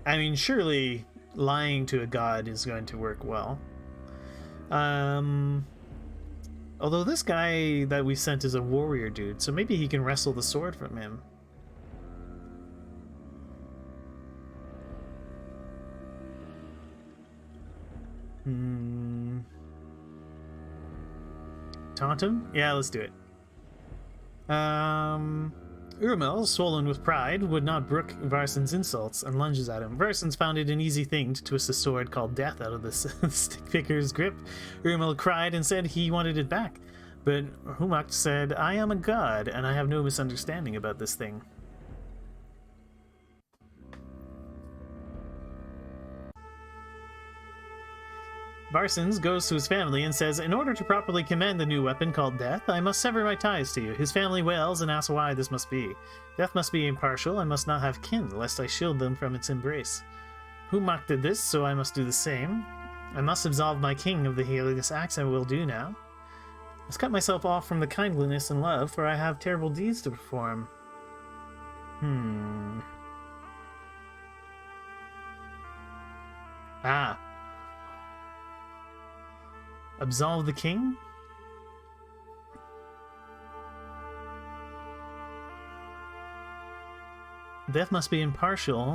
I mean, surely lying to a god is going to work well. Although this guy that we sent is a warrior dude, so maybe he can wrestle the sword from him. Taunt him? Yeah, let's do it. Urumal, swollen with pride, would not brook Varsan's insults and lunges at him. Varsans found it an easy thing to twist a sword called Death out of the stick picker's grip. Urumal cried and said he wanted it back, but Humak said, "I am a god, and I have no misunderstanding about this thing." Varsans goes to his family and says, "In order to properly command the new weapon called Death, I must sever my ties to you." His family wails and asks why this must be. Death must be impartial. I must not have kin, lest I shield them from its embrace. Humak did this, so I must do the same. I must absolve my king of the heinous acts I will do now. I must cut myself off from the kindliness and love, for I have terrible deeds to perform. Absolve the king? Death must be impartial.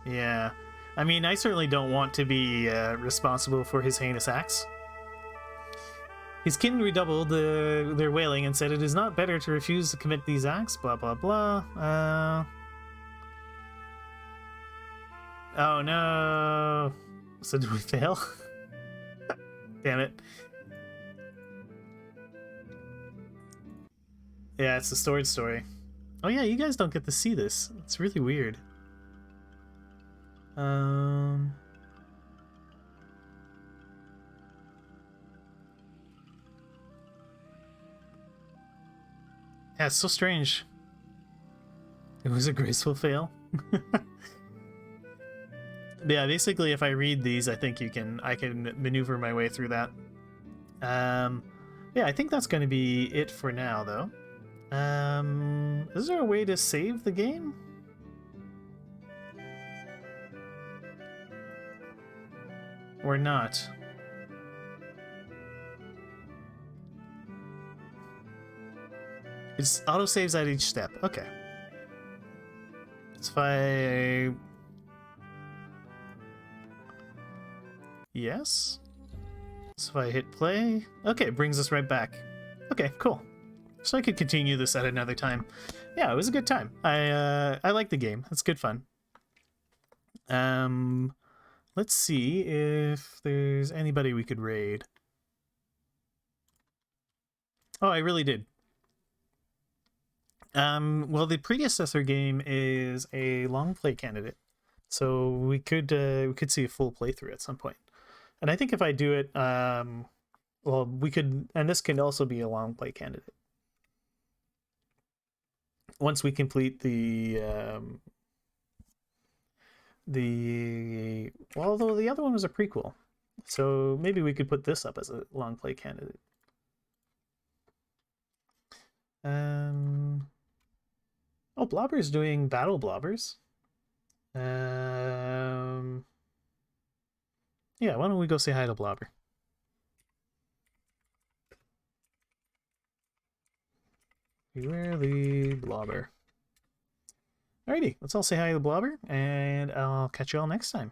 Yeah. I mean, I certainly don't want to be responsible for his heinous acts. His kin redoubled their wailing and said, "It is not better to refuse to commit these acts, blah blah blah." Oh no. So did we fail? Damn it. Yeah, it's the storage story. Oh yeah, you guys don't get to see this. It's really weird. Yeah, it's so strange. It was a graceful fail. Yeah, basically if I read these, I think I can maneuver my way through that. Yeah, I think that's going to be it for now, though. Is there a way to save the game? Or not? It auto-saves at each step. Okay. So if I... Yes? So if I hit play... Okay, it brings us right back. Okay, cool. So I could continue this at another time. Yeah, it was a good time. I like the game. It's good fun. Let's see if there's anybody we could raid. Oh, I really did. Well, the predecessor game is a long play candidate, so we could see a full playthrough at some point. And I think if I do it, well, we could, and this can also be a long play candidate. once we complete the well, although the other one was a prequel, so maybe we could put this up as a long play candidate. Oh, Blobber's doing Battle Blobbers. Yeah, why don't we go say hi to Blobber? Beware the Blobber. Alrighty, let's all say hi to Blobber, and I'll catch you all next time.